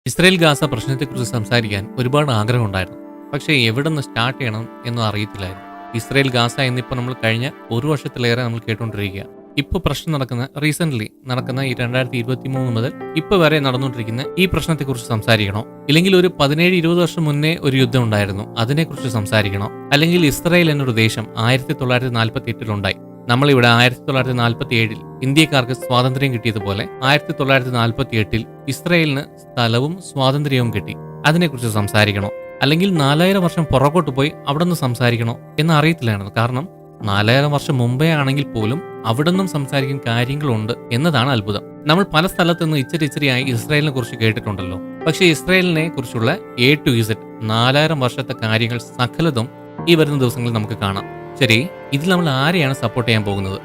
Israel Gaza പ്രശ്നത്തെക്കുറിച്ച് സംസാരിക്കാൻ ഒരുപാട് ആഗ്രഹമുണ്ടായിരുന്നു. പക്ഷേ എവിടെ നിന്ന് സ്റ്റാർട്ട് ചെയ്യണം എന്നും അറിയത്തില്ലായിരുന്നു. ഇസ്രയേൽ ഗാസ എന്നിപ്പോൾ നമ്മൾ കഴിഞ്ഞ ഒരു വർഷത്തിലേറെ നമ്മൾ കേട്ടുകൊണ്ടിരിക്കുക. ഇപ്പോൾ പ്രശ്നം റീസെന്റ് നടക്കുന്ന ഈ 2023 മുതൽ ഇപ്പോൾ വരെ നടന്നുകൊണ്ടിരിക്കുന്ന ഈ പ്രശ്നത്തെക്കുറിച്ച് സംസാരിക്കണോ, ഇല്ലെങ്കിൽ ഒരു 17-20 വർഷം മുന്നേ ഒരു യുദ്ധം ഉണ്ടായിരുന്നു, അതിനെക്കുറിച്ച് സംസാരിക്കണോ, അല്ലെങ്കിൽ ഇസ്രായേൽ എന്നൊരു ദേശം 1948 ഉണ്ടായി. നമ്മളിവിടെ 1947 ഇന്ത്യക്കാർക്ക് സ്വാതന്ത്ര്യം കിട്ടിയതുപോലെ 1948 ഇസ്രായേലിന് സ്ഥലവും സ്വാതന്ത്ര്യവും കിട്ടി. അതിനെക്കുറിച്ച് സംസാരിക്കണോ, അല്ലെങ്കിൽ 4000 വർഷം പുറകോട്ട് പോയി അവിടെ നിന്ന് സംസാരിക്കണോ എന്ന് അറിയത്തില്ലായിരുന്നു. കാരണം 4000 വർഷം മുമ്പേ ആണെങ്കിൽ പോലും അവിടെ നിന്നും സംസാരിക്കാൻ കാര്യങ്ങളുണ്ട് എന്നതാണ് അത്ഭുതം. നമ്മൾ പല സ്ഥലത്തു നിന്ന് ഇച്ചിരിയായി ഇസ്രായേലിനെ കുറിച്ച് കേട്ടിട്ടുണ്ടല്ലോ. പക്ഷേ ഇസ്രായേലിനെ കുറിച്ചുള്ള A to Z 4000 വർഷത്തെ കാര്യങ്ങൾ സകലതും ഈ വരുന്ന ദിവസങ്ങളിൽ നമുക്ക് കാണാം. ശരി, ഇതിൽ നമ്മൾ ആരെയാണ് സപ്പോർട്ട് ചെയ്യാൻ പോകുന്നത്?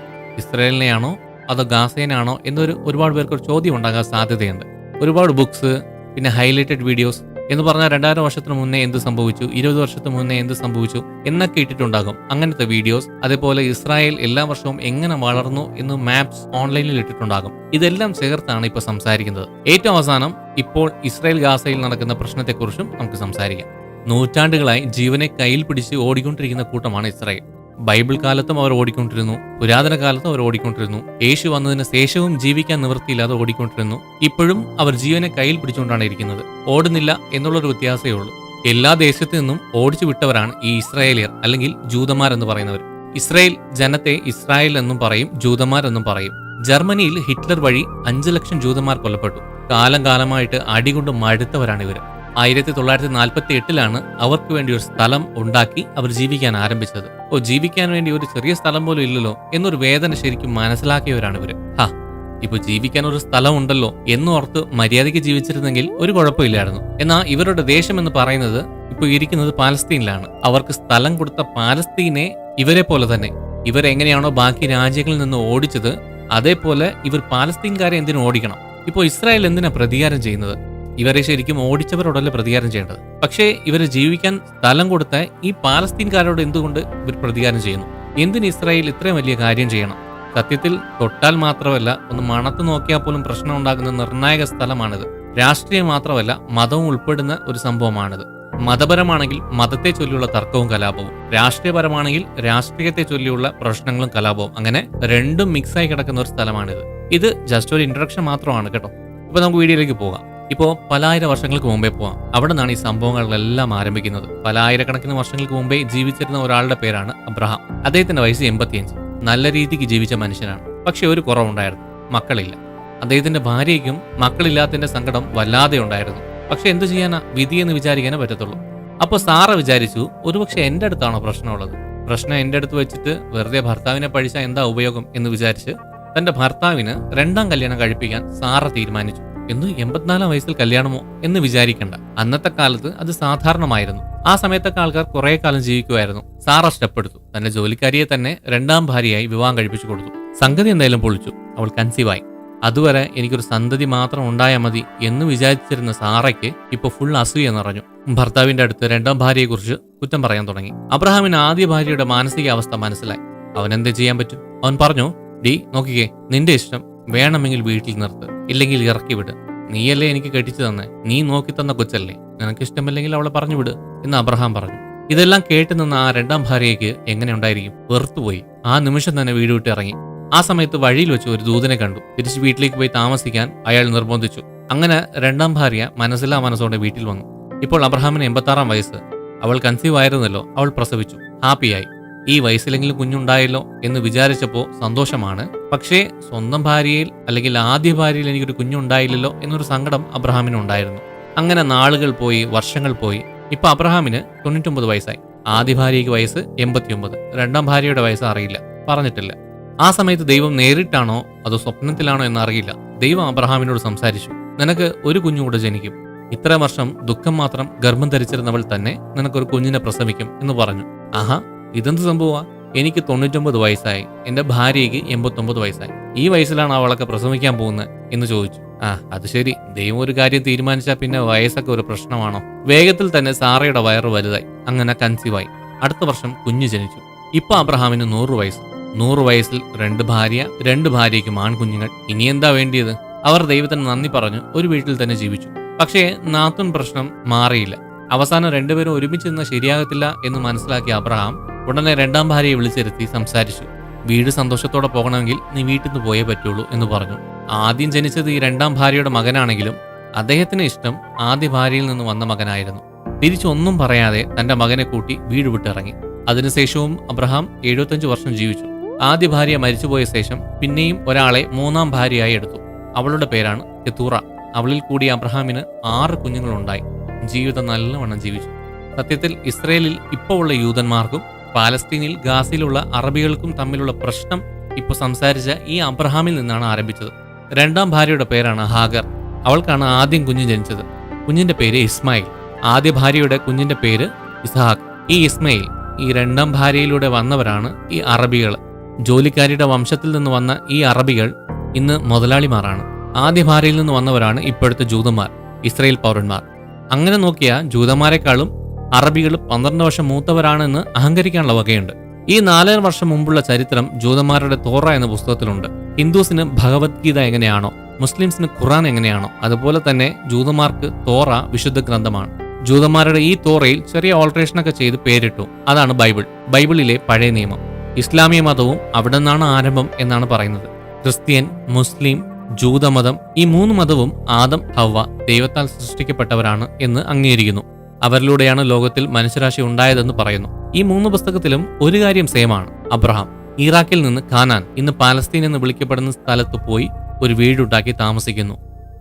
ഇസ്രായേലിനെയാണോ അതോ ഗാസേനാണോ എന്നൊരു ഒരുപാട് പേർക്ക് ഒരു ചോദ്യം ഉണ്ടാകാൻ സാധ്യതയുണ്ട്. ഒരുപാട് ബുക്സ്, പിന്നെ ഹൈലൈറ്റഡ് വീഡിയോസ് എന്ന് പറഞ്ഞാൽ 2000 വർഷത്തിന് മുന്നേ എന്ത് സംഭവിച്ചു, 20 വർഷത്തിന് മുന്നേ എന്ത് സംഭവിച്ചു എന്നൊക്കെ ഇട്ടിട്ടുണ്ടാകും. അങ്ങനത്തെ വീഡിയോസ്, അതേപോലെ ഇസ്രായേൽ എല്ലാ വർഷവും എങ്ങനെ വളർന്നു എന്ന് മാപ്സ് ഓൺലൈനിൽ ഇട്ടിട്ടുണ്ടാകും. ഇതെല്ലാം ചേർത്താണ് ഇപ്പോൾ സംസാരിക്കുന്നത്. ഏറ്റവും അവസാനം ഇപ്പോൾ ഇസ്രായേൽ ഗാസയിൽ നടക്കുന്ന പ്രശ്നത്തെക്കുറിച്ചും നമുക്ക് സംസാരിക്കാം. നൂറ്റാണ്ടുകളായി ജീവനെ കയ്യിൽ പിടിച്ച് ഓടിക്കൊണ്ടിരിക്കുന്ന കൂട്ടമാണ് ഇസ്രായേൽ. ബൈബിൾ കാലത്തും അവർ ഓടിക്കൊണ്ടിരുന്നു, പുരാതന കാലത്തും അവർ ഓടിക്കൊണ്ടിരുന്നു, യേശു വന്നതിന് ശേഷവും ജീവിക്കാൻ നിവൃത്തിയില്ലാതെ ഓടിക്കൊണ്ടിരുന്നു. ഇപ്പോഴും അവർ ജീവനെ കയ്യിൽ പിടിച്ചുകൊണ്ടാണ് ഇരിക്കുന്നത്. ഓടുന്നില്ല എന്നുള്ളൊരു വ്യത്യാസമേ ഉള്ളൂ. എല്ലാ ദേശത്തു നിന്നും ഓടിച്ചു വിട്ടവരാണ് ഈ ഇസ്രായേലിയർ, അല്ലെങ്കിൽ ജൂതന്മാർ എന്ന് പറയുന്നവർ. ഇസ്രായേൽ ജനത്തെ ഇസ്രായേൽ എന്നും പറയും, ജൂതന്മാർ എന്നും പറയും. ജർമ്മനിയിൽ ഹിറ്റ്ലർ വഴി 5 ലക്ഷം ജൂതന്മാർ കൊല്ലപ്പെട്ടു. കാലം കാലമായിട്ട് അടികൊണ്ട് മടുത്തവരാണ് ഇവർ. 1948 അവർക്ക് വേണ്ടി ഒരു സ്ഥലം ഉണ്ടാക്കി അവർ ജീവിക്കാൻ ആരംഭിച്ചത്. ജീവിക്കാൻ വേണ്ടി ഒരു ചെറിയ സ്ഥലം പോലും ഇല്ലല്ലോ എന്നൊരു വേദന ശരിക്കും മനസ്സിലാക്കിയവരാണ് ഇവര്. ഇപ്പൊ ജീവിക്കാൻ ഒരു സ്ഥലം ഉണ്ടല്ലോ എന്നോർത്ത് മര്യാദയ്ക്ക് ജീവിച്ചിരുന്നെങ്കിൽ ഒരു കുഴപ്പമില്ലായിരുന്നു. എന്നാൽ ഇവരുടെ ദേശം എന്ന് പറയുന്നത് ഇപ്പൊ ഇരിക്കുന്നത് പാലസ്തീനിലാണ്. അവർക്ക് സ്ഥലം കൊടുത്ത പാലസ്തീനെ ഇവരെ പോലെ തന്നെ ഇവരെങ്ങനെയാണോ ബാക്കി രാജ്യങ്ങളിൽ നിന്ന് ഓടിച്ചത്, അതേപോലെ ഇവർ പാലസ്തീൻകാരെ എന്തിനു ഓടിക്കണം? ഇപ്പോൾ ഇസ്രായേൽ എന്തിനാ പ്രതികാരം ചെയ്യുന്നത്? ഇവരെ ശരിക്കും ഓടിച്ചവരോടല്ല പ്രതികാരം ചെയ്യേണ്ടത്. പക്ഷേ ഇവരെ ജീവിക്കാൻ സ്ഥലം കൊടുത്ത ഈ പാലസ്തീൻകാരോട് എന്തുകൊണ്ട് ഇവർ പ്രതികാരം ചെയ്യുന്നു? എന്തിന് ഇസ്രായേൽ ഇത്രയും വലിയ കാര്യം ചെയ്യണം? സത്യത്തിൽ തൊട്ടാൽ മാത്രമല്ല, ഒന്ന് മണത്ത് നോക്കിയാൽ പോലും പ്രശ്നം ഉണ്ടാകുന്ന നിർണായക സ്ഥലമാണിത്. രാഷ്ട്രീയം മാത്രമല്ല, മതവും ഉൾപ്പെടുന്ന ഒരു സംഭവമാണിത്. മതപരമാണെങ്കിൽ മതത്തെ ചൊല്ലിയുള്ള തർക്കവും കലാപവും, രാഷ്ട്രീയപരമാണെങ്കിൽ രാഷ്ട്രീയത്തെ ചൊല്ലിയുള്ള പ്രശ്നങ്ങളും കലാപവും, അങ്ങനെ രണ്ടും മിക്സായി കിടക്കുന്ന ഒരു സ്ഥലമാണിത്. ഇത് ജസ്റ്റ് ഒരു ഇൻട്രൊഡക്ഷൻ മാത്രമാണ് കേട്ടോ. ഇപ്പൊ നമുക്ക് വീഡിയോയിലേക്ക് പോകാം. ഇപ്പോൾ പല ആയിരം വർഷങ്ങൾക്ക് മുമ്പേ പോവാം. അവിടെ നിന്നാണ് ഈ സംഭവങ്ങളെല്ലാം ആരംഭിക്കുന്നത്. പല ആയിരക്കണക്കിന് വർഷങ്ങൾക്ക് മുമ്പേ ജീവിച്ചിരുന്ന ഒരാളുടെ പേരാണ് അബ്രഹാം. അദ്ദേഹത്തിന്റെ വയസ്സ് 85. നല്ല രീതിക്ക് ജീവിച്ച മനുഷ്യനാണ്. പക്ഷെ ഒരു കുറവുണ്ടായിരുന്നു, മക്കളില്ല. അദ്ദേഹത്തിന്റെ ഭാര്യയ്ക്കും മക്കളില്ലാത്തതിന്റെ സങ്കടം വല്ലാതെ ഉണ്ടായിരുന്നു. പക്ഷെ എന്തു ചെയ്യാനാ, വിധിയെന്ന് വിചാരിക്കാനേ പറ്റത്തുള്ളൂ. അപ്പോൾ സാറ വിചാരിച്ചു, ഒരുപക്ഷെ എന്റെ അടുത്താണോ പ്രശ്നമുള്ളത്? പ്രശ്നം എന്റെ അടുത്ത് വെച്ചിട്ട് വെറുതെ ഭർത്താവിനെ പഴിച്ചാൽ എന്താ ഉപയോഗം എന്ന് വിചാരിച്ച് തന്റെ ഭർത്താവിന് 2ാം കല്യാണം കഴിപ്പിക്കാൻ സാറ തീരുമാനിച്ചു. എന്ന് 84 വയസ്സിൽ കല്യാണമോ എന്ന് വിചാരിക്കണ്ട. അന്നത്തെ കാലത്ത് അത് സാധാരണമായിരുന്നു. ആ സമയത്തൊക്കെ ആൾക്കാർ കുറെ കാലം ജീവിക്കുമായിരുന്നു. സാറ സ്റ്റെപ്പ് എടുത്തു. തന്റെ ജോലിക്കാരിയെ തന്നെ 2ാം ഭാര്യയായി വിവാഹം കഴിപ്പിച്ചു കൊടുത്തു. സംഗതി എന്തായാലും പൊളിച്ചു. അവൾ കൺസീവായി. അതുവരെ എനിക്കൊരു സന്തതി മാത്രം ഉണ്ടായാൽ മതി എന്ന് വിചാരിച്ചിരുന്ന സാറയ്ക്ക് ഇപ്പൊ ഫുൾ അസൂയ നിറഞ്ഞു. ഭർത്താവിന്റെ അടുത്ത് 2ാം ഭാര്യയെ കുറിച്ച് കുറ്റം പറയാൻ തുടങ്ങി. അബ്രഹാമിന് ആദ്യ ഭാര്യയുടെ മാനസികാവസ്ഥ മനസ്സിലായി. അവൻ എന്ത് ചെയ്യാൻ പറ്റും? അവൻ പറഞ്ഞു, ഡി നോക്കിക്കേ, നിന്റെ ഇഷ്ടം, വേണമെങ്കിൽ വീട്ടിൽ നിർത്ത്, ഇല്ലെങ്കിൽ ഇറക്കി വിട്. നീയല്ലേ എനിക്ക് കെട്ടിച്ചു തന്നെ, നീ നോക്കി തന്ന കൊച്ചല്ലേ, നിനക്ക് ഇഷ്ടമില്ലെങ്കിൽ അവളെ പറഞ്ഞു വിട് എന്ന് അബ്രഹാം പറഞ്ഞു. ഇതെല്ലാം കേട്ടു നിന്ന ആ 2ാം ഭാര്യയ്ക്ക് എങ്ങനെ ഉണ്ടായിരിക്കും? വെറുത്തുപോയി. ആ നിമിഷം തന്നെ വീട് വിട്ട് ഇറങ്ങി. ആ സമയത്ത് വഴിയിൽ വെച്ച് ഒരു ദൂതനെ കണ്ടു. തിരിച്ച് വീട്ടിലേക്ക് പോയി താമസിക്കാൻ അയാൾ നിർബന്ധിച്ചു. അങ്ങനെ 2ാം ഭാര്യ മനസ്സില്ലാ മനസ്സോടെ വീട്ടിൽ വന്നു. ഇപ്പോൾ അബ്രഹാമിന് 86 വയസ്സ്. അവൾ കൺസീവ് ആയിരുന്നല്ലോ, അവൾ പ്രസവിച്ചു. ഹാപ്പിയായി. ഈ വയസ്സിലെങ്കിലും കുഞ്ഞുണ്ടായല്ലോ എന്ന് വിചാരിച്ചപ്പോൾ സന്തോഷമാണ്. പക്ഷേ സ്വന്തം ഭാര്യയിൽ, അല്ലെങ്കിൽ ആദ്യ ഭാര്യയിൽ എനിക്കൊരു കുഞ്ഞുണ്ടായില്ലല്ലോ എന്നൊരു സങ്കടം അബ്രഹാമിനുണ്ടായിരുന്നു. അങ്ങനെ നാളുകൾ പോയി, വർഷങ്ങൾ പോയി. ഇപ്പൊ അബ്രഹാമിന് 99 വയസ്സായി. ആദ്യ ഭാര്യയ്ക്ക് വയസ്സ് 89. 2ാം ഭാര്യയുടെ വയസ്സ് അറിയില്ല, പറഞ്ഞിട്ടില്ല. ആ സമയത്ത് ദൈവം നേരിട്ടാണോ അതോ സ്വപ്നത്തിലാണോ എന്നറിയില്ല. ദൈവം അബ്രഹാമിനോട് സംസാരിച്ചു, നിനക്ക് ഒരു കുഞ്ഞുകൂടെ ജനിക്കും. ഇത്ര വർഷം ദുഃഖം മാത്രം ഗർഭം ധരിച്ചിരുന്നവൾ തന്നെ നിനക്കൊരു കുഞ്ഞിനെ പ്രസവിക്കും എന്ന് പറഞ്ഞു. ആഹാ, ഇതെന്ത് സംഭവമാ? എനിക്ക് 99 വയസ്സായി, എന്റെ ഭാര്യയ്ക്ക് 89 വയസ്സായി. ഈ വയസ്സിലാണ് അവളൊക്കെ പ്രസവിക്കാൻ പോകുന്നത് എന്ന് ചോദിച്ചു. അത് ശരി, ദൈവം ഒരു കാര്യം തീരുമാനിച്ചാൽ പിന്നെ വയസ്സൊക്കെ ഒരു പ്രശ്നമാണോ? വേഗത്തിൽ തന്നെ സാറയുടെ വയറ് വലുതായി. അങ്ങനെ കൺസീവായി. അടുത്ത വർഷം കുഞ്ഞ് ജനിച്ചു. ഇപ്പൊ അബ്രഹാമിന് 100 വയസ്സ്. 100 വയസ്സിൽ 2 ഭാര്യ, 2 ഭാര്യയ്ക്കും ആൺകുഞ്ഞുങ്ങൾ. ഇനി എന്താ വേണ്ടിയത്? അവർ ദൈവത്തിന് നന്ദി പറഞ്ഞു ഒരു വീട്ടിൽ തന്നെ ജീവിച്ചു. പക്ഷേ നാത്തൂൻ പ്രശ്നം മാറിയില്ല. അവസാനം രണ്ടുപേരും ഒരുമിച്ച് നിന്ന് ശരിയാകത്തില്ല എന്ന് മനസ്സിലാക്കിയ അബ്രഹാം ഉടനെ രണ്ടാം ഭാര്യയെ വിളിച്ചിരുത്തി സംസാരിച്ചു. വീട് സന്തോഷത്തോടെ പോകണമെങ്കിൽ നീ വീട്ടിൽ നിന്ന് പോയേ പറ്റുള്ളൂ എന്ന് പറഞ്ഞു. ആദ്യം ജനിച്ചത് ഈ രണ്ടാം ഭാര്യയുടെ മകനാണെങ്കിലും അദ്ദേഹത്തിന് ഇഷ്ടം ആദ്യ ഭാര്യയിൽ നിന്ന് വന്ന മകനായിരുന്നു. തിരിച്ചൊന്നും പറയാതെ തന്റെ മകനെ കൂട്ടി വീട് വിട്ടിറങ്ങി. അതിനുശേഷവും അബ്രഹാം 75 വർഷം ജീവിച്ചു. ആദ്യ ഭാര്യ മരിച്ചുപോയ ശേഷം പിന്നെയും ഒരാളെ മൂന്നാം ഭാര്യയായി എടുത്തു. അവളുടെ പേരാണ് കെത്തൂറ. അവളിൽ കൂടി അബ്രഹാമിന് 6 കുഞ്ഞുങ്ങളുണ്ടായി. ജീവിതം നല്ലവണ്ണം ജീവിച്ചു. സത്യത്തിൽ ഇസ്രയേലിൽ ഇപ്പോൾ ഉള്ള യൂതന്മാർക്കും പാലസ്തീനിൽ ഗാസയിലുള്ള അറബികൾക്കും തമ്മിലുള്ള പ്രശ്നം ഇപ്പോൾ സംസാരിച്ച ഈ അബ്രഹാമിൽ നിന്നാണ് ആരംഭിച്ചത്. രണ്ടാം ഭാര്യയുടെ പേരാണ് ഹാഗർ. അവൾക്കാണ് ആദ്യം കുഞ്ഞ് ജനിച്ചത്. കുഞ്ഞിന്റെ പേര് ഇസ്മായിൽ. ആദ്യ ഭാര്യയുടെ കുഞ്ഞിന്റെ പേര് ഇസ്ഹാഖ്. ഈ ഇസ്മായിൽ ഈ രണ്ടാം ഭാര്യയിലൂടെ വന്നവരാണ് ഈ അറബികൾ. ജോലിക്കാരിയുടെ വംശത്തിൽ നിന്ന് വന്ന ഈ അറബികൾ ഇന്ന് മുതലാളിമാരാണ്. ആദ്യ ഭാര്യയിൽ നിന്ന് വന്നവരാണ് ഇപ്പോഴത്തെ ജൂതന്മാർ, ഇസ്രായേൽ പൗരന്മാർ. അങ്ങനെ നോക്കിയാൽ ജൂതന്മാരെക്കാളും അറബികൾ 12 വർഷം മൂത്തവരാണെന്ന് അഹങ്കരിക്കാനുള്ള വകയുണ്ട്. ഈ 4 വർഷം മുമ്പുള്ള ചരിത്രം ജൂതന്മാരുടെ തോറ എന്ന പുസ്തകത്തിലുണ്ട്. ഹിന്ദുസിന് ഭഗവത്ഗീത എങ്ങനെയാണോ, മുസ്ലിംസിന് ഖുറാൻ എങ്ങനെയാണോ, അതുപോലെ തന്നെ ജൂതന്മാർക്ക് തോറ വിശുദ്ധ ഗ്രന്ഥമാണ്. ജൂതന്മാരുടെ ഈ തോറയിൽ ചെറിയ ഓൾട്രേഷനൊക്കെ ചെയ്ത് പേരിട്ടു. അതാണ് ബൈബിൾ. ബൈബിളിലെ പഴയ നിയമം. ഇസ്ലാമിക മതവും അവിടെ നിന്നാണ് ആരംഭം എന്നാണ് പറയുന്നത്. ക്രിസ്ത്യൻ, മുസ്ലിം, ജൂതമതം, ഈ 3 മതവും ആദം ഹവ്വ ദൈവത്താൽ സൃഷ്ടിക്കപ്പെട്ടവരാണ് എന്ന് അംഗീകരിക്കുന്നു. അവരിലൂടെയാണ് ലോകത്തിൽ മനുഷ്യരാശി ഉണ്ടായതെന്ന് പറയുന്നു. ഈ 3 പുസ്തകത്തിലും ഒരു കാര്യം സെയിമാണ്. അബ്രഹാം ഇറാഖിൽ നിന്ന് കാനാൻ, ഇന്ന് പാലസ്തീൻ എന്ന് വിളിക്കപ്പെടുന്ന സ്ഥലത്ത് പോയി ഒരു വീടുണ്ടാക്കി താമസിക്കുന്നു.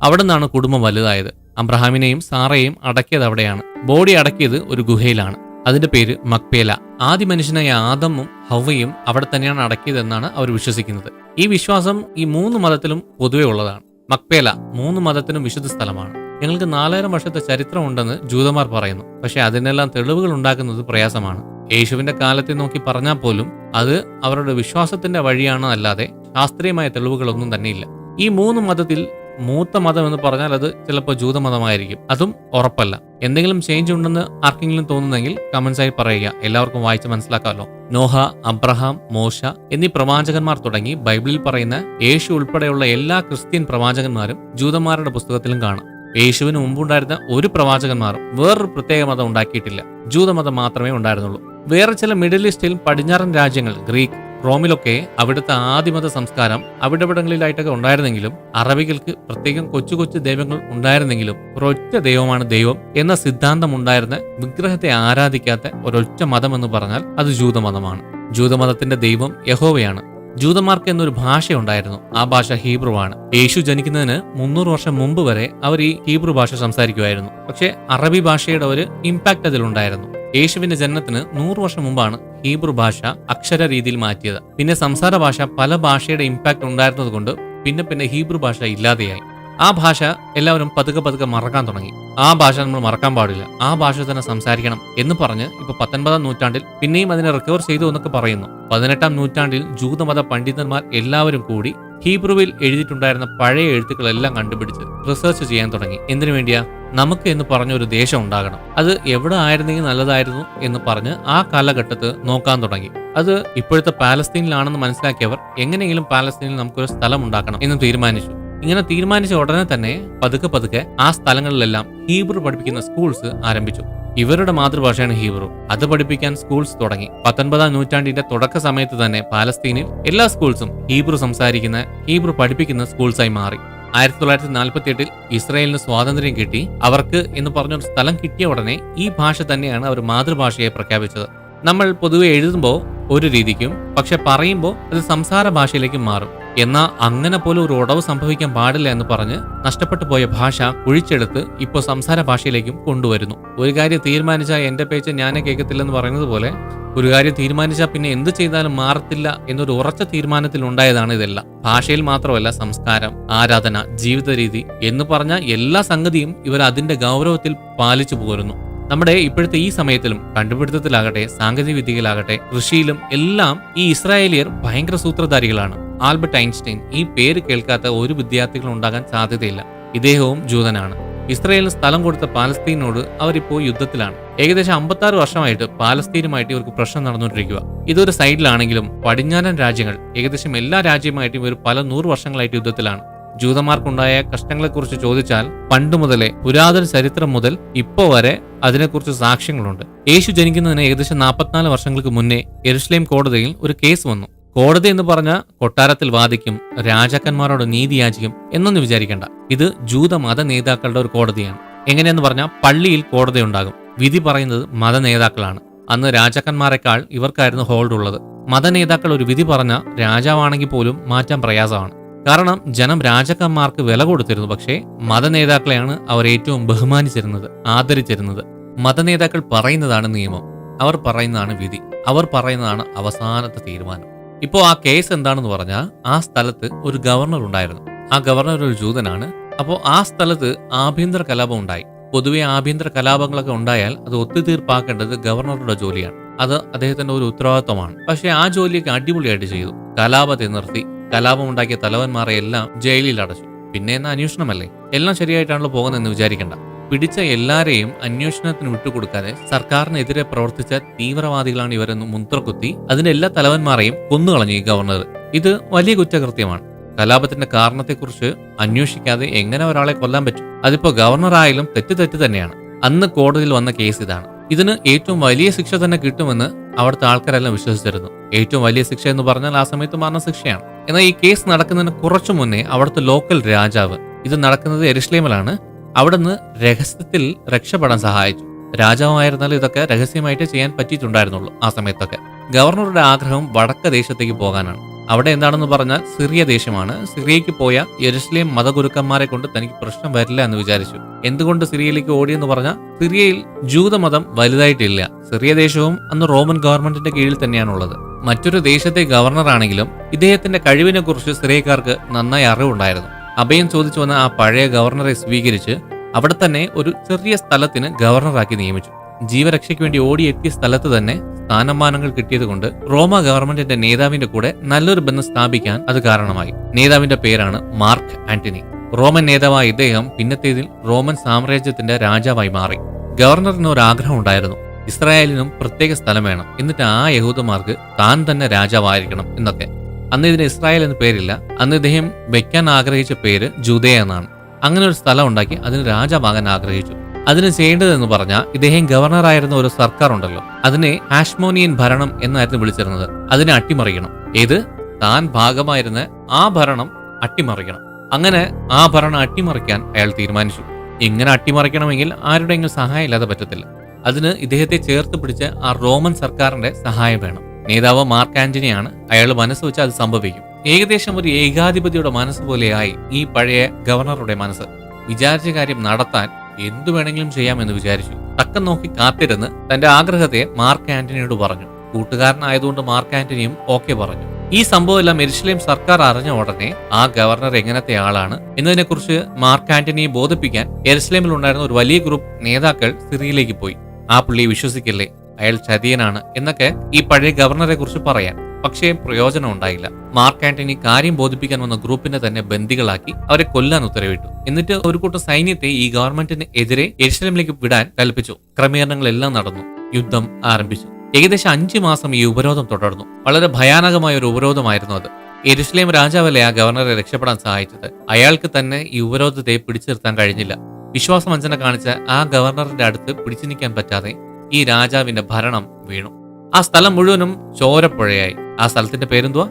അവിടെ നിന്നാണ് കുടുംബം വലുതായത്. അബ്രഹാമിനെയും സാറയെയും അടക്കിയത് അവിടെയാണ്. ബോഡി അടക്കിയത് ഒരു ഗുഹയിലാണ്. അതിന്റെ പേര് മക്പേല. ആദ്യ മനുഷ്യനായ ആദമും ഹവ്വയും അവിടെ തന്നെയാണ് അടക്കിയതെന്നാണ് അവർ വിശ്വസിക്കുന്നത്. ഈ വിശ്വാസം ഈ 3 മതത്തിലും പൊതുവെ ഉള്ളതാണ്. മക്പേല 3 മതത്തിനും വിശുദ്ധ സ്ഥലമാണ്. ഞങ്ങൾക്ക് 4000 വർഷത്തെ ചരിത്രം ഉണ്ടെന്ന് ജൂതന്മാർ പറയുന്നു. പക്ഷെ അതിനെല്ലാം തെളിവുകൾ ഉണ്ടാക്കുന്നത് പ്രയാസമാണ്. യേശുവിന്റെ കാലത്തെ നോക്കി പറഞ്ഞാൽ പോലും അത് അവരുടെ വിശ്വാസത്തിന്റെ വഴിയാണ്, അല്ലാതെ ശാസ്ത്രീയമായ തെളിവുകളൊന്നും തന്നെയില്ല. ഈ 3 മതത്തിൽ മൂത്ത മതം എന്ന് പറഞ്ഞാൽ അത് ചിലപ്പോൾ ജൂതമതമായിരിക്കും. അതും ഉറപ്പല്ല. എന്തെങ്കിലും ചേഞ്ച് ഉണ്ടെന്ന് ആർക്കെങ്കിലും തോന്നുന്നെങ്കിൽ കമന്റ്സായി പറയുക. എല്ലാവർക്കും വായിച്ച് മനസ്സിലാക്കാമല്ലോ. നോഹ, അബ്രഹാം, മോശ എന്നീ പ്രവാചകന്മാർ തുടങ്ങി ബൈബിളിൽ പറയുന്ന യേശു ഉൾപ്പെടെയുള്ള എല്ലാ ക്രിസ്ത്യൻ പ്രവാചകന്മാരും ജൂതന്മാരുടെ പുസ്തകത്തിലും കാണാം. യേശുവിന് മുമ്പുണ്ടായിരുന്ന ഒരു പ്രവാചകന്മാരും വേറൊരു പ്രത്യേക മതം ഉണ്ടാക്കിയിട്ടില്ല. ജൂതമതം മാത്രമേ ഉണ്ടായിരുന്നുള്ളൂ. വേറെ ചില മിഡിൽ ഈസ്റ്റിൽ പടിഞ്ഞാറൻ രാജ്യങ്ങൾ, ഗ്രീക്ക്, റോമിലൊക്കെ അവിടുത്തെ ആദിമത സംസ്കാരം അവിടെവിടങ്ങളിലായിട്ടൊക്കെ ഉണ്ടായിരുന്നെങ്കിലും അറബികൾക്ക് പ്രത്യേകം കൊച്ചു കൊച്ചു ദൈവങ്ങൾ ഉണ്ടായിരുന്നെങ്കിലും ഒരൊറ്റ ദൈവമാണ് ദൈവം എന്ന സിദ്ധാന്തം ഉണ്ടായിരുന്ന, വിഗ്രഹത്തെ ആരാധിക്കാത്ത ഒരൊറ്റ മതം എന്ന് പറഞ്ഞാൽ അത് ജൂതമതമാണ്. ജൂതമതത്തിന്റെ ദൈവം യഹോവയാണ്. ജൂതന്മാർക്ക് എന്നൊരു ഭാഷയുണ്ടായിരുന്നു. ആ ഭാഷ ഹീബ്രുവാണ്. യേശു ജനിക്കുന്നതിന് 300 വർഷം മുമ്പ് വരെ അവർ ഈ ഹീബ്രു ഭാഷ സംസാരിക്കുമായിരുന്നു. പക്ഷെ അറബി ഭാഷയുടെ ഒരു ഇമ്പാക്ട് അതിലുണ്ടായിരുന്നു. യേശുവിന്റെ ജനനത്തിന് 100 വർഷം മുമ്പാണ് ഹീബ്രു ഭാഷ അക്ഷര രീതിയിൽ മാറ്റിയത്. പിന്നെ സംസാര ഭാഷ പല ഭാഷയുടെ ഇമ്പാക്ട് ഉണ്ടായിരുന്നത് കൊണ്ട് പിന്നെ ഹീബ്രു ഭാഷ ഇല്ലാതെയായി. ആ ഭാഷ എല്ലാവരും പതുക്കെ മറക്കാൻ തുടങ്ങി. ആ ഭാഷ നമ്മൾ മറക്കാൻ പാടില്ല, ആ ഭാഷ തന്നെ സംസാരിക്കണം എന്ന് പറഞ്ഞ് ഇപ്പൊ 19-ാം നൂറ്റാണ്ടിൽ പിന്നെയും അതിനെ റിക്കവർ ചെയ്തു എന്നൊക്കെ പറയുന്നു. 18-ാം നൂറ്റാണ്ടിൽ ജൂതമത പണ്ഡിതന്മാർ എല്ലാവരും കൂടി ഹീബ്രുവിൽ എഴുതിയിട്ടുണ്ടായിരുന്ന പഴയ എഴുത്തുക്കളെല്ലാം കണ്ടുപിടിച്ച് റിസർച്ച് ചെയ്യാൻ തുടങ്ങി. എന്തിനു വേണ്ടിയാ? നമുക്ക് എന്ന് പറഞ്ഞ ഒരു ദേശം ഉണ്ടാകണം. അത് എവിടെ ആയിരുന്നെങ്കിൽ നല്ലതായിരുന്നു എന്ന് പറഞ്ഞ് ആ കാലഘട്ടത്ത് നോക്കാൻ തുടങ്ങി. അത് ഇപ്പോഴത്തെ പാലസ്തീനിലാണെന്ന് മനസ്സിലാക്കിയവർ എങ്ങനെയെങ്കിലും പാലസ്തീനിൽ നമുക്കൊരു സ്ഥലം ഉണ്ടാക്കണം എന്ന് തീരുമാനിച്ചു. ഇങ്ങനെ തീരുമാനിച്ച ഉടനെ തന്നെ പതുക്കെ ആ സ്ഥലങ്ങളിലെല്ലാം ഹീബ്രു പഠിപ്പിക്കുന്ന സ്കൂൾസ് ആരംഭിച്ചു. ഇവരുടെ മാതൃഭാഷയാണ് ഹീബ്രു. അത് പഠിപ്പിക്കാൻ സ്കൂൾസ് തുടങ്ങി. 19-ാം നൂറ്റാണ്ടിന്റെ തുടക്ക സമയത്ത് തന്നെ പാലസ്തീനിൽ എല്ലാ സ്കൂൾസും ഹീബ്രു സംസാരിക്കുന്ന, ഹീബ്രു പഠിപ്പിക്കുന്ന സ്കൂൾസായി മാറി. 1948-ൽ ഇസ്രായേലിന് സ്വാതന്ത്ര്യം കിട്ടി. അവർക്ക് എന്ന് പറഞ്ഞൊരു സ്ഥലം കിട്ടിയ ഉടനെ ഈ ഭാഷ തന്നെയാണ് അവർ മാതൃഭാഷയെ പ്രഖ്യാപിച്ചത്. നമ്മൾ പൊതുവെ എഴുതുമ്പോൾ ഒരു രീതിക്കും, പക്ഷെ പറയുമ്പോൾ അത് സംസാര ഭാഷയിലേക്കും മാറും. എന്നാൽ അങ്ങനെ പോലും ഒരു ഉടവ് സംഭവിക്കാൻ പാടില്ല എന്ന് പറഞ്ഞ് നഷ്ടപ്പെട്ടു പോയ ഭാഷ കുഴിച്ചെടുത്ത് ഇപ്പോൾ സംസാര ഭാഷയിലേക്കും കൊണ്ടുവരുന്നു. ഒരു കാര്യം തീരുമാനിച്ചാൽ എന്റെ പേച്ച് ഞാനേ കേൾക്കത്തില്ലെന്ന് പറയുന്നത് പോലെ ഒരു കാര്യം തീരുമാനിച്ചാൽ പിന്നെ എന്ത് ചെയ്താലും മാറത്തില്ല എന്നൊരു ഉറച്ച തീരുമാനത്തിൽ ഉണ്ടായതാണ് ഇതെല്ലാം. ഭാഷയിൽ മാത്രമല്ല, സംസ്കാരം, ആരാധന, ജീവിത രീതി എന്ന് പറഞ്ഞ എല്ലാ സംഗതിയും ഇവർ അതിന്റെ ഗൗരവത്തിൽ പാലിച്ചു പോരുന്നു. നമ്മുടെ ഇപ്പോഴത്തെ ഈ സമയത്തിലും കണ്ടുപിടുത്തത്തിലാകട്ടെ, സാങ്കേതിക വിദ്യയിലാകട്ടെ, കൃഷിയിലും എല്ലാം ഈ ഇസ്രായേലിയർ ഭയങ്കര സൂത്രധാരികളാണ്. ആൽബർട്ട് ഐൻസ്റ്റൈൻ, ഈ പേര് കേൾക്കാത്ത ഒരു വിദ്യാർത്ഥികൾ ഉണ്ടാകാൻ സാധ്യതയില്ല. ഇദ്ദേഹവും ജൂതനാണ്. ഇസ്രായേലിന് സ്ഥലം കൊടുത്ത പാലസ്തീനോട് അവരിപ്പോൾ യുദ്ധത്തിലാണ്. ഏകദേശം 56 വർഷമായിട്ട് പാലസ്തീനുമായിട്ട് ഇവർക്ക് പ്രശ്നം നടന്നുകൊണ്ടിരിക്കുക. ഇതൊരു സൈഡിലാണെങ്കിലും പടിഞ്ഞാറൻ രാജ്യങ്ങൾ, ഏകദേശം എല്ലാ രാജ്യവുമായിട്ടും ഇവർ പല 100 വർഷങ്ങളായിട്ട് യുദ്ധത്തിലാണ്. ജൂതന്മാർക്കുണ്ടായ കഷ്ടങ്ങളെക്കുറിച്ച് ചോദിച്ചാൽ പണ്ട് മുതലേ പുരാതന ചരിത്രം മുതൽ ഇപ്പോ വരെ അതിനെക്കുറിച്ച് സാക്ഷ്യങ്ങളുണ്ട്. യേശു ജനിക്കുന്നതിന് ഏകദേശം 44 വർഷങ്ങൾക്ക് മുന്നേ യെരുശലേം കോടതിയിൽ ഒരു കേസ് വന്നു. കോടതി എന്ന് പറഞ്ഞ കൊട്ടാരത്തിൽ വാദിക്കും, രാജാക്കന്മാരോട് നീതി യാചിക്കും എന്നൊന്നും വിചാരിക്കേണ്ട. ഇത് ജൂത മത നേതാക്കളുടെ ഒരു കോടതിയാണ്. എങ്ങനെയെന്ന് പറഞ്ഞാൽ പള്ളിയിൽ കോടതി ഉണ്ടാകും. വിധി പറയുന്നത് മത നേതാക്കളാണ്. അന്ന് രാജാക്കന്മാരെക്കാൾ ഇവർക്കായിരുന്നു ഹോൾഡ് ഉള്ളത്. മതനേതാക്കൾ ഒരു വിധി പറഞ്ഞ രാജാവാണെങ്കിൽ പോലും മാറ്റാൻ പ്രയാസമാണ്. കാരണം ജനം രാജാക്കന്മാർക്ക് വില കൊടുത്തിരുന്നു. പക്ഷേ മതനേതാക്കളെയാണ് അവർ ഏറ്റവും ബഹുമാനിച്ചിരുന്നത്, ആദരിച്ചിരുന്നത്. മതനേതാക്കൾ പറയുന്നതാണ് നിയമം, അവർ പറയുന്നതാണ് വിധി, അവർ പറയുന്നതാണ് അവസാനത്തെ തീരുമാനം. ഇപ്പോൾ ആ കേസ് എന്താണെന്ന് പറഞ്ഞാൽ, ആ സ്ഥലത്ത് ഒരു ഗവർണർ ഉണ്ടായിരുന്നു. ആ ഗവർണർ ഒരു ജൂതനാണ്. അപ്പോൾ ആ സ്ഥലത്ത് ആഭ്യന്തര കലാപം ഉണ്ടായി. പൊതുവെ ആഭ്യന്തര കലാപങ്ങളൊക്കെ ഉണ്ടായാൽ അത് ഒത്തുതീർപ്പാക്കേണ്ടത് ഗവർണറുടെ ജോലിയാണ്. അത് അദ്ദേഹത്തിന്റെ ഒരു ഉത്തരവാദിത്വമാണ്. പക്ഷെ ആ ജോലിയൊക്കെ അടിപൊളിയായിട്ട് ചെയ്തു. കലാപത്തെ നിർത്തി. കലാപമുണ്ടാക്കിയ തലവന്മാരെ എല്ലാം ജയിലിൽ അടച്ചു. പിന്നെ എന്നാ അന്വേഷണമല്ലേ, എല്ലാം ശരിയായിട്ടാണല്ലോ പോകുന്നതെന്ന് വിചാരിക്കണ്ട. പിടിച്ച എല്ലാരെയും അന്വേഷണത്തിന് വിട്ടുകൊടുക്കാതെ സർക്കാരിനെതിരെ പ്രവർത്തിച്ച തീവ്രവാദികളാണ് ഇവരെന്ന് മുദ്രകുത്തി അതിന്റെ എല്ലാ തലവന്മാരെയും കൊന്നുകളഞ്ഞു ഈ ഗവർണർ. ഇത് വലിയ കുറ്റകൃത്യമാണ്. കലാപത്തിന്റെ കാരണത്തെക്കുറിച്ച് അന്വേഷിക്കാതെ എങ്ങനെ ഒരാളെ കൊല്ലാൻ പറ്റും? അതിപ്പോ ഗവർണറായാലും തെറ്റ് തന്നെയാണ്. അന്ന് കോടതിയിൽ വന്ന കേസ് ഇതാണ്. ഇതിന് ഏറ്റവും വലിയ ശിക്ഷ തന്നെ കിട്ടുമെന്ന് അവിടുത്തെ ആൾക്കാരെല്ലാം വിശ്വസിച്ചിരുന്നു. ഏറ്റവും വലിയ ശിക്ഷ എന്ന് പറഞ്ഞാൽ ആ സമയത്ത് മരണശിക്ഷയാണ്. എന്നാൽ ഈ കേസ് നടക്കുന്നതിന് കുറച്ചു മുന്നേ അവിടുത്തെ ലോക്കൽ രാജാവ്, ഇത് നടക്കുന്നത് യെരുശലേമിലാണ്, അവിടുന്ന് രഹസ്യത്തിൽ രക്ഷപ്പെടാൻ സഹായിച്ചു. രാജാവായിരുന്നാലും ഇതൊക്കെ രഹസ്യമായിട്ട് ചെയ്യാൻ പറ്റിയിട്ടുണ്ടായിരുന്നുള്ളൂ ആ സമയത്തൊക്കെ. ഗവർണറുടെ ആഗ്രഹം വടക്ക് ദേശത്തേക്ക് പോകാനാണ്. അവിടെ എന്താണെന്ന് പറഞ്ഞാൽ സിറിയ ദേശമാണ്. സിറിയയ്ക്ക് പോയ യെരുശലേം മതഗുരുക്കന്മാരെ കൊണ്ട് തനിക്ക് പ്രശ്നം വരില്ല എന്ന് വിചാരിച്ചു. എന്തുകൊണ്ട് സിറിയയിലേക്ക് ഓടിയെന്ന് പറഞ്ഞാൽ, സിറിയയിൽ ജൂതമതം വലുതായിട്ടില്ല. സിറിയ ദേശവും അന്ന് റോമൻ ഗവൺമെന്റിന്റെ കീഴിൽ തന്നെയാണുള്ളത്. മറ്റൊരു ദേശത്തെ ഗവർണറാണെങ്കിലും ഇദ്ദേഹത്തിന്റെ കഴിവിനെ കുറിച്ച് സിറിയക്കാർക്ക് നന്നായി അറിവുണ്ടായിരുന്നു. അഭയം ചോദിച്ചു വന്ന ആ പഴയ ഗവർണറെ സ്വീകരിച്ച് അവിടെ തന്നെ ഒരു ചെറിയ സ്ഥലത്തിന് ഗവർണറാക്കി നിയമിച്ചു. ജീവരക്ഷയ്ക്ക് വേണ്ടി ഓടിയെത്തിയ സ്ഥലത്ത് തന്നെ സ്ഥാനമാനങ്ങൾ കിട്ടിയത് കൊണ്ട് റോമ ഗവൺമെന്റിന്റെ നേതാവിന്റെ കൂടെ നല്ലൊരു ബന്ധം സ്ഥാപിക്കാൻ അത് കാരണമായി. നേതാവിന്റെ പേരാണ് മാർക്ക് ആന്റണി. റോമൻ നേതാവായ ഇദ്ദേഹം പിന്നത്തേതിൽ റോമൻ സാമ്രാജ്യത്തിന്റെ രാജാവായി മാറി. ഗവർണറിന് ഒരു ആഗ്രഹം ഉണ്ടായിരുന്നു, ഇസ്രായേലിനും പ്രത്യേക സ്ഥലം വേണം, എന്നിട്ട് ആ യഹൂദന്മാർക്ക് താൻ തന്നെ രാജാവായിരിക്കണം എന്നൊക്കെ. അന്ന് ഇതിന് ഇസ്രായേൽ എന്ന് പേരില്ല. അന്ന് ഇദ്ദേഹം വെക്കാൻ ആഗ്രഹിച്ച പേര് ജൂദയ എന്നാണ്. അങ്ങനെ ഒരു സ്ഥലം ഉണ്ടാക്കി അതിന് രാജാവാകാൻ ആഗ്രഹിച്ചു. അതിന് ചെയ്യേണ്ടതെന്ന് പറഞ്ഞാൽ, ഇദ്ദേഹം ഗവർണറായിരുന്ന ഒരു സർക്കാർ ഉണ്ടല്ലോ, അതിനെ ഹാഷ്മോനിയൻ ഭരണം എന്നായിരുന്നു വിളിച്ചിരുന്നത്. അതിനെ അട്ടിമറിക്കണം. ഏത്? താൻ ഭാഗമായിരുന്ന ആ ഭരണം അട്ടിമറിക്കണം. അങ്ങനെ ആ ഭരണം അട്ടിമറിക്കാൻ അയാൾ തീരുമാനിച്ചു. ഇങ്ങനെ അട്ടിമറിക്കണമെങ്കിൽ ആരുടെയെങ്കിലും സഹായം ഇല്ലാതെ പറ്റത്തില്ല. അതിന് ഇദ്ദേഹത്തെ ചേർത്ത് പിടിച്ച് ആ റോമൻ സർക്കാരിന്റെ സഹായം വേണം. നേതാവ് മാർക്ക് ആന്റണിയാണ്. അയാൾ മനസ്സ് വെച്ച് അത് സംഭവിക്കും. ഏകദേശം ഒരു ഏകാധിപതിയുടെ മനസ്സ് പോലെയായി ഈ പഴയ ഗവർണറുടെ മനസ്സ്. വിചാരിച്ച കാര്യം നടത്താൻ എന്തു വേണമെങ്കിലും ചെയ്യാമെന്ന് വിചാരിച്ചു. തക്കം നോക്കി കാത്തിരുന്ന് തന്റെ ആഗ്രഹത്തെ മാർക്ക് ആന്റണിയോട് പറഞ്ഞു. കൂട്ടുകാരനായതുകൊണ്ട് മാർക്ക് ആന്റണിയും ഓക്കെ പറഞ്ഞു. ഈ സംഭവം എല്ലാം യെരുശലേം സർക്കാർ അറിഞ്ഞ ഉടനെ ആ ഗവർണർ എങ്ങനത്തെ ആളാണ് എന്നതിനെക്കുറിച്ച് മാർക്ക് ആന്റണിയെ ബോധിപ്പിക്കാൻ യെരുശലേമിൽ ഉണ്ടായിരുന്ന ഒരു വലിയ ഗ്രൂപ്പ് നേതാക്കൾ സിറിയയിലേക്ക് പോയി. ആ പുള്ളിയെ വിശ്വസിക്കില്ലേ, അയാൾ ചതിയനാണ് എന്നൊക്കെ ഈ പഴയ ഗവർണറെ കുറിച്ച് പറയാൻ. പക്ഷേ പ്രയോജനം ഉണ്ടായില്ല. മാർക്ക് ആന്റണി കാര്യം ബോധിപ്പിക്കാൻ വന്ന ഗ്രൂപ്പിനെ തന്നെ ബന്ദികളാക്കി അവരെ കൊല്ലാൻ ഉത്തരവിട്ടു. എന്നിട്ട് ഒരു കൂട്ടം സൈന്യത്തെ ഈ ഗവൺമെന്റിന് എതിരെ യെരുശലേമിലേക്ക് വിടാൻ കൽപ്പിച്ചു. ക്രമീകരണങ്ങളെല്ലാം നടന്നു. യുദ്ധം ആരംഭിച്ചു. ഏകദേശം 5 മാസം ഈ ഉപരോധം തുടർന്നു. വളരെ ഭയാനകമായ ഒരു ഉപരോധമായിരുന്നു അത്. യെരുശലേം രാജാവല്ലേ ആ ഗവർണറെ രക്ഷപ്പെടാൻ സഹായിച്ചത്. അയാൾക്ക് തന്നെ ഈ ഉപരോധത്തെ പിടിച്ചു നിർത്താൻ കഴിഞ്ഞില്ല. വിശ്വാസവഞ്ചന കാണിച്ച ആ ഗവർണറിന്റെ അടുത്ത് പിടിച്ചു നിൽക്കാൻ പറ്റാതെ ഈ രാജാവിന്റെ ഭരണം വീണു. ആ സ്ഥലം മുഴുവനും ചോരപ്പുഴയായി. ആ സ്ഥലത്തിന്റെ പേരെന്തുവാ?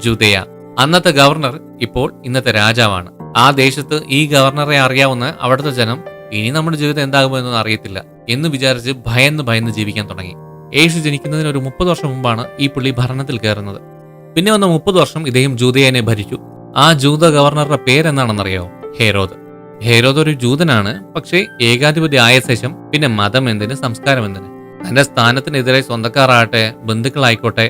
ജൂദയ. അന്നത്തെ ഗവർണർ ഇപ്പോൾ ഇന്നത്തെ രാജാവാണ്. ആ ദേശത്ത് ഈ ഗവർണറെ അറിയാവുന്ന അവിടുത്തെ ജനം ഇനി നമ്മുടെ ജീവിതം എന്താകുമോ എന്നൊന്നും അറിയത്തില്ല എന്ന് വിചാരിച്ച് ഭയന്ന് ജീവിക്കാൻ തുടങ്ങി. യേശു ജനിക്കുന്നതിന് ഒരു 30 വർഷം മുമ്പാണ് ഈ പുള്ളി ഭരണത്തിൽ കയറുന്നത്. പിന്നെ വന്ന 30 വർഷം ഇദ്ദേഹം ജൂദയനെ ഭരിച്ചു. ആ ജൂത ഗവർണറുടെ പേരെന്താണെന്നറിയാമോ? ഹെരോദ്. ഹെരോദ് ഒരു ജൂതനാണ്. പക്ഷേ ഏകാധിപതി ആയ ശേഷം പിന്നെ മതം എന്തിന്, സംസ്കാരം എന്തിന്? തന്റെ സ്ഥാനത്തിനെതിരെ സ്വന്തക്കാരാകട്ടെ, ബന്ധുക്കളായിക്കോട്ടെ,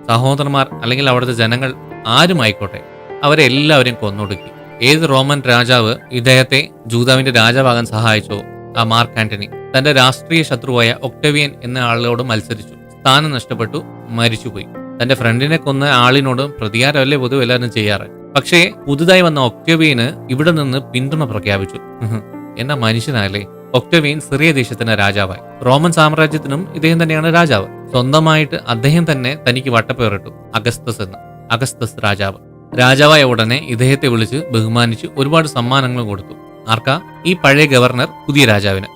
സഹോദരന്മാർ അല്ലെങ്കിൽ അവിടുത്തെ ജനങ്ങൾ ആരുമായിക്കോട്ടെ, അവരെ എല്ലാവരെയും കൊന്നൊടുക്കി. ഏത് റോമൻ രാജാവ് ഇദ്ദേഹത്തെ ജൂദാവിന്റെ രാജാവാകാൻ സഹായിച്ചോ ആ മാർക്ക് ആന്റണി തന്റെ രാഷ്ട്രീയ ശത്രുവായ ഒക്ടേവിയൻ എന്ന ആളിനോട് മത്സരിച്ചു. സ്ഥാനം നഷ്ടപ്പെട്ടു, മരിച്ചുപോയി. തന്റെ ഫ്രണ്ടിനെ കൊന്ന ആളിനോട് പ്രതികാരമല്ലേ പൊതുവെ എല്ലാവരും ചെയ്യാറ്. പക്ഷേ പുതുതായി വന്ന ഒക്ടേവിയന് ഇവിടെ നിന്ന് പിന്തുണ പ്രഖ്യാപിച്ചു. എന്നാ മനുഷ്യനല്ലേ. ഒക്ടേവിയൻ സിറിയ ദേശത്തിന്റെ രാജാവായി. റോമൻ സാമ്രാജ്യത്തിനും ഇദ്ദേഹം തന്നെയാണ് രാജാവ്. സ്വന്തമായിട്ട് അദ്ദേഹം തന്നെ തനിക്ക് വട്ടപ്പേറിട്ടു, അഗസ്തസ് എന്ന്. അഗസ്തസ് രാജാവ്. രാജാവായ ഉടനെ ഇദ്ദേഹത്തെ വിളിച്ച് ബഹുമാനിച്ച് ഒരുപാട് സമ്മാനങ്ങൾ കൊടുത്തു. ആർക്കാ? ഈ പഴയ ഗവർണർ പുതിയ രാജാവിന്.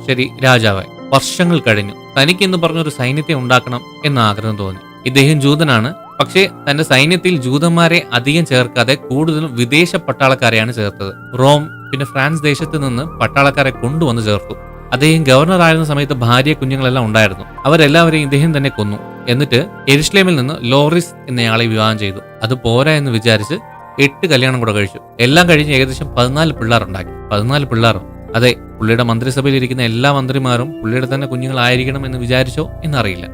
ശരി, രാജാവായി. വർഷങ്ങൾ കഴിഞ്ഞു. തനിക്കെന്ന് പറഞ്ഞൊരു സൈന്യത്തെ ഉണ്ടാക്കണം എന്ന ആഗ്രഹം തോന്നി. ഇദ്ദേഹം ജൂതനാണ്. പക്ഷേ തന്റെ സൈന്യത്തിൽ ജൂതന്മാരെ അധികം ചേർക്കാതെ കൂടുതലും വിദേശ പട്ടാളക്കാരെയാണ് ചേർത്തത്. റോം പിന്നെ ഫ്രാൻസ് ദേശത്ത് നിന്ന് പട്ടാളക്കാരെ കൊണ്ടുവന്ന് ചേർത്തു. അദ്ദേഹം ഗവർണർ ആയിരുന്ന സമയത്ത് ഭാര്യ കുഞ്ഞുങ്ങളെല്ലാം ഉണ്ടായിരുന്നു. അവരെല്ലാവരെയും ഇദ്ദേഹം തന്നെ കൊന്നു. എന്നിട്ട് യെരുശലേമിൽ നിന്ന് ലോറിസ് എന്നയാളെ വിവാഹം ചെയ്തു. അത് പോരാ എന്ന് വിചാരിച്ച് 8 കല്യാണം കൂടെ കഴിച്ചു. എല്ലാം കഴിഞ്ഞ് ഏകദേശം 14 പിള്ളേരുണ്ടാക്കി. 14 പിള്ളേരും. അതെ, പുള്ളിയുടെ മന്ത്രിസഭയിൽ ഇരിക്കുന്ന എല്ലാ മന്ത്രിമാരും പുള്ളിയുടെ തന്നെ കുഞ്ഞുങ്ങളായിരിക്കണം എന്ന് വിചാരിച്ചോ എന്നറിയില്ല.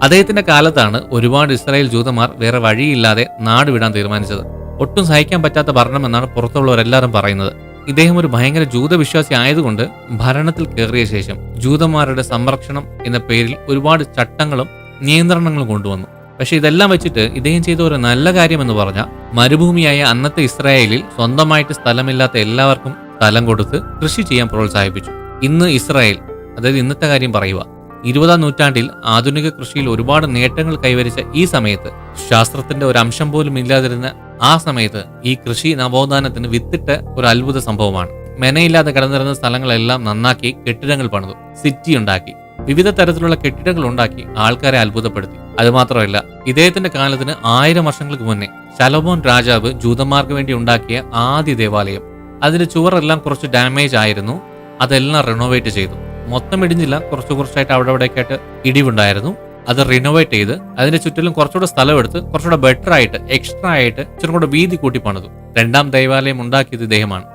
അദ്ദേഹത്തിന്റെ കാലത്താണ് ഒരുപാട് ഇസ്രായേൽ ജൂതന്മാർ വേറെ വഴിയില്ലാതെ നാട് വിടാൻ തീരുമാനിച്ചത്. ഒട്ടും സഹിക്കാൻ പറ്റാത്ത ഭരണം എന്നാണ് പുറത്തുള്ളവരെല്ലാവരും പറയുന്നത്. ഇദ്ദേഹം ഒരു ഭയങ്കര ജൂതവിശ്വാസി ആയതുകൊണ്ട് ഭരണത്തിൽ കയറിയ ശേഷം ജൂതന്മാരുടെ സംരക്ഷണം എന്ന പേരിൽ ഒരുപാട് ചട്ടങ്ങളും നിയന്ത്രണങ്ങളും കൊണ്ടുവന്നു. പക്ഷെ ഇതെല്ലാം വെച്ചിട്ട് ഇദ്ദേഹം ചെയ്ത ഒരു നല്ല കാര്യം എന്ന് പറഞ്ഞാൽ മരുഭൂമിയായ അന്നത്തെ ഇസ്രായേലിൽ സ്വന്തമായിട്ട് സ്ഥലമില്ലാത്ത എല്ലാവർക്കും സ്ഥലം കൊടുത്ത് കൃഷി ചെയ്യാൻ പ്രോത്സാഹിപ്പിച്ചു. ഇന്ന് ഇസ്രായേൽ, അതായത് ഇന്നത്തെ കാര്യം പറയുക, 20-ാം നൂറ്റാണ്ടിൽ ആധുനിക കൃഷിയിൽ ഒരുപാട് നേട്ടങ്ങൾ കൈവരിച്ച ഈ സമയത്ത്, ശാസ്ത്രത്തിന്റെ ഒരു അംശം പോലും ഇല്ലാതിരുന്ന ആ സമയത്ത് ഈ കൃഷി നവോത്ഥാനത്തിന് വിത്തിട്ട ഒരു അത്ഭുത സംഭവമാണ്. മെനയില്ലാതെ കിടന്നിരുന്ന സ്ഥലങ്ങളെല്ലാം നന്നാക്കി കെട്ടിടങ്ങൾ പണിതു, സിറ്റി ഉണ്ടാക്കി, വിവിധ തരത്തിലുള്ള കെട്ടിടങ്ങൾ ഉണ്ടാക്കി ആൾക്കാരെ അത്ഭുതപ്പെടുത്തി. അതുമാത്രമല്ല, ഇദ്ദേഹത്തിന്റെ കാലത്തിന് 1000 വർഷങ്ങൾക്ക് മുന്നേ ശലോമോൻ രാജാവ് ജൂതന്മാർക്ക് വേണ്ടി ഉണ്ടാക്കിയ ആദ്യ ദേവാലയം, അതിന്റെ ചുവറെല്ലാം കുറച്ച് ഡാമേജ് ആയിരുന്നു. അതെല്ലാം റിനോവേറ്റ് ചെയ്തു. മൊത്തം ഇടിഞ്ഞില്ല, കുറച്ചായിട്ട് അവിടെ ആയിട്ട് ഇടിവുണ്ടായിരുന്നു. അത് റിനോവേറ്റ് ചെയ്ത് അതിന്റെ ചുറ്റിലും കുറച്ചുകൂടെ സ്ഥലം എടുത്ത് കുറച്ചുകൂടെ ബെറ്റർ ആയിട്ട് എക്സ്ട്രാ ആയിട്ട് ഇച്ചിരി കൂടെ വീതി കൂട്ടി പണിതു. 2ാം ദേവാലയം ഉണ്ടാക്കിയത് ഇദ്ദേഹമാണ്.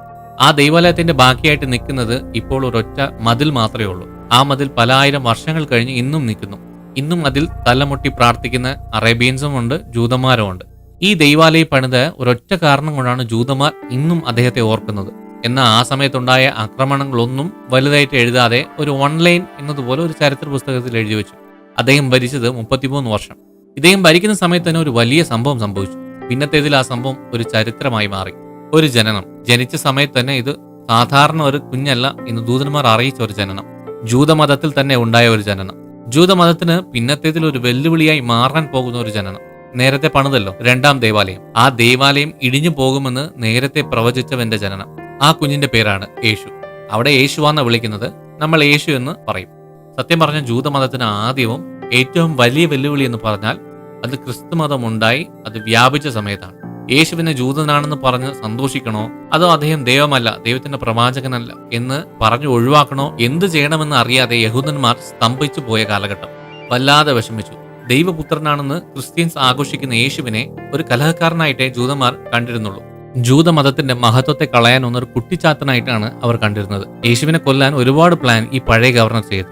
ആ ദേവാലയത്തിന്റെ ബാക്കിയായിട്ട് നിൽക്കുന്നത് ഇപ്പോൾ ഒരൊറ്റ മതിൽ മാത്രമേ ഉള്ളൂ. ആ മതിൽ പല 1000 വർഷങ്ങൾ കഴിഞ്ഞ് ഇന്നും നിൽക്കുന്നു. ഇന്നും അതിൽ തലമുട്ടി പ്രാർത്ഥിക്കുന്ന അറേബ്യൻസും ഉണ്ട്, ജൂതന്മാരും ഉണ്ട്. ഈ ദൈവാലയം പണിത ഒരൊറ്റ കാരണം കൊണ്ടാണ് ജൂതന്മാർ ഇന്നും അദ്ദേഹത്തെ ഓർക്കുന്നത്. എന്നാൽ ആ സമയത്തുണ്ടായ ആക്രമണങ്ങളൊന്നും വലുതായിട്ട് എഴുതാതെ ഒരു 1 ലൈൻ എന്നതുപോലെ ഒരു ചരിത്ര പുസ്തകത്തിൽ എഴുതി വെച്ചു. അദ്ദേഹം ഭരിച്ചത് 33 വർഷം. ഇദ്ദേഹം ഭരിക്കുന്ന സമയത്ത് തന്നെ ഒരു വലിയ സംഭവം സംഭവിച്ചു. പിന്നത്തേതിൽ ആ സംഭവം ഒരു ചരിത്രമായി മാറി. ഒരു ജനനം. ജനിച്ച സമയത്ത് തന്നെ ഇത് സാധാരണ ഒരു കുഞ്ഞല്ല എന്ന് ദൂതന്മാർ അറിയിച്ച ഒരു ജനനം. ജൂതമതത്തിൽ തന്നെ ഉണ്ടായ ഒരു ജനനം. ജൂതമതത്തിന് പിന്നത്തേതിൽ ഒരു വെല്ലുവിളിയായി മാറാൻ പോകുന്ന ഒരു ജനനം. നേരത്തെ പണിതല്ലോ 2ാം ദേവാലയം. ആ ദേവാലയം ഇടിഞ്ഞു പോകുമെന്ന് നേരത്തെ പ്രവചിച്ചവന്റെ ജനനം. ആ കുഞ്ഞിന്റെ പേരാണ് യേശു. അവിടെ യേശുവാന്ന് വിളിക്കുന്നത്, നമ്മൾ യേശു എന്ന് പറയും. സത്യം പറഞ്ഞ ജൂതമതത്തിന് ആദ്യവും ഏറ്റവും വലിയ വെല്ലുവിളി എന്ന് പറഞ്ഞാൽ അത് ക്രിസ്തുമതം ഉണ്ടായി അത് വ്യാപിച്ച സമയത്താണ്. യേശുവിനെ ജൂതനാണെന്ന് പറഞ്ഞ് സന്തോഷിക്കണോ, അതോ അദ്ദേഹം ദൈവമല്ല, ദൈവത്തിന്റെ പ്രവാചകനല്ല എന്ന് പറഞ്ഞു ഒഴിവാക്കണോ, എന്ത് ചെയ്യണമെന്ന് അറിയാതെ യഹൂദന്മാർ സ്തംഭിച്ചു പോയ കാലഘട്ടം. വല്ലാതെ വിഷമിച്ചു. ദൈവപുത്രനാണെന്ന് ക്രിസ്ത്യൻസ് ആഘോഷിക്കുന്ന യേശുവിനെ ഒരു കലഹക്കാരനായിട്ടേ ജൂതന്മാർ കണ്ടിരുന്നുള്ളൂ. ജൂതമതത്തിന്റെ മഹത്വത്തെ കളയാൻ ഒന്നൊരു കുട്ടിച്ചാത്തനായിട്ടാണ് അവർ കണ്ടിരുന്നത്. യേശുവിനെ കൊല്ലാൻ ഒരുപാട് പ്ലാൻ ഈ പഴയ ഗവർണർ ചെയ്തു.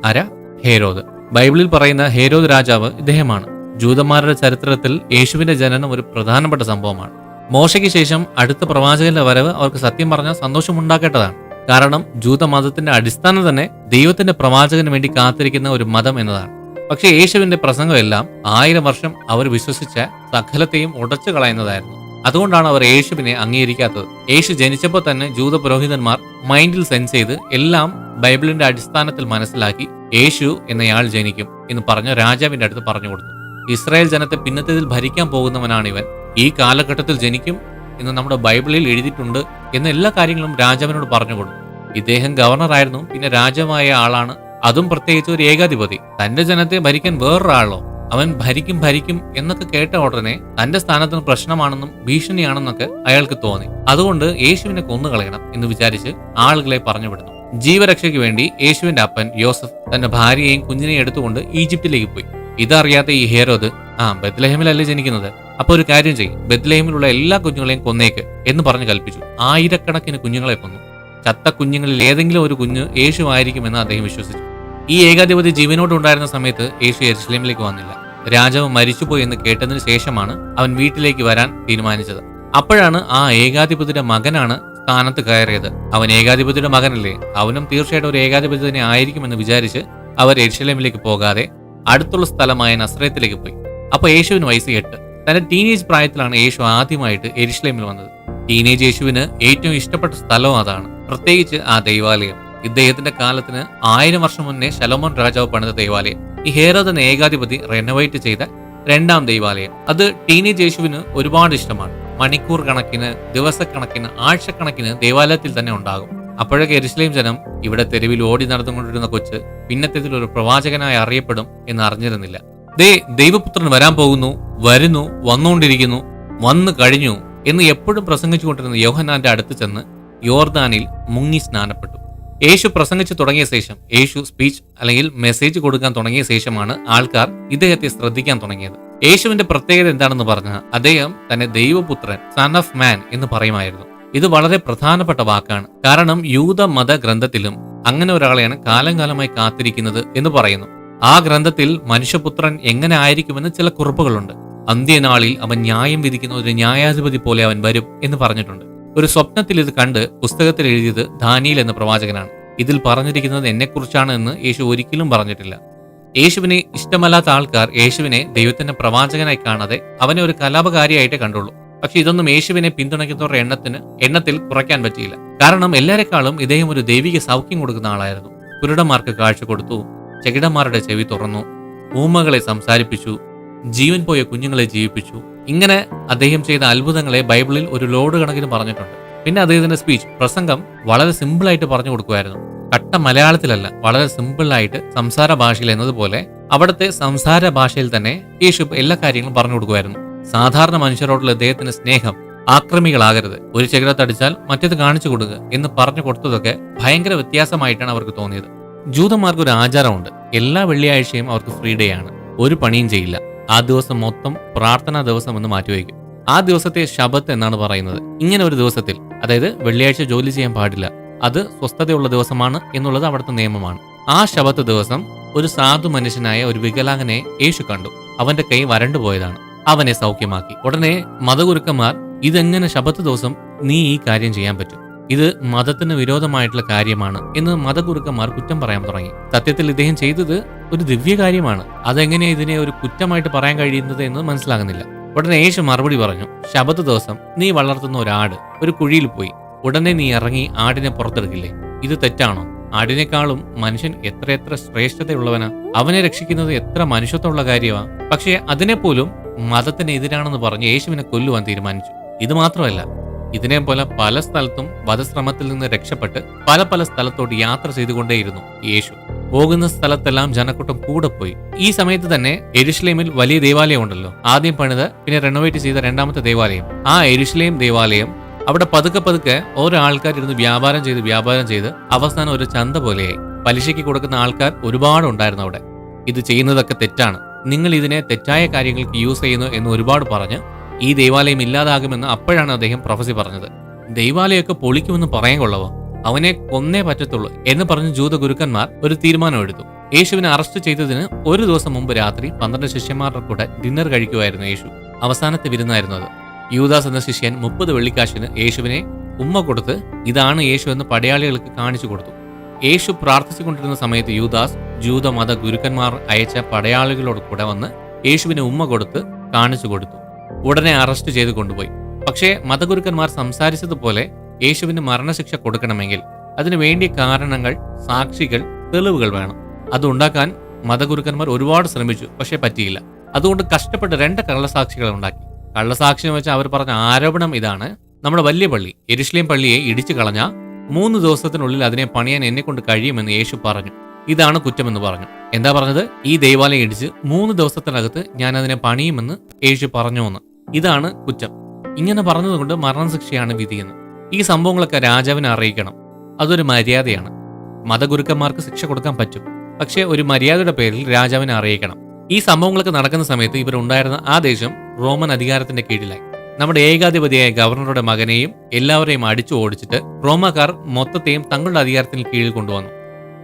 ആരാ? ഹേരോദ്. ബൈബിളിൽ പറയുന്ന ഹേരോദ് രാജാവ് ഇദ്ദേഹമാണ്. ജൂതന്മാരുടെ ചരിത്രത്തിൽ യേശുവിന്റെ ജനനം ഒരു പ്രധാനപ്പെട്ട സംഭവമാണ്. മോശയ്ക്ക് ശേഷം അടുത്ത പ്രവാചകന്റെ വരവ് അവർക്ക് സത്യം പറഞ്ഞാൽ സന്തോഷമുണ്ടാക്കേണ്ടതാണ്. കാരണം ജൂതമതത്തിന്റെ അടിസ്ഥാനം തന്നെ ദൈവത്തിന്റെ പ്രവാചകന് വേണ്ടി കാത്തിരിക്കുന്ന ഒരു മതം എന്നതാണ്. പക്ഷേ യേശുവിന്റെ പ്രസംഗമെല്ലാം 1000 വർഷം അവർ വിശ്വസിച്ച സകലത്തെയും ഉടച്ചു കളയുന്നതായിരുന്നു. അതുകൊണ്ടാണ് അവർ യേശുവിനെ അംഗീകരിക്കാത്തത്. യേശു ജനിച്ചപ്പോൾ തന്നെ ജൂത പുരോഹിതന്മാർ മൈൻഡിൽ സെൻസ് ചെയ്ത് എല്ലാം ബൈബിളിന്റെ അടിസ്ഥാനത്തിൽ മനസ്സിലാക്കി യേശു എന്നയാൾ ജനിക്കും എന്ന് പറഞ്ഞ രാജാവിന്റെ അടുത്ത് പറഞ്ഞു കൊടുത്തു. ഇസ്രായേൽ ജനത്തെ പിന്നത്തേതിൽ ഭരിക്കാൻ പോകുന്നവനാണ് ഇവൻ, ഈ കാലഘട്ടത്തിൽ ജനിക്കും എന്ന് നമ്മുടെ ബൈബിളിൽ എഴുതിയിട്ടുണ്ട് എന്ന എല്ലാ കാര്യങ്ങളും രാജാവിനോട് പറഞ്ഞു കൊടുത്തു. ഇദ്ദേഹം ഗവർണറായിരുന്നു, പിന്നെ രാജാവായ ആളാണ്. അതും പ്രത്യേകിച്ച് ഒരു ഏകാധിപതി. തന്റെ ജനത്തെ ഭരിക്കാൻ വേറൊരാളോ? അവൻ ഭരിക്കും എന്നൊക്കെ കേട്ട ഉടനെ തന്റെ സ്ഥാനത്തിന് പ്രശ്നമാണെന്നും ഭീഷണിയാണെന്നൊക്കെ അയാൾക്ക് തോന്നി. അതുകൊണ്ട് യേശുവിനെ കൊന്നുകളയണം എന്ന് വിചാരിച്ച് ആളുകളെ പറഞ്ഞുവിടുന്നു. ജീവരക്ഷയ്ക്ക് വേണ്ടി യേശുവിന്റെ അപ്പൻ യോസഫ് തന്റെ ഭാര്യയെയും കുഞ്ഞിനെയും എടുത്തുകൊണ്ട് ഈജിപ്തിലേക്ക് പോയി. ഇതറിയാത്ത ഈ ഹേരോദ്, ബെത്ലഹേമിലല്ലേ ജനിക്കുന്നത്, അപ്പൊ ഒരു കാര്യം ചെയ്യും, ബെത്ലഹേമിലുള്ള എല്ലാ കുഞ്ഞുങ്ങളെയും കൊന്നേക്ക് എന്ന് പറഞ്ഞ് കൽപ്പിച്ചു. 1000കണക്കിന് കുഞ്ഞുങ്ങളെ കൊന്നു. ചത്ത കുഞ്ഞുങ്ങളിൽ ഏതെങ്കിലും ഒരു കുഞ്ഞ് യേശു ആയിരിക്കുമെന്ന് അദ്ദേഹം വിശ്വസിച്ചു. ഈ ഏകാധിപതി ജീവനോടുണ്ടായിരുന്ന സമയത്ത് യേശു യെരുശലേമിലേക്ക് വന്നില്ല. രാജാവ് മരിച്ചുപോയി എന്ന് കേട്ടതിന് ശേഷമാണ് അവൻ വീട്ടിലേക്ക് വരാൻ തീരുമാനിച്ചത്. അപ്പോഴാണ് ആ ഏകാധിപതിയുടെ മകനാണ് സ്ഥാനത്ത് കയറിയത്. അവൻ ഏകാധിപതിയുടെ മകനല്ലേ, അവനും തീർച്ചയായിട്ടും ഒരു ഏകാധിപതി തന്നെ ആയിരിക്കുമെന്ന് വിചാരിച്ച് അവർ യെരുശലേമിലേക്ക് പോകാതെ അടുത്തുള്ള സ്ഥലമായ നസ്രയത്തിലേക്ക് പോയി. അപ്പൊ യേശുവിന് വയസ്സ് 8. തന്റെ ടീനേജ് പ്രായത്തിലാണ് യേശു ആദ്യമായിട്ട് യെരുശലേമിൽ വന്നത്. ടീനേജ് യേശുവിന് ഏറ്റവും ഇഷ്ടപ്പെട്ട സ്ഥലവും അതാണ്, പ്രത്യേകിച്ച് ആ ദൈവാലയം. ഇദ്ദേഹത്തിന്റെ കാലത്തിന് 1000 വർഷം മുന്നേ ശലോമോൻ രാജാവ് പണിത ദൈവാലയം. ഈ ഹേരോദ് എന്ന ഏകാധിപതി റെനോവേറ്റ് ചെയ്ത രണ്ടാം ദൈവാലയം. അത് ടീനേജ് യേശുവിന് ഒരുപാട് ഇഷ്ടമാണ്. മണിക്കൂർ കണക്കിന്, ദിവസക്കണക്കിന്, ആഴ്ചക്കണക്കിന് ദേവാലയത്തിൽ തന്നെ ഉണ്ടാകും. അപ്പോഴൊക്കെ യെരുശലേം ജനം ഇവിടെ തെരുവിൽ ഓടി നടന്നുകൊണ്ടിരുന്ന കൊച്ച് പിന്നത്തേതിൽ ഒരു പ്രവാചകനായി അറിയപ്പെടും എന്ന് അറിഞ്ഞിരുന്നില്ല. ദൈവപുത്രൻ വരാൻ പോകുന്നു, വരുന്നു, വന്നുകൊണ്ടിരിക്കുന്നു, വന്നു കഴിഞ്ഞു എന്ന് എപ്പോഴും പ്രസംഗിച്ചുകൊണ്ടിരുന്ന യോഹന്നാന്റെ അടുത്ത് ചെന്ന് യോർദാനിൽ മുങ്ങി സ്നാനപ്പെട്ടു. യേശു പ്രസംഗിച്ചു തുടങ്ങിയ ശേഷം, യേശു സ്പീച്ച് അല്ലെങ്കിൽ മെസ്സേജ് കൊടുക്കാൻ തുടങ്ങിയ ശേഷമാണ് ആൾക്കാർ ഇദ്ദേഹത്തെ ശ്രദ്ധിക്കാൻ തുടങ്ങിയത്. യേശുവിന്റെ പ്രത്യേകത എന്താണെന്ന് പറഞ്ഞാൽ അദ്ദേഹം തന്നെ ദൈവപുത്രൻ, സൺ ഓഫ് മാൻ എന്ന് പറയുമായിരുന്നു. ഇത് വളരെ പ്രധാനപ്പെട്ട വാക്കാണ്. കാരണം യൂത മത ഗ്രന്ഥത്തിലും അങ്ങനെ ഒരാളെയാണ് കാലം കാലമായി കാത്തിരിക്കുന്നത് എന്ന് പറയുന്നു. ആ ഗ്രന്ഥത്തിൽ മനുഷ്യപുത്രൻ എങ്ങനെ ആയിരിക്കുമെന്ന് ചില കുറിപ്പുകളുണ്ട്. അന്ത്യനാളിൽ അവൻ ന്യായം വിധിക്കുന്ന ഒരു ന്യായാധിപതി പോലെ അവൻ വരും എന്ന് പറഞ്ഞിട്ടുണ്ട്. ഒരു സ്വപ്നത്തിൽ ഇത് കണ്ട് പുസ്തകത്തിൽ എഴുതിയത് ദാനിയേൽ എന്ന പ്രവാചകനാണ്. ഇതിൽ പറഞ്ഞിരിക്കുന്നത് എന്നെക്കുറിച്ചാണ് എന്ന് യേശു ഒരിക്കലും പറഞ്ഞിട്ടില്ല. യേശുവിനെ ഇഷ്ടമല്ലാത്ത ആൾക്കാർ യേശുവിനെ ദൈവത്തിന്റെ പ്രവാചകനായി കാണാതെ അവനെ ഒരു കലാപകാരിയായിട്ടേ കണ്ടുള്ളൂ. പക്ഷെ ഇതൊന്നും യേശുവിനെ പിന്തുണയ്ക്കുന്നവരുടെ എണ്ണത്തിൽ കുറയ്ക്കാൻ പറ്റിയില്ല. കാരണം എല്ലാരെക്കാളും ഇദ്ദേഹം ഒരു ദൈവിക സൗഖ്യം കൊടുക്കുന്ന ആളായിരുന്നു. കുരുടന്മാർക്ക് കാഴ്ച കൊടുത്തു, ചെകിടന്മാരുടെ ചെവി തുറന്നു, ഊമകളെ സംസാരിപ്പിച്ചു, ജീവൻ പോയ കുഞ്ഞുങ്ങളെ ജീവിപ്പിച്ചു. ഇങ്ങനെ അദ്ദേഹം ചെയ്ത അത്ഭുതങ്ങളെ ബൈബിളിൽ ഒരു ലോഡ് കണക്കിന് പറഞ്ഞിട്ടുണ്ട്. പിന്നെ അദ്ദേഹത്തിന്റെ സ്പീച്ച്, പ്രസംഗം വളരെ സിമ്പിളായിട്ട് പറഞ്ഞു കൊടുക്കുമായിരുന്നു. കട്ട മലയാളത്തിലല്ല, വളരെ സിമ്പിളായിട്ട് സംസാര ഭാഷയിൽ എന്നതുപോലെ അവിടുത്തെ സംസാര ഭാഷയിൽ തന്നെ യേശു എല്ലാ കാര്യങ്ങളും പറഞ്ഞു കൊടുക്കുമായിരുന്നു. സാധാരണ മനുഷ്യരോടുള്ള അദ്ദേഹത്തിന്റെ സ്നേഹം, ആക്രമികളാകരുത്, ഒരു ചെകിടത്തടിച്ചാൽ മറ്റേത് കാണിച്ചു കൊടുക്കുക എന്ന് പറഞ്ഞു കൊടുത്തതൊക്കെ ഭയങ്കര വ്യത്യാസമായിട്ടാണ് അവർക്ക് തോന്നിയത്. ജൂതന്മാർക്ക് ഒരു ആചാരമുണ്ട്. എല്ലാ വെള്ളിയാഴ്ചയും അവർക്ക് ഫ്രീ ഡേ ആണ്. ഒരു പണിയും ചെയ്യില്ല. ആ ദിവസം മൊത്തം പ്രാർത്ഥനാ ദിവസം എന്ന് മാറ്റിവെക്കും. ആ ദിവസത്തെ ശബത്ത് എന്നാണ് പറയുന്നത്. ഇങ്ങനെ ഒരു ദിവസത്തിൽ, അതായത് വെള്ളിയാഴ്ച ജോലി ചെയ്യാൻ പാടില്ല, അത് സ്വസ്ഥതയുള്ള ദിവസമാണ് എന്നുള്ളത് അവിടുത്തെ നിയമമാണ്. ആ ശബത്ത് ദിവസം ഒരു സാധു മനുഷ്യനായ ഒരു വികലാംഗനെ യേശു കണ്ടു. അവന്റെ കൈ വരണ്ടുപോയതാണ്. അവനെ സൗഖ്യമാക്കി. ഉടനെ മതഗുരുക്കന്മാർ, ഇതെങ്ങനെ ശബത്ത് ദിവസം നീ ഈ കാര്യം ചെയ്യാൻ പറ്റും? ഇത് മതത്തിന് വിരോധമായിട്ടുള്ള കാര്യമാണ് എന്ന് മതഗുരുക്കന്മാർ കുറ്റം പറയാൻ തുടങ്ങി. സത്യത്തിൽ ഇദ്ദേഹം ചെയ്തത് ഒരു ദിവ്യ കാര്യമാണ്. അതെങ്ങനെ ഇതിനെ ഒരു കുറ്റമായിട്ട് പറയാൻ കഴിയുന്നത് എന്ന് മനസ്സിലാകുന്നില്ല. ഉടനെ യേശു മറുപടി പറഞ്ഞു, ശബത്ത് ദിവസം നീ വളർത്തുന്ന ഒരാട് ഒരു കുഴിയിൽ പോയി, ഉടനെ നീ ഇറങ്ങി ആടിനെ പുറത്തെടുക്കില്ലേ? ഇത് തെറ്റാണോ? ആടിനേക്കാളും മനുഷ്യൻ എത്രയെത്ര ശ്രേഷ്ഠതയുള്ളവനാ. അവനെ രക്ഷിക്കുന്നത് എത്ര മനുഷ്യത്വമുള്ള കാര്യമാണ്. പക്ഷേ അതിനെപ്പോലും മതത്തിന് എതിരാണെന്ന് പറഞ്ഞ് യേശുവിനെ കൊല്ലുവാൻ തീരുമാനിച്ചു. ഇത് മാത്രമല്ല, ഇതിനെ പോലെ പല സ്ഥലത്തും വധശ്രമത്തിൽ നിന്ന് രക്ഷപ്പെട്ട് പല സ്ഥലത്തോട്ട് യാത്ര ചെയ്തുകൊണ്ടേയിരുന്നു യേശു. പോകുന്ന സ്ഥലത്തെല്ലാം ജനക്കൂട്ടം കൂടെ പോയി. ഈ സമയത്ത് തന്നെ യെരുശലേമിൽ വലിയ ദേവാലയം ഉണ്ടല്ലോ, ആദ്യം പണിത് പിന്നെ റെനോവേറ്റ് ചെയ്ത രണ്ടാമത്തെ ദേവാലയം. ആ യെരുശലേം ദേവാലയം അവിടെ പതുക്കെ ഓരോ ആൾക്കാരിരുന്ന് വ്യാപാരം ചെയ്ത് അവസാനം ഒരു ചന്ത പോലെയായി. പലിശയ്ക്ക് കൊടുക്കുന്ന ആൾക്കാർ ഒരുപാട് ഉണ്ടായിരുന്നു അവിടെ. ഇത് ചെയ്യുന്നതൊക്കെ തെറ്റാണ്, നിങ്ങൾ ഇതിനെ തെറ്റായ കാര്യങ്ങൾക്ക് യൂസ് ചെയ്യുന്നു എന്ന് ഒരുപാട് പറഞ്ഞ് ഈ ദേവാലയം ഇല്ലാതാകുമെന്ന് അപ്പോഴാണ് അദ്ദേഹം പ്രൊഫസി പറഞ്ഞത്. ദൈവാലയമൊക്കെ പൊളിക്കുമെന്ന് പറയാൻ കൊള്ളവോ? അവനെ കൊന്നേ പറ്റത്തുള്ളൂ എന്ന് പറഞ്ഞ് ജൂത ഗുരുക്കന്മാർ ഒരു തീരുമാനം എടുത്തു. യേശുവിനെ അറസ്റ്റ് ചെയ്തതിന് ഒരു ദിവസം മുമ്പ് രാത്രി 12 ശിഷ്യന്മാരുടെ കൂടെ ഡിന്നർ കഴിക്കുമായിരുന്നു യേശു. അവസാനത്തെ വിരുന്നായിരുന്നു അത്. യൂദാസ് എന്ന ശിഷ്യൻ 30 വെള്ളിക്കാശിന് യേശുവിനെ ഉമ്മ കൊടുത്ത് ഇതാണ് യേശു എന്ന് പടയാളികൾക്ക് കാണിച്ചു കൊടുത്തു. യേശു പ്രാർത്ഥിച്ചുകൊണ്ടിരുന്ന സമയത്ത് യൂദാസ് ജൂത മത ഗുരുക്കന്മാർ അയച്ച പടയാളികളോട് കൂടെ വന്ന് യേശുവിനെ ഉമ്മ കൊടുത്ത് കാണിച്ചു കൊടുത്തു. ഉടനെ അറസ്റ്റ് ചെയ്ത് കൊണ്ടുപോയി. പക്ഷേ മതഗുരുക്കന്മാർ സംസാരിച്ചതുപോലെ യേശുവിന് മരണശിക്ഷ കൊടുക്കണമെങ്കിൽ അതിനു വേണ്ടിയ കാരണങ്ങൾ, സാക്ഷികൾ, തെളിവുകൾ വേണം. അതുണ്ടാക്കാൻ മതഗുരുക്കന്മാർ ഒരുപാട് ശ്രമിച്ചു, പക്ഷേ പറ്റിയില്ല. അതുകൊണ്ട് കഷ്ടപ്പെട്ട് 2 കള്ളസാക്ഷികളെ ഉണ്ടാക്കി. കള്ളസാക്ഷി എന്ന് വെച്ചാൽ അവർ പറഞ്ഞ ആരോപണം ഇതാണ്: നമ്മുടെ വലിയ പള്ളി, യെരുശലേം പള്ളിയെ ഇടിച്ചു കളഞ്ഞ 3 ദിവസത്തിനുള്ളിൽ അതിനെ പണിയാൻ എന്നെ കൊണ്ട് കഴിയുമെന്ന് യേശു പറഞ്ഞു. ഇതാണ് കുറ്റമെന്ന് പറഞ്ഞു. എന്താ പറഞ്ഞത്? ഈ ദേവാലയം ഇടിച്ച് 3 ദിവസത്തിനകത്ത് ഞാൻ അതിനെ പണിയുമെന്ന് യേശു പറഞ്ഞുവെന്ന്. ഇതാണ് കുറ്റം. ഇങ്ങനെ പറഞ്ഞതുകൊണ്ട് മരണശിക്ഷയാണ് വിധിയെന്ന്. ഈ സംഭവങ്ങളൊക്കെ രാജാവിനെ അറിയിക്കണം. അതൊരു മര്യാദയാണ്. മതഗുരുക്കന്മാർക്ക് ശിക്ഷ കൊടുക്കാൻ പറ്റും, പക്ഷേ ഒരു മര്യാദയുടെ പേരിൽ രാജാവിനെ അറിയിക്കണം. ഈ സംഭവങ്ങളൊക്കെ നടക്കുന്ന സമയത്ത് ഇവരുണ്ടായിരുന്ന ആ ദേശം റോമൻ അധികാരത്തിന്റെ കീഴിലായി. നമ്മുടെ ഏകാധിപതിയായ ഗവർണറുടെ മകനെയും എല്ലാവരെയും അടിച്ചു ഓടിച്ചിട്ട് റോമാക്കാർ മൊത്തത്തെയും തങ്ങളുടെ അധികാരത്തിന് കീഴിൽ കൊണ്ടുവന്നു.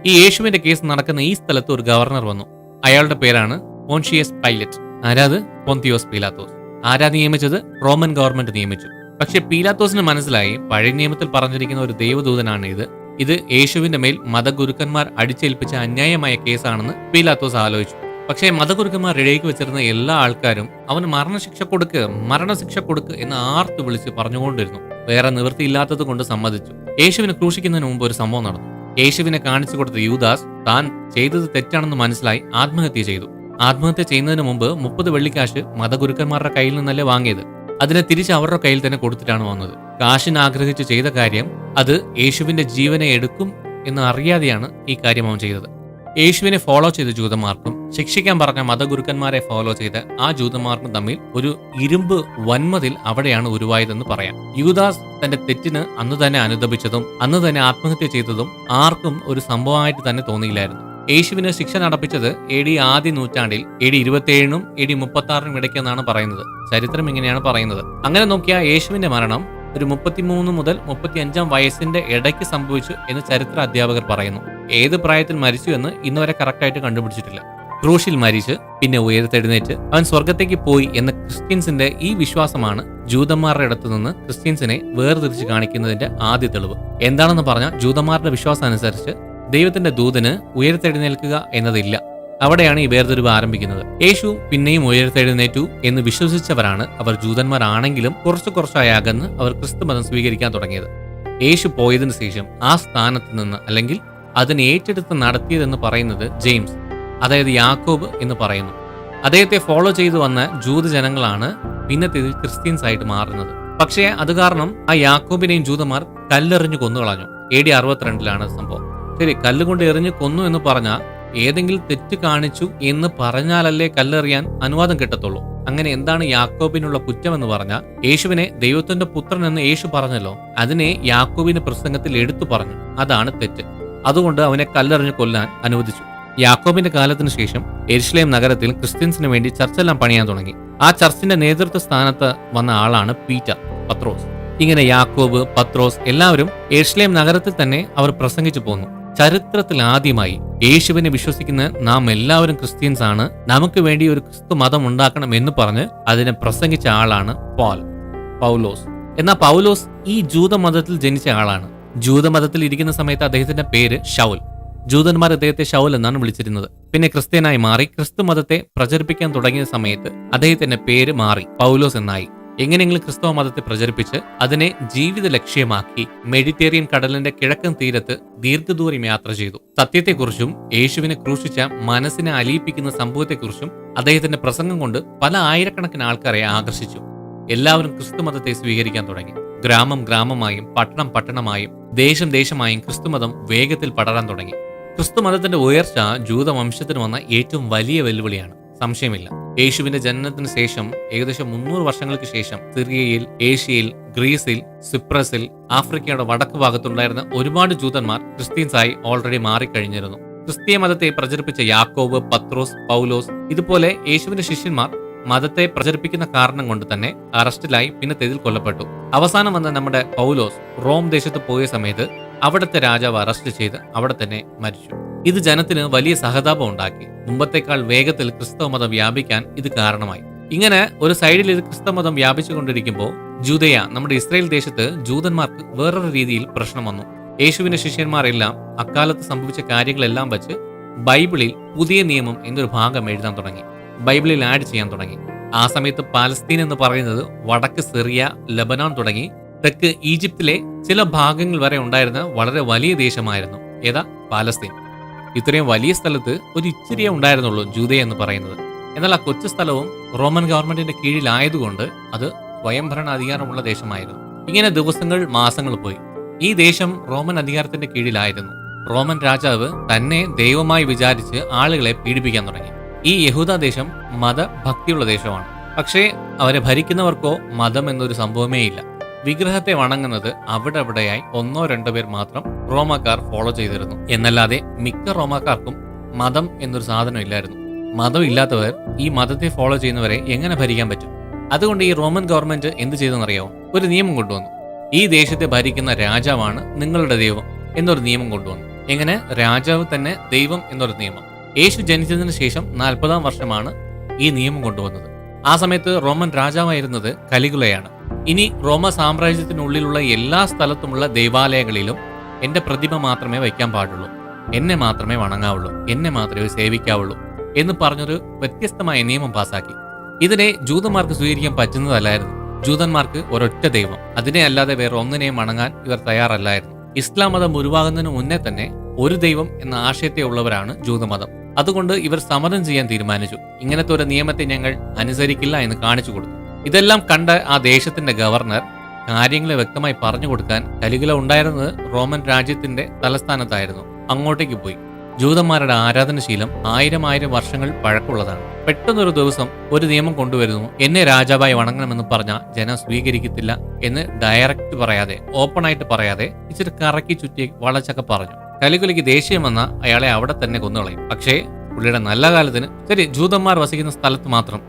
ഈ യേശുവിന്റെ കേസ് നടക്കുന്ന ഈ സ്ഥലത്ത് ഒരു ഗവർണർ വന്നു. അയാളുടെ പേരാണ് പോൻഷിയസ് പൈലറ്റ്. ആരാത്? പൊന്തിയോസ് പീലാത്തോസ്. ആരാ നിയമിച്ചത്? റോമൻ ഗവൺമെന്റ് നിയമിച്ചു. പക്ഷെ പീലാത്തോസിന് മനസ്സിലായി പഴയ നിയമത്തിൽ പറഞ്ഞിരിക്കുന്ന ഒരു ദൈവദൂതനാണ് ഇത് യേശുവിന്റെ മേൽ മതഗുരുക്കന്മാർ അടിച്ചേൽപ്പിച്ച അന്യായമായ കേസാണെന്ന് പീലാത്തോസ് ആലോചിച്ചു. പക്ഷേ മതഗുരുക്കന്മാർ ഇടയ്ക്ക് വെച്ചിരുന്ന എല്ലാ ആൾക്കാരും അവന് മരണശിക്ഷ കൊടുക്ക് എന്ന് ആർത്തു വിളിച്ച് പറഞ്ഞുകൊണ്ടിരുന്നു. വേറെ നിവൃത്തിയില്ലാത്തത് കൊണ്ട് സമ്മതിച്ചു. യേശുവിനെ ക്രൂശിക്കുന്നതിന് മുമ്പ് ഒരു സംഭവം നടന്നു. യേശുവിനെ കാണിച്ചു കൊടുത്ത യൂദാസ് താൻ ചെയ്തത് തെറ്റാണെന്ന് മനസ്സിലായി ആത്മഹത്യ ചെയ്തു. ആത്മഹത്യ ചെയ്യുന്നതിന് മുമ്പ് 30 വെള്ളിക്കാശ് മതഗുരുക്കന്മാരുടെ കയ്യിൽ നിന്നല്ലേ വാങ്ങിയത്. അതിനെ തിരിച്ച് അവരുടെ കയ്യിൽ തന്നെ കൊടുത്തിട്ടാണ് വന്നത്. കാശിന് ആഗ്രഹിച്ച് ചെയ്ത കാര്യം അത് യേശുവിന്റെ ജീവനെ എടുക്കും എന്ന് അറിയാതെയാണ് ഈ കാര്യം അവൻ ചെയ്തത്. യേശുവിനെ ഫോളോ ചെയ്ത ജൂതന്മാർക്കും ശിക്ഷിക്കാൻ പറഞ്ഞ മതഗുരുക്കന്മാരെ ഫോളോ ചെയ്ത ആ ജൂതന്മാർക്കും തമ്മിൽ ഒരു ഇരുമ്പ് വന്മതിൽ അവിടെയാണ് ഉരുവായതെന്ന് പറയാം. യൂദാസ് തന്റെ തെറ്റിന് അന്ന് തന്നെ അനുദപിച്ചതും അന്ന് തന്നെ ആത്മഹത്യ ചെയ്തതും ആർക്കും ഒരു സംഭവമായിട്ട് തന്നെ തോന്നിയില്ലായിരുന്നു. യേശുവിന് ശിക്ഷ നടപ്പിച്ചത് AD ആദ്യ നൂറ്റാണ്ടിൽ AD 27-നും AD 36-നും ഇടയ്ക്കെന്നാണ് പറയുന്നത്. ചരിത്രം ഇങ്ങനെയാണ് പറയുന്നത്. അങ്ങനെ നോക്കിയാൽ യേശുവിന്റെ മരണം ഒരു 33 മുതൽ 35 വയസ്സിന്റെ ഇടയ്ക്ക് സംഭവിച്ചു എന്ന് ചരിത്ര അധ്യാപകർ പറയുന്നു. ഏത് പ്രായത്തിൽ മരിച്ചു എന്ന് ഇന്നുവരെ കറക്റ്റായിട്ട് കണ്ടുപിടിച്ചിട്ടില്ല. ക്രൂശിൽ മരിച്ച് പിന്നെ ഉയർത്തെഴുന്നേറ്റ് അവൻ സ്വർഗത്തേക്ക് പോയി എന്ന ക്രിസ്ത്യൻസിന്റെ ഈ വിശ്വാസമാണ് ജൂതന്മാരുടെ അടുത്ത് നിന്ന് ക്രിസ്ത്യൻസിനെ വേർതിരിച്ച് കാണിക്കുന്നതിന്റെ ആദ്യ തെളിവ്. എന്താണെന്ന് പറഞ്ഞാൽ ജൂതന്മാരുടെ വിശ്വാസം അനുസരിച്ച് ദൈവത്തിന്റെ ദൂതന് ഉയർത്തെഴുന്നേൽക്കുക എന്നതില്ല. അവിടെയാണ് ഈ വേർതിരിവ് ആരംഭിക്കുന്നത്. യേശു പിന്നെയും ഉയർത്തെഴുന്നേറ്റു എന്ന് വിശ്വസിച്ചവരാണ് അവർ ജൂതന്മാരാണെങ്കിലും കുറച്ചായി അകന്ന് അവർ ക്രിസ്തുമതം സ്വീകരിക്കാൻ തുടങ്ങിയത്. യേശു പോയതിനു ശേഷം ആ സ്ഥാനത്ത് നിന്ന് അല്ലെങ്കിൽ അതിനെ ഏറ്റെടുത്ത് നടത്തിയതെന്ന് പറയുന്നത് ജെയിംസ്, അതായത് യാക്കോബ് എന്ന് പറയുന്നു. അദ്ദേഹത്തെ ഫോളോ ചെയ്തു വന്ന ജൂതജനങ്ങളാണ് പിന്നത്തേതിൽ ക്രിസ്ത്യൻസ് ആയിട്ട് മാറുന്നത്. പക്ഷേ അത് കാരണം ആ യാക്കോബിനെയും ജൂതന്മാർ കല്ലെറിഞ്ഞു കൊന്നുകളഞ്ഞു. AD 62-ലാണ് സംഭവം. ശരി, കല്ലുകൊണ്ട് എറിഞ്ഞു കൊന്നു എന്ന് പറഞ്ഞാൽ ഏതെങ്കിലും തെറ്റ് കാണിച്ചു എന്ന് പറഞ്ഞാലല്ലേ കല്ലെറിയാൻ അനുവാദം കിട്ടത്തുള്ളൂ. അങ്ങനെ എന്താണ് യാക്കോബിനുള്ള കുറ്റമെന്ന് പറഞ്ഞാൽ യേശുവിനെ ദൈവത്തിന്റെ പുത്രൻ എന്ന് യേശു പറഞ്ഞല്ലോ, അതിനെ യാക്കോബിന്റെ പ്രസംഗത്തിൽ എടുത്തു പറഞ്ഞു. അതാണ് തെറ്റ്. അതുകൊണ്ട് അവനെ കല്ലെറിഞ്ഞു കൊല്ലാൻ അനുവദിച്ചു. യാക്കോബിന്റെ കാലത്തിന് ശേഷം യെരുശലേം നഗരത്തിൽ ക്രിസ്ത്യൻസിന് വേണ്ടി ചർച്ചെല്ലാം പണിയാൻ തുടങ്ങി. ആ ചർച്ചിന്റെ നേതൃത്വ സ്ഥാനത്ത് വന്ന ആളാണ് പത്രോസ്. ഇങ്ങനെ യാക്കോബ്, പത്രോസ് എല്ലാവരും യെരുശലേം നഗരത്തിൽ തന്നെ അവർ പ്രസംഗിച്ചു പോന്നു. ചരിത്രത്തിൽ ആദ്യമായി യേശുവിനെ വിശ്വസിക്കുന്ന നാം എല്ലാവരും ക്രിസ്ത്യൻസ് ആണ്, നമുക്ക് വേണ്ടി ഒരു ക്രിസ്തു മതം ഉണ്ടാക്കണം എന്ന് പറഞ്ഞ് അതിനെ പ്രസംഗിച്ച ആളാണ് പൗലോസ്. എന്നാൽ പൗലോസ് ഈ ജൂതമതത്തിൽ ജനിച്ച ആളാണ്. ജൂതമതത്തിൽ ഇരിക്കുന്ന സമയത്ത് അദ്ദേഹത്തിന്റെ പേര് ശൗൽ. ജൂതന്മാർ അദ്ദേഹത്തെ ശൗൽ എന്നാണ് വിളിച്ചിരുന്നത്. പിന്നെ ക്രിസ്ത്യനായി മാറി ക്രിസ്തു മതത്തെ പ്രചരിപ്പിക്കാൻ തുടങ്ങിയ സമയത്ത് അദ്ദേഹത്തിന്റെ പേര് മാറി പൗലോസ് എന്നായി. എങ്ങനെയെങ്കിലും ക്രിസ്തവ മതത്തെ പ്രചരിപ്പിച്ച് അതിനെ ജീവിത ലക്ഷ്യമാക്കി മെഡിറ്ററേനിയൻ കടലിന്റെ കിഴക്കൻ തീരത്ത് ദീർഘദൂരം യാത്ര ചെയ്തു. സത്യത്തെക്കുറിച്ചും യേശുവിനെ ക്രൂശിച്ച മനസ്സിനെ അലിയിപ്പിക്കുന്ന സംഭവത്തെക്കുറിച്ചും അദ്ദേഹത്തിന്റെ പ്രസംഗം കൊണ്ട് പല ആയിരക്കണക്കിന് ആൾക്കാരെ ആകർഷിച്ചു. എല്ലാവരും ക്രിസ്തുമതത്തെ സ്വീകരിക്കാൻ തുടങ്ങി. ഗ്രാമം ഗ്രാമമായും പട്ടണം പട്ടണമായും ദേശമായും ക്രിസ്തുമതം വേഗത്തിൽ പടരാൻ തുടങ്ങി. ക്രിസ്തുമതത്തിന്റെ ഉയർച്ച ജൂതവംശത്തിന് വന്ന ഏറ്റവും വലിയ വെല്ലുവിളിയാണ്, സംശയമില്ല. യേശുവിന്റെ ജനനത്തിന് ശേഷം ഏകദേശം 300 വർഷങ്ങൾക്ക് ശേഷം സിറിയയിൽ, ഏഷ്യയിൽ, ഗ്രീസിൽ, സിപ്രസിൽ, ആഫ്രിക്കയുടെ വടക്ക് ഭാഗത്തുണ്ടായിരുന്ന ഒരുപാട് ജൂതന്മാർ ക്രിസ്ത്യൻസായി ഓൾറെഡി മാറിക്കഴിഞ്ഞിരുന്നു. ക്രിസ്തീയ മതത്തെ പ്രചരിപ്പിച്ച യാക്കോബ്, പത്രോസ്, പൗലോസ് ഇതുപോലെ യേശുവിന്റെ ശിഷ്യന്മാർ മതത്തെ പ്രചരിപ്പിക്കുന്ന കാരണം കൊണ്ട് തന്നെ അറസ്റ്റിലായി പിന്നത്തേതിൽ കൊല്ലപ്പെട്ടു. അവസാനം വന്ന നമ്മുടെ പൗലോസ് റോം ദേശത്ത് പോയ സമയത്ത് അവിടുത്തെ രാജാവ് അറസ്റ്റ് ചെയ്ത് അവിടെ തന്നെ മരിച്ചു. ഇത് ജനത്തിന് വലിയ സഹതാപം ഉണ്ടാക്കി. മുമ്പത്തേക്കാൾ വേഗത്തിൽ ക്രിസ്തവ മതം വ്യാപിക്കാൻ ഇത് കാരണമായി. ഇങ്ങനെ ഒരു സൈഡിൽ ഇത് ക്രിസ്തവ മതം വ്യാപിച്ചുകൊണ്ടിരിക്കുമ്പോൾ ജൂദയ, നമ്മുടെ ഇസ്രായേൽ ദേശത്ത് ജൂതന്മാർക്ക് വേറൊരു രീതിയിൽ പ്രശ്നം വന്നു. യേശുവിന്റെ ശിഷ്യന്മാരെല്ലാം അക്കാലത്ത് സംഭവിച്ച കാര്യങ്ങളെല്ലാം വെച്ച് ബൈബിളിൽ പുതിയ നിയമം എന്നൊരു ഭാഗം എഴുതാൻ തുടങ്ങി, ബൈബിളിൽ ആഡ് ചെയ്യാൻ തുടങ്ങി. ആ സമയത്ത് പാലസ്തീൻ എന്ന് പറയുന്നത് വടക്ക് സിറിയ, ലബനാൻ തുടങ്ങി തെക്ക് ഈജിപ്തിലെ ചില ഭാഗങ്ങൾ വരെ ഉണ്ടായിരുന്ന വളരെ വലിയ ദേശമായിരുന്നു ഏതാ പാലസ്തീൻ. ഇത്രയും വലിയ സ്ഥലത്ത് ഒരു ഇച്ചിരിയേ ഉണ്ടായിരുന്നുള്ളൂ ജൂദയ എന്ന് പറയുന്നത്. എന്നാൽ ആ കൊച്ചു സ്ഥലവും റോമൻ ഗവൺമെന്റിന്റെ കീഴിലായതുകൊണ്ട് അത് സ്വയംഭരണ അധികാരമുള്ള ദേശമായിരുന്നു. ഇങ്ങനെ ദിവസങ്ങൾ മാസങ്ങൾ പോയി. ഈ ദേശം റോമൻ അധികാരത്തിന്റെ കീഴിലായിരുന്നു. റോമൻ രാജാവ് തന്നെ ദൈവമായി വിചാരിച്ച് ആളുകളെ പീഡിപ്പിക്കാൻ തുടങ്ങി. ഈ യഹൂദ ദേശം മതഭക്തിയുള്ള ദേശമാണ്. പക്ഷേ അവരെ ഭരിക്കുന്നവർക്കോ മതം എന്നൊരു സംഭവമേ ഇല്ല. വിഗ്രഹത്തെ വണങ്ങുന്നത് അവിടെയായി 1-2 പേർ മാത്രം റോമാക്കാർ ഫോളോ ചെയ്തിരുന്നു. എന്നല്ലാതെ മിക്ക റോമാക്കാർക്കും മതം എന്നൊരു സാധനം ഇല്ലായിരുന്നു. മതം ഇല്ലാത്തവർ ഈ മതത്തെ ഫോളോ ചെയ്യുന്നവരെ എങ്ങനെ ഭരിക്കാൻ പറ്റും? അതുകൊണ്ട് ഈ റോമൻ ഗവൺമെന്റ് എന്ത് ചെയ്തെന്നറിയാമോ? ഒരു നിയമം കൊണ്ടുവന്നു. ഈ ദേശത്തെ ഭരിക്കുന്ന രാജാവാണ് നിങ്ങളുടെ ദൈവം എന്നൊരു നിയമം കൊണ്ടുവന്നു. എങ്ങനെ? രാജാവ് തന്നെ ദൈവം എന്നൊരു നിയമം. യേശു ജനിച്ചതിന് ശേഷം 40-ാം വർഷമാണ് ഈ നിയമം കൊണ്ടുവന്നത്. ആ സമയത്ത് റോമൻ രാജാവായിരുന്നത് കലിഗുലയാണ്. ഇനി റോമ സാമ്രാജ്യത്തിനുള്ളിലുള്ള എല്ലാ സ്ഥലത്തുമുള്ള ദേവാലയങ്ങളിലും എന്റെ പ്രതിമ മാത്രമേ വയ്ക്കാൻ പാടുള്ളൂ, എന്നെ മാത്രമേ വണങ്ങാവുള്ളൂ, എന്നെ മാത്രമേ സേവിക്കാവുള്ളൂ എന്ന് പറഞ്ഞൊരു വ്യത്യസ്തമായ നിയമം പാസാക്കി. ഇതിനെ ജൂതന്മാർക്ക് സ്വീകരിക്കാൻ പറ്റുന്നതല്ലായിരുന്നു. ജൂതന്മാർക്ക് ഒരൊറ്റ ദൈവം, അതിനെ അല്ലാതെ വേറെ ഒന്നിനെയും വണങ്ങാൻ ഇവർ തയ്യാറല്ലായിരുന്നു. ഇസ്ലാം മതം ഉരുവാകുന്നതിന് മുന്നേ തന്നെ ഒരു ദൈവം എന്ന ആശയത്തെ ഉള്ളവരാണ് ജൂതമതം. അതുകൊണ്ട് ഇവർ സമരം ചെയ്യാൻ തീരുമാനിച്ചു. ഇങ്ങനത്തെ ഒരു നിയമത്തെ ഞങ്ങൾ അനുസരിക്കില്ല എന്ന് കാണിച്ചു കൊടുത്തു. ഇതെല്ലാം കണ്ട ആ ദേശത്തിന്റെ ഗവർണർ കാര്യങ്ങളെ വ്യക്തമായി പറഞ്ഞു കൊടുക്കാൻ കലികുല ഉണ്ടായിരുന്നത് റോമൻ രാജ്യത്തിന്റെ തലസ്ഥാനത്തായിരുന്നു. അങ്ങോട്ടേക്ക് പോയി. ജൂതന്മാരുടെ ആരാധനശീലം ആയിരം വർഷങ്ങൾ പഴക്കമുള്ളതാണ്. പെട്ടെന്നൊരു ദിവസം ഒരു നിയമം കൊണ്ടുവരുന്നു, എന്നെ രാജാവായി വണങ്ങണമെന്ന് പറഞ്ഞാൽ ജനം സ്വീകരിക്കത്തില്ല എന്ന് ഡയറക്റ്റ് പറയാതെ, ഓപ്പൺ ആയിട്ട് പറയാതെ, ഇച്ചിരി കറക്കി ചുറ്റി വളച്ചൊക്കെ പറഞ്ഞു. കലികുലയ്ക്ക് ദേഷ്യം വന്ന അയാളെ അവിടെ തന്നെ കൊന്നുകളയും. പക്ഷേ പുള്ളിയുടെ നല്ല കാലത്തിന് ശരി, ജൂതന്മാർ വസിക്കുന്ന സ്ഥലത്ത് മാത്രം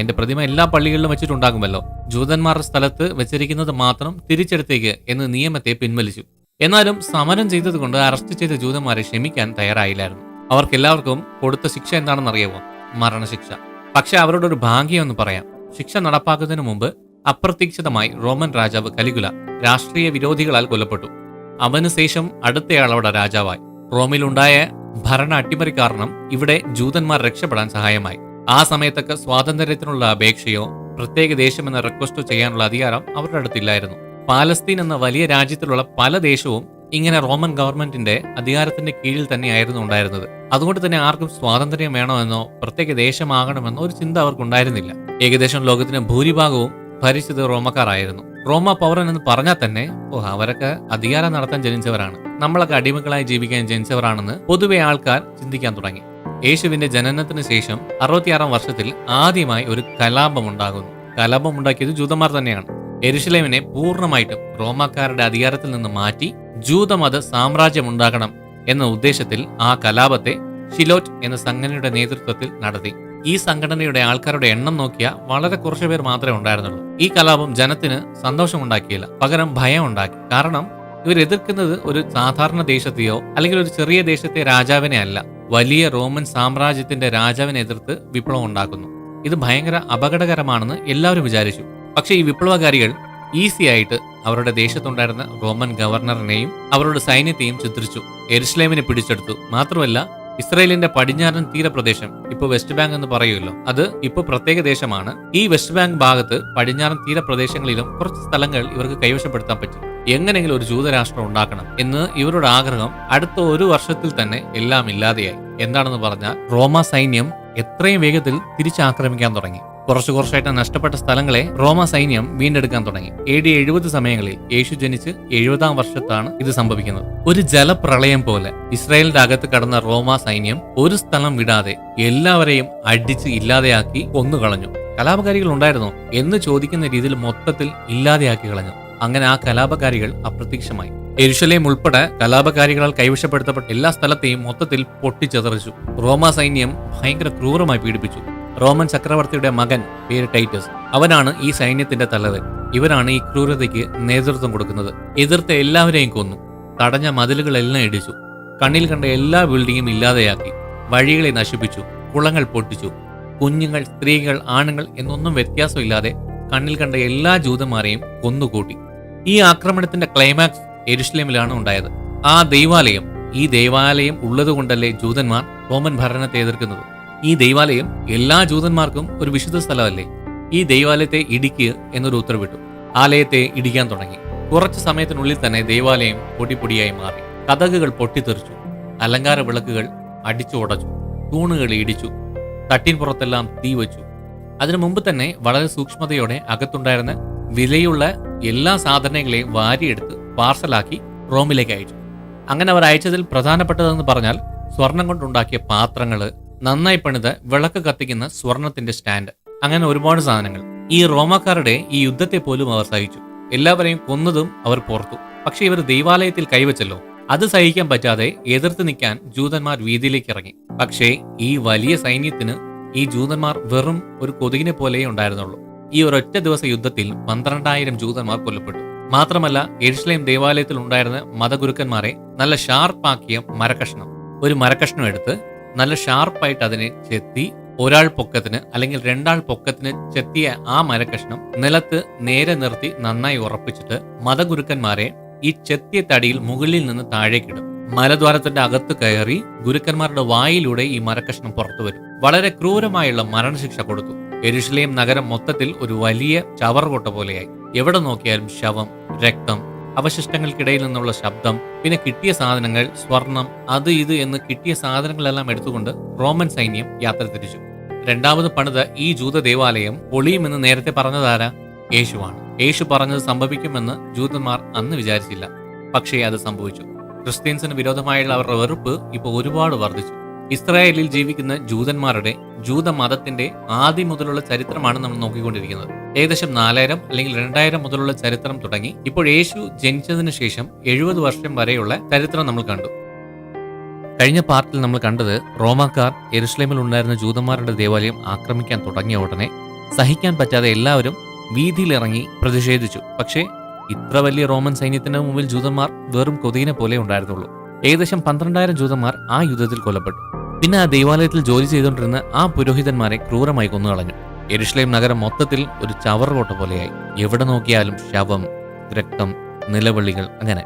എന്റെ പ്രതിമ എല്ലാ പള്ളികളിലും വെച്ചിട്ടുണ്ടാകുമല്ലോ, ജൂതന്മാരുടെ സ്ഥലത്ത് വെച്ചിരിക്കുന്നത് മാത്രം തിരിച്ചെടുത്തേക്ക് എന്ന് നിയമത്തെ പിൻവലിച്ചു. എന്നാലും സമരം ചെയ്തതുകൊണ്ട് അറസ്റ്റ് ചെയ്ത ജൂതന്മാരെ ക്ഷമിക്കാൻ തയ്യാറായില്ലായിരുന്നു. അവർക്കെല്ലാവർക്കും കൊടുത്ത ശിക്ഷ എന്താണെന്ന് അറിയാമോ? മരണശിക്ഷ. പക്ഷെ അവരുടെ ഒരു ഭാഗ്യം എന്ന് പറയാം. ശിക്ഷ നടപ്പാക്കുന്നതിന് മുമ്പ് അപ്രതീക്ഷിതമായി റോമൻ രാജാവ് കലികുല രാഷ്ട്രീയ വിരോധികളാൽ കൊല്ലപ്പെട്ടു. അവന് ശേഷം അടുത്തയാൾ അവിടെ രാജാവായി. റോമിലുണ്ടായ ഭരണ അട്ടിമറി കാരണം ഇവിടെ ജൂതന്മാർ രക്ഷപ്പെടാൻ സഹായമായി. ആ സമയത്തൊക്കെ സ്വാതന്ത്ര്യത്തിനുള്ള അപേക്ഷയോ പ്രത്യേക ദേശമെന്ന റിക്വസ്റ്റോ ചെയ്യാനുള്ള അധികാരം അവരുടെ അടുത്തില്ലായിരുന്നു. പാലസ്തീൻ എന്ന വലിയ രാജ്യത്തിലുള്ള പല ദേശവും ഇങ്ങനെ റോമൻ ഗവൺമെന്റിന്റെ അധികാരത്തിന്റെ കീഴിൽ തന്നെയായിരുന്നു ഉണ്ടായിരുന്നത്. അതുകൊണ്ട് തന്നെ ആർക്കും സ്വാതന്ത്ര്യം വേണമെന്നോ പ്രത്യേക ദേശമാകണമെന്നോ ഒരു ചിന്ത അവർക്കുണ്ടായിരുന്നില്ല. ഏകദേശം ലോകത്തിന് ഭൂരിഭാഗവും ഭരിച്ചത് റോമക്കാരായിരുന്നു. റോമ പൗരൻ എന്ന് പറഞ്ഞാൽ തന്നെ അവരൊക്കെ അധികാരം നടത്താൻ ജനിച്ചവരാണ്, നമ്മളൊക്കെ അടിമകളായി ജീവിക്കാൻ ജനിച്ചവരാണെന്ന് പൊതുവെ ആൾക്കാർ ചിന്തിക്കാൻ തുടങ്ങി. യേശുവിന്റെ ജനനത്തിന് ശേഷം 66 വർഷത്തിൽ ആദ്യമായി ഒരു കലാപം ഉണ്ടാകുന്നു. കലാപം ഉണ്ടാക്കിയത് ജൂതന്മാർ തന്നെയാണ്. യെരുശലേമിനെ പൂർണ്ണമായിട്ടും റോമാക്കാരുടെ അധികാരത്തിൽ നിന്ന് മാറ്റി ജൂതമത സാമ്രാജ്യം ഉണ്ടാക്കണം എന്ന ഉദ്ദേശത്തിൽ ആ കലാപത്തെ ഷിലോറ്റ് എന്ന സംഘടനയുടെ നേതൃത്വത്തിൽ നടത്തി. ഈ സംഘടനയുടെ ആൾക്കാരുടെ എണ്ണം നോക്കിയാൽ വളരെ കുറച്ചു പേർ മാത്രമേ ഉണ്ടായിരുന്നുള്ളൂ. ഈ കലാപം ജനത്തിന് സന്തോഷമുണ്ടാക്കിയില്ല, പകരം ഭയം ഉണ്ടാക്കി. കാരണം ഇവർ എതിർക്കുന്നത് ഒരു സാധാരണ ദേശത്തെയോ അല്ലെങ്കിൽ ഒരു ചെറിയ ദേശത്തെ രാജാവിനെ അല്ല, വലിയ റോമൻ സാമ്രാജ്യത്തിന്റെ രാജാവിനെ എതിർത്ത് വിപ്ലവം ഉണ്ടാക്കുന്നു. ഇത് ഭയങ്കര അപകടകരമാണെന്ന് എല്ലാവരും വിചാരിച്ചു. പക്ഷേ ഈ വിപ്ലവകാരികൾ ഈസി ആയിട്ട് അവരുടെ ദേശത്തുണ്ടായിരുന്ന റോമൻ ഗവർണറിനെയും അവരുടെ സൈന്യത്തെയും ചിത്രിച്ചു. യെരുശലേമിനെ പിടിച്ചെടുത്തു. മാത്രമല്ല ഇസ്രായേലിന്റെ പടിഞ്ഞാറൻ തീരപ്രദേശം, ഇപ്പൊ വെസ്റ്റ് ബാങ്ക് എന്ന് പറയുമല്ലോ, അത് ഇപ്പൊ പ്രത്യേക ദേശമാണ്. ഈ വെസ്റ്റ് ബാങ്ക് ഭാഗത്ത് പടിഞ്ഞാറൻ തീരപ്രദേശങ്ങളിലും കുറച്ച് സ്ഥലങ്ങൾ ഇവർക്ക് കൈവശപ്പെടുത്താൻ പറ്റി. എങ്ങനെയെങ്കിലും ഒരു ജൂതരാഷ്ട്രം ഉണ്ടാക്കണം എന്ന് ഇവരുടെ ആഗ്രഹം അടുത്ത ഒരു വർഷത്തിൽ തന്നെ എല്ലാം ഇല്ലാതെയായി. എന്താണെന്ന് പറഞ്ഞാൽ റോമ സൈന്യം എത്രയും വേഗത്തിൽ തിരിച്ചാക്രമിക്കാൻ തുടങ്ങി. കുറച്ചായിട്ട് നഷ്ടപ്പെട്ട സ്ഥലങ്ങളെ റോമ സൈന്യം വീണ്ടെടുക്കാൻ തുടങ്ങി. AD 70 സമയങ്ങളിൽ, യേശു ജനിച്ച് 70-ാം വർഷത്താണ് ഇത് സംഭവിക്കുന്നത്. ഒരു ജലപ്രളയം പോലെ ഇസ്രായേലിന്റെ അകത്ത് കടന്ന റോമ സൈന്യം ഒരു സ്ഥലം വിടാതെ എല്ലാവരെയും അടിച്ച് ഇല്ലാതെയാക്കി കൊന്നുകളഞ്ഞു. കലാപകാരികൾ ഉണ്ടായിരുന്നോ എന്ന് ചോദിക്കുന്ന രീതിയിൽ മൊത്തത്തിൽ ഇല്ലാതെയാക്കി കളഞ്ഞു. അങ്ങനെ ആ കലാപകാരികൾ അപ്രത്യക്ഷമായി. യെരുശലേം ഉൾപ്പെടെ കലാപകാരികളാൽ കൈവശപ്പെടുത്തപ്പെട്ട എല്ലാ സ്ഥലത്തെയും മൊത്തത്തിൽ പൊട്ടിച്ചെതറിച്ചു. റോമ സൈന്യം ഭയങ്കര ക്രൂരമായി പീഡിപ്പിച്ചു. റോമൻ ചക്രവർത്തിയുടെ മകൻ, പേര് ടൈറ്റസ്, അവനാണ് ഈ സൈന്യത്തിന്റെ തലവൻ. ഇവരാണ് ഈ ക്രൂരതയ്ക്ക് നേതൃത്വം കൊടുക്കുന്നത്. എതിർത്ത എല്ലാവരെയും കൊന്നു. തടഞ്ഞ മതിലുകളെല്ലാം ഇടിച്ചു. കണ്ണിൽ കണ്ട എല്ലാ ബിൽഡിങ്ങും ഇല്ലാതെയാക്കി. വഴികളെ നശിപ്പിച്ചു. കുളങ്ങൾ പൊട്ടിച്ചു. കുഞ്ഞുങ്ങൾ, സ്ത്രീകൾ, ആണുങ്ങൾ എന്നൊന്നും വ്യത്യാസമില്ലാതെ കണ്ണിൽ കണ്ട എല്ലാ ജൂതന്മാരെയും കൊന്നുകൂട്ടി. ഈ ആക്രമണത്തിന്റെ ക്ലൈമാക്സ് യെരുശലേമിലാണ് ഉണ്ടായത്. ഈ ദൈവാലയം ഉള്ളതുകൊണ്ടല്ലേ ജൂതന്മാർ റോമൻ ഭരണത്തെ എതിർക്കുന്നത്. ഈ ദൈവാലയം എല്ലാ ജൂതന്മാർക്കും ഒരു വിശുദ്ധ സ്ഥലമല്ലേ. ഈ ദൈവാലയത്തെ ഇടിക്കുക എന്നൊരു ഉത്തരവിട്ടു. ആലയത്തെ ഇടിക്കാൻ തുടങ്ങി. കുറച്ചു സമയത്തിനുള്ളിൽ തന്നെ ദൈവാലയം പൊടിപ്പൊടിയായി മാറി. കതകുകൾ പൊട്ടിത്തെറിച്ചു. അലങ്കാര വിളക്കുകൾ അടിച്ചു ഉടച്ചു. തൂണുകൾ ഇടിച്ചു. തട്ടിൻ പുറത്തെല്ലാം തീ വെച്ചു. അതിനു മുമ്പ് തന്നെ വളരെ സൂക്ഷ്മതയോടെ അകത്തുണ്ടായിരുന്ന വിലയുള്ള എല്ലാ സാധനങ്ങളെയും വാരിയെടുത്ത് പാർസലാക്കി റോമിലേക്ക് അയച്ചു. അങ്ങനെ അവർ അയച്ചതിൽ പ്രധാനപ്പെട്ടതെന്ന് പറഞ്ഞാൽ സ്വർണം കൊണ്ടുണ്ടാക്കിയ പാത്രങ്ങള്, നന്നായി പണിത വിളക്ക് കത്തിക്കുന്ന സ്വർണത്തിന്റെ സ്റ്റാൻഡ്, അങ്ങനെ ഒരുപാട് സാധനങ്ങൾ. ഈ റോമാക്കാരുടെ ഈ യുദ്ധത്തെ പോലും അവർ സഹിച്ചു. എല്ലാവരെയും കൊന്നതും അവർ പുറത്തു. പക്ഷെ ഇവർ ദൈവാലയത്തിൽ കൈവച്ചല്ലോ, അത് സഹിക്കാൻ പറ്റാതെ എതിർത്ത് നിൽക്കാൻ ജൂതന്മാർ വീതിയിലേക്ക് ഇറങ്ങി. പക്ഷേ ഈ വലിയ സൈന്യത്തിന് ഈ ജൂതന്മാർ വെറും ഒരു കൊതുകിനെ പോലെയേ ഉണ്ടായിരുന്നുള്ളൂ. ഈ ഒരൊറ്റ ദിവസ യുദ്ധത്തിൽ 12,000 ജൂതന്മാർ കൊല്ലപ്പെട്ടു. മാത്രമല്ല യെരുശലേം ദേവാലയത്തിൽ ഉണ്ടായിരുന്ന മതഗുരുക്കന്മാരെ നല്ല ഷാർപ്പാക്കിയ ഒരു മരക്കഷ്ണം എടുത്ത് നല്ല ഷാർപ്പായിട്ട് അതിനെ ചെത്തി, ഒരാൾ പൊക്കത്തിന് അല്ലെങ്കിൽ 2 ആൾ പൊക്കത്തിന് ചെത്തിയ ആ മരക്കഷ്ണം നിലത്ത് നേരെ നിർത്തി നന്നായി ഉറപ്പിച്ചിട്ട് മതഗുരുക്കന്മാരെ ഈ ചെത്തിയ തടിയിൽ മുകളിൽ നിന്ന് താഴേക്കിടും. മലദ്വാരത്തിന്റെ അകത്ത് കയറി ഗുരുക്കന്മാരുടെ വായിലൂടെ ഈ മരക്കഷ്ണം പുറത്തു വരും. വളരെ ക്രൂരമായുള്ള മരണശിക്ഷ കൊടുത്തു. യെരുശലേം നഗരം മൊത്തത്തിൽ ഒരു വലിയ ചവറുകൊട്ട പോലെയായി. എവിടെ നോക്കിയാലും ശവം, രക്തം, അവശിഷ്ടങ്ങൾക്കിടയിൽ നിന്നുള്ള ശബ്ദം, പിന്നെ കിട്ടിയ സാധനങ്ങൾ, സ്വർണം, അത് ഇത് എന്ന് കിട്ടിയ സാധനങ്ങളെല്ലാം എടുത്തുകൊണ്ട് റോമൻ സൈന്യം യാത്ര തിരിച്ചു. രണ്ടാമത് പണിത ഈ ജൂത ദേവാലയം പൊളിയുമെന്ന് നേരത്തെ പറഞ്ഞതാരാ? യേശുവാണ്. യേശു പറഞ്ഞത് സംഭവിക്കുമെന്ന് ജൂതന്മാർ അന്ന് വിചാരിച്ചില്ല. പക്ഷേ അത് സംഭവിച്ചു. ക്രിസ്ത്യൻസിന് വിരോധമായുള്ള അവരുടെ വെറുപ്പ് ഇപ്പോൾ ഒരുപാട് വർദ്ധിച്ചു. ഇസ്രായേലിൽ ജീവിക്കുന്ന ജൂതന്മാരുടെ ജൂതമതത്തിന്റെ ആദ്യം മുതലുള്ള ചരിത്രമാണ് നമ്മൾ നോക്കിക്കൊണ്ടിരിക്കുന്നത്. ഏകദേശം 4000 അല്ലെങ്കിൽ 2000 മുതലുള്ള ചരിത്രം തുടങ്ങി ഇപ്പോൾ യേശു ജനിച്ചതിന് ശേഷം 70 വർഷം വരെയുള്ള ചരിത്രം നമ്മൾ കണ്ടു. കഴിഞ്ഞ പാർട്ടിൽ നമ്മൾ കണ്ടത് റോമാക്കാർ യെരുശലേമിൽ ഉണ്ടായിരുന്ന ജൂതന്മാരുടെ ദേവാലയം ആക്രമിക്കാൻ തുടങ്ങിയ ഉടനെ സഹിക്കാൻ പറ്റാതെ എല്ലാവരും വീതിയിലിറങ്ങി പ്രതിഷേധിച്ചു. പക്ഷേ ഇത്ര വലിയ റോമൻ സൈന്യത്തിന് മുമ്പിൽ ജൂതന്മാർ വെറും കൊതുകിനെ പോലെ ഉണ്ടായിരുന്നുള്ളൂ. ഏകദേശം 12,000 ജൂതന്മാർ ആ യുദ്ധത്തിൽ കൊല്ലപ്പെട്ടു. പിന്നെ ആ ദേവാലയത്തിൽ ജോലി ചെയ്തുകൊണ്ടിരുന്ന ആ പുരോഹിതന്മാരെ ക്രൂരമായി കൊന്നുകളഞ്ഞു. യെരുശലേം നഗരം മൊത്തത്തിൽ ഒരു ചവറുകോട്ട പോലെയായി. എവിടെ നോക്കിയാലും ശവം, രക്തം, നിലവിളികൾ, അങ്ങനെ.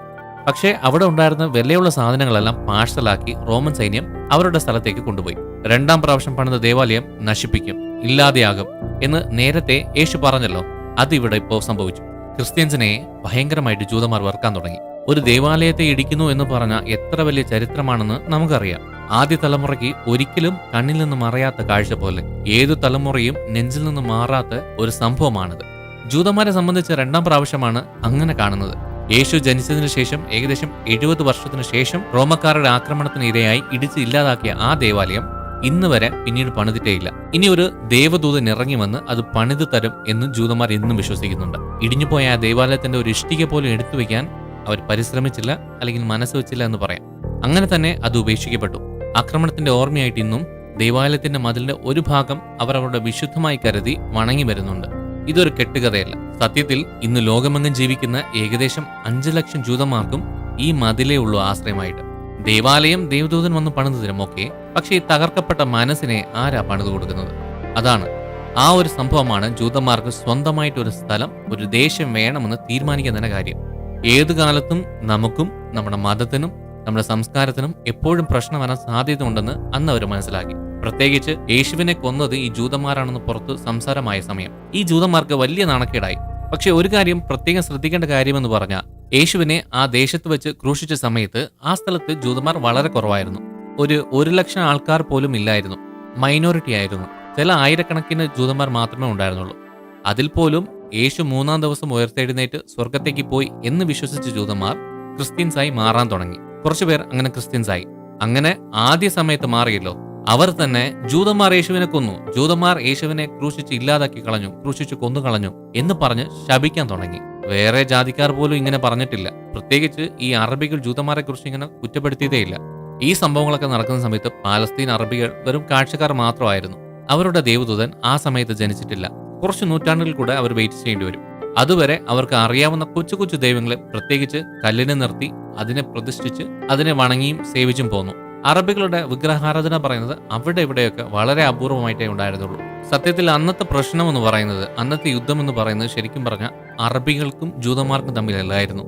പക്ഷേ അവിടെ ഉണ്ടായിരുന്ന വിലയുള്ള സാധനങ്ങളെല്ലാം പാഴ്സലാക്കി റോമൻ സൈന്യം അവരുടെ സ്ഥലത്തേക്ക് കൊണ്ടുപോയി. 2ാം പ്രാവശ്യം പണിത ദേവാലയം നശിപ്പിക്കും, ഇല്ലാതെയാകും എന്ന് നേരത്തെ യേശു പറഞ്ഞല്ലോ. അതിവിടെ ഇപ്പോൾ സംഭവിച്ചു. ക്രിസ്ത്യൻസിനെ ഭയങ്കരമായിട്ട് ജൂതന്മാർ വെറുക്കാൻ തുടങ്ങി. ഒരു ദേവാലയത്തെ ഇടിക്കുന്നു എന്ന് പറഞ്ഞ എത്ര വലിയ ചരിത്രമാണെന്ന് നമുക്കറിയാം. ആദ്യ തലമുറയ്ക്ക് ഒരിക്കലും കണ്ണിൽ നിന്ന് മറയാത്ത കാഴ്ച പോലെ, ഏതു തലമുറയും നെഞ്ചിൽ നിന്ന് മാറാത്ത ഒരു സംഭവമാണിത്. ജൂതന്മാരെ സംബന്ധിച്ച് 2ാം പ്രാവശ്യമാണ് അങ്ങനെ കാണുന്നത്. യേശു ജനിച്ചതിന് ശേഷം ഏകദേശം 70 വർഷത്തിനു ശേഷം റോമക്കാരുടെ ആക്രമണത്തിന് ഇരയായി ഇടിച്ച് ഇല്ലാതാക്കിയ ആ ദേവാലയം ഇന്ന് വരെ പിന്നീട് പണിതിട്ടേയില്ല. ഇനി ഒരു ദേവദൂതൻ ഇറങ്ങി വന്ന് അത് പണിത് തരും എന്ന് ജൂതന്മാർ ഇന്നും വിശ്വസിക്കുന്നുണ്ട്. ഇടിഞ്ഞുപോയ ആ ദേവാലയത്തിന്റെ ഒരു ഇഷ്ടിക പോലും എടുത്തു വെക്കാൻ അവർ പരിശ്രമിച്ചില്ല, അല്ലെങ്കിൽ മനസ്സ് വെച്ചില്ല എന്ന് പറയാം. അങ്ങനെ തന്നെ അത് ഉപേക്ഷിക്കപ്പെട്ടു. ആക്രമണത്തിന്റെ ഓർമ്മയായിട്ട് ഇന്നും ദേവാലയത്തിന്റെ മതിലിന്റെ ഒരു ഭാഗം അവർ അവരുടെ വിശുദ്ധമായി കരുതി വണങ്ങി വരുന്നുണ്ട്. ഇതൊരു കെട്ടുകഥയല്ല. സത്യത്തിൽ ഇന്ന് ലോകമെങ്ങും ജീവിക്കുന്ന ഏകദേശം 5 ലക്ഷം ജൂതന്മാർക്കും ഈ മതിലേ ഉള്ളൂ ആശ്രയമായിട്ട്. ദേവാലയം ദേവദൂതൻ വന്ന് പണിതു തരും, ഓക്കെ. പക്ഷേ ഈ തകർക്കപ്പെട്ട മനസ്സിനെ ആരാ പണിതു കൊടുക്കുന്നത്? അതാണ് ആ ഒരു സംഭവമാണ് ജൂതന്മാർക്ക് സ്വന്തമായിട്ട് ഒരു സ്ഥലം, ഒരു ദേശം വേണമെന്ന് തീരുമാനിക്കുന്ന കാര്യം. ഏതു കാലത്തും നമുക്കും നമ്മുടെ മതത്തിനും നമ്മുടെ സംസ്കാരത്തിനും എപ്പോഴും പ്രശ്നം വരാൻ സാധ്യത ഉണ്ടെന്ന് അന്ന് അവർ മനസ്സിലാക്കി. പ്രത്യേകിച്ച് യേശുവിനെ കൊന്നത് ഈ ജൂതന്മാരാണെന്ന് പുറത്ത് സംസാരമായ സമയം ഈ ജൂതന്മാർക്ക് വലിയ നാണക്കേടായി. പക്ഷെ ഒരു കാര്യം പ്രത്യേകം ശ്രദ്ധിക്കേണ്ട കാര്യമെന്ന് പറഞ്ഞാൽ, യേശുവിനെ ആ ദേശത്ത് വെച്ച് ക്രൂശിച്ച സമയത്ത് ആ സ്ഥലത്ത് ജൂതന്മാർ വളരെ കുറവായിരുന്നു. 1 ലക്ഷം ആൾക്കാർ പോലും ഇല്ലായിരുന്നു. മൈനോറിറ്റി ആയിരുന്നു. ചില ആയിരക്കണക്കിന് ജൂതന്മാർ മാത്രമേ ഉണ്ടായിരുന്നുള്ളൂ. അതിൽ പോലും യേശു 3-ാം ദിവസം ഉയർത്തെഴുന്നേറ്റ് സ്വർഗത്തേക്ക് പോയി എന്ന് വിശ്വസിച്ച ജൂതന്മാർ ക്രിസ്ത്യൻസായി മാറാൻ തുടങ്ങി. കുറച്ചുപേർ അങ്ങനെ ക്രിസ്ത്യൻസായി. അങ്ങനെ ആദ്യ സമയത്ത് മാറിയല്ലോ. അവർ തന്നെ ജൂതന്മാർ യേശുവിനെ കൊന്നു, ജൂതന്മാർ യേശുവിനെ ക്രൂശിച്ച് ഇല്ലാതാക്കി കളഞ്ഞു, ക്രൂശിച്ച് കൊന്നു കളഞ്ഞു എന്ന് പറഞ്ഞ് ശപിക്കാൻ തുടങ്ങി. വേറെ ജാതിക്കാർ പോലും ഇങ്ങനെ പറഞ്ഞിട്ടില്ല. പ്രത്യേകിച്ച് ഈ അറബികൾ ജൂതന്മാരെ കുറിച്ച് ഇങ്ങനെ കുറ്റപ്പെടുത്തിയതേയില്ല. ഈ സംഭവങ്ങളൊക്കെ നടക്കുന്ന സമയത്ത് പാലസ്തീൻ അറബികൾ വെറും കാഴ്ചക്കാർ മാത്രമായിരുന്നു. അവരുടെ ദേവദൂതൻ ആ സമയത്ത് ജനിച്ചിട്ടില്ല. കുറച്ച് നൂറ്റാണ്ടുകൾ കൂടെ അവർ വെയിറ്റ് ചെയ്യേണ്ടി വരും. അതുവരെ അവർക്ക് അറിയാവുന്ന കൊച്ചു കൊച്ചു ദൈവങ്ങളെ, പ്രത്യേകിച്ച് കല്ലിനെ നിർത്തി അതിനെ പ്രതിഷ്ഠിച്ച് അതിനെ വണങ്ങിയും സേവിച്ചും പോന്നു. അറബികളുടെ വിഗ്രഹാരാധന പറയുന്നത് അവിടെ ഇവിടെയൊക്കെ വളരെ അപൂർവമായിട്ടേ ഉണ്ടായിരുന്നുള്ളൂ. സത്യത്തിൽ അന്നത്തെ പ്രശ്നം എന്ന് പറയുന്നത്, അന്നത്തെ യുദ്ധം എന്ന് പറയുന്നത് ശരിക്കും പറഞ്ഞാൽ അറബികൾക്കും ജൂതന്മാർക്കും തമ്മിലല്ലായിരുന്നു,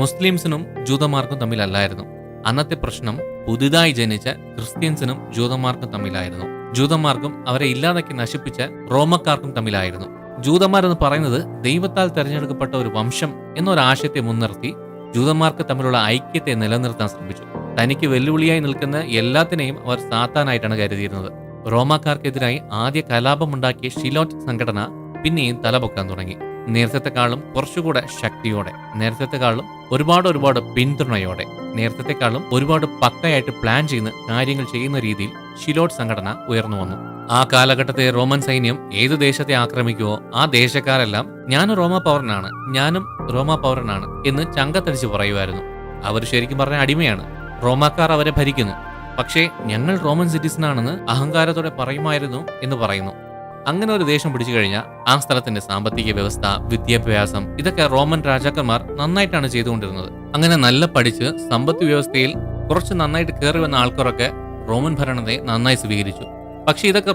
മുസ്ലിംസിനും ജൂതന്മാർക്കും തമ്മിലല്ലായിരുന്നു. അന്നത്തെ പ്രശ്നം പുതുതായി ജനിച്ച ക്രിസ്ത്യൻസിനും ജൂതന്മാർക്കും തമ്മിലായിരുന്നു. ജൂതന്മാർക്കും അവരെ ഇല്ലാതാക്കി നശിപ്പിച്ച റോമക്കാർക്കും തമ്മിലായിരുന്നു. ജൂതന്മാരെന്ന് പറയുന്നത് ദൈവത്താൽ തെരഞ്ഞെടുക്കപ്പെട്ട ഒരു വംശം എന്നൊരാശയത്തെ മുൻനിർത്തി ജൂതന്മാർക്ക് തമ്മിലുള്ള ഐക്യത്തെ നിലനിർത്താൻ ശ്രമിച്ചു. തനിക്ക് വെല്ലുവിളിയായി നിൽക്കുന്ന എല്ലാത്തിനെയും അവർ സാത്താനായിട്ടാണ് കരുതിയിരുന്നത്. റോമാക്കാർക്കെതിരായി ആദ്യ കലാപമുണ്ടാക്കിയ ഷിലോറ്റ് സംഘടന പിന്നെയും തലപൊക്കാൻ തുടങ്ങി. നേരത്തെക്കാളും കുറച്ചുകൂടെ ശക്തിയോടെ, നേരത്തെക്കാളും ഒരുപാട് പിന്തുണയോടെ, നേരത്തെക്കാളും ഒരുപാട് പക്കയായിട്ട് പ്ലാൻ ചെയ്യുന്ന കാര്യങ്ങൾ ചെയ്യുന്ന രീതിയിൽ ഷിലോട്ട് സംഘടന ഉയർന്നു വന്നു. ആ കാലഘട്ടത്തെ റോമൻ സൈന്യം ഏതു ദേശത്തെ ആക്രമിക്കുവോ ആ ദേശക്കാരെല്ലാം ഞാനും റോമാ പൗരനാണ് എന്ന് ചങ്കത്തടിച്ച് പറയുമായിരുന്നു. അവർ ശരിക്കും പറഞ്ഞ അടിമയാണ്. റോമാക്കാർ അവരെ ഭരിക്കുന്നു. പക്ഷേ ഞങ്ങൾ റോമൻ സിറ്റിസൺ ആണെന്ന് അഹങ്കാരത്തോടെ പറയുമായിരുന്നു എന്ന് പറയുന്നു. അങ്ങനെ ഒരു ദേശം പിടിച്ചു കഴിഞ്ഞാൽ ആ സ്ഥലത്തിന്റെ സാമ്പത്തിക വ്യവസ്ഥ, വിദ്യാഭ്യാസം, ഇതൊക്കെ റോമൻ രാജാക്കന്മാർ നന്നായിട്ടാണ് ചെയ്തുകൊണ്ടിരുന്നത്. അങ്ങനെ നല്ല പഠിച്ച് സമ്പദ് വ്യവസ്ഥയിൽ കുറച്ച് നന്നായിട്ട് കയറി വന്ന ആൾക്കാരൊക്കെ റോമൻ ഭരണത്തെ നന്നായി സ്വീകരിച്ചു. പക്ഷെ ഇതൊക്കെ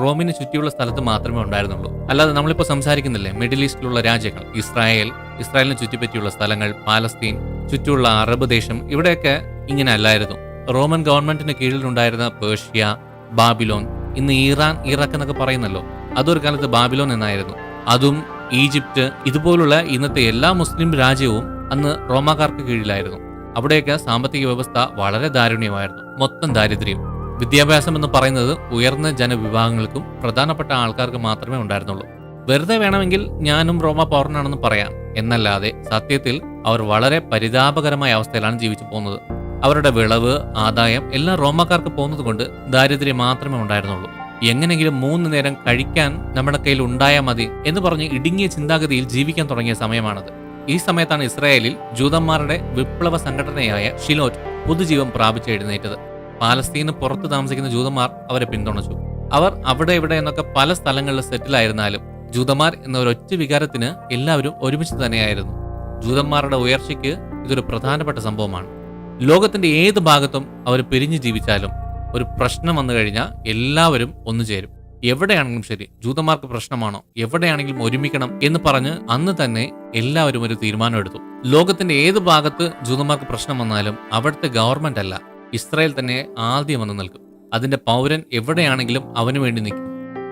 റോമിന് ചുറ്റിയുള്ള സ്ഥലത്ത് മാത്രമേ ഉണ്ടായിരുന്നുള്ളൂ. അല്ലാതെ നമ്മളിപ്പോൾ സംസാരിക്കുന്നില്ലേ മിഡിൽ ഈസ്റ്റിലുള്ള രാജ്യങ്ങൾ, ഇസ്രായേലിനെ ചുറ്റിപ്പറ്റിയുള്ള സ്ഥലങ്ങൾ, പാലസ്തീൻ, ചുറ്റുള്ള അറബ് ദേശം, ഇവിടെയൊക്കെ ഇങ്ങനെ അല്ലായിരുന്നു. റോമൻ ഗവൺമെന്റിന് കീഴിലുണ്ടായിരുന്ന പേർഷ്യ, ബാബിലോൺ, ഇന്ന് ഇറാൻ, ഇറാഖ് എന്നൊക്കെ പറയുന്നല്ലോ, അതൊരു കാലത്ത് ബാബിലോൺ എന്നായിരുന്നു. അതും ഈജിപ്റ്റ്, ഇതുപോലുള്ള ഇന്നത്തെ എല്ലാ മുസ്ലിം രാജ്യവും അന്ന് റോമാക്കാർക്ക് കീഴിലായിരുന്നു. അവിടെയൊക്കെ സാമ്പത്തിക വ്യവസ്ഥ വളരെ ദാരുണ്യമായിരുന്നു. മൊത്തം ദാരിദ്ര്യം. വിദ്യാഭ്യാസം എന്ന് പറയുന്നത് ഉയർന്ന ജനവിഭാഗങ്ങൾക്കും പ്രധാനപ്പെട്ട ആൾക്കാർക്ക് മാത്രമേ ഉണ്ടായിരുന്നുള്ളൂ. വെറുതെ വേണമെങ്കിൽ ഞാനും റോമ പൗരനാണെന്ന് പറയാം എന്നല്ലാതെ സത്യത്തിൽ അവർ വളരെ പരിതാപകരമായ അവസ്ഥയിലാണ് ജീവിച്ചു പോകുന്നത്. അവരുടെ വിളവ്, ആദായം എല്ലാം റോമാക്കാർക്ക് പോകുന്നത് കൊണ്ട് ദാരിദ്ര്യം മാത്രമേ ഉണ്ടായിരുന്നുള്ളൂ. എങ്ങനെങ്കിലും 3 നേരം കഴിക്കാൻ നമ്മുടെ കയ്യിൽ ഉണ്ടായാൽ മതി എന്ന് പറഞ്ഞ് ഇടുങ്ങിയ ചിന്താഗതിയിൽ ജീവിക്കാൻ തുടങ്ങിയ സമയമാണത്. ഈ സമയത്താണ് ഇസ്രായേലിൽ ജൂതന്മാരുടെ വിപ്ലവ സംഘടനയായ ഷിലോറ്റ് പുതുജീവൻ പ്രാപിച്ചെഴുന്നേറ്റത്. പാലസ്തീന് പുറത്ത് താമസിക്കുന്ന ജൂതന്മാർ അവരെ പിന്തുണച്ചു. അവർ അവിടെ ഇവിടെ എന്നൊക്കെ പല സ്ഥലങ്ങളിൽ സെറ്റിലായിരുന്നാലും ജൂതന്മാർ എന്ന ഒരൊറ്റ വികാരത്തിന് എല്ലാവരും ഒരുമിച്ച് തന്നെയായിരുന്നു. ജൂതന്മാരുടെ ഉയർച്ചയ്ക്ക് ഇതൊരു പ്രധാനപ്പെട്ട സംഭവമാണ്. ലോകത്തിന്റെ ഏത് ഭാഗത്തും അവർ പിരിഞ്ഞു ജീവിച്ചാലും ഒരു പ്രശ്നം വന്നു കഴിഞ്ഞാൽ എല്ലാവരും ഒന്നുചേരും. എവിടെയാണെങ്കിലും ശരി, ജൂതന്മാർക്ക് പ്രശ്നമാണോ, എവിടെയാണെങ്കിലും ഒരുമിക്കണം എന്ന് പറഞ്ഞ് അന്ന് തന്നെ എല്ലാവരും ഒരു തീരുമാനം എടുത്തു. ലോകത്തിന്റെ ഏത് ഭാഗത്ത് ജൂതന്മാർക്ക് പ്രശ്നം വന്നാലും അവിടുത്തെ ഗവൺമെന്റ് അല്ല, ഇസ്രായേൽ തന്നെ ആദ്യം വന്ന് നിൽക്കും. അതിന്റെ പൗരൻ എവിടെയാണെങ്കിലും അവന് വേണ്ടി നിൽക്കും.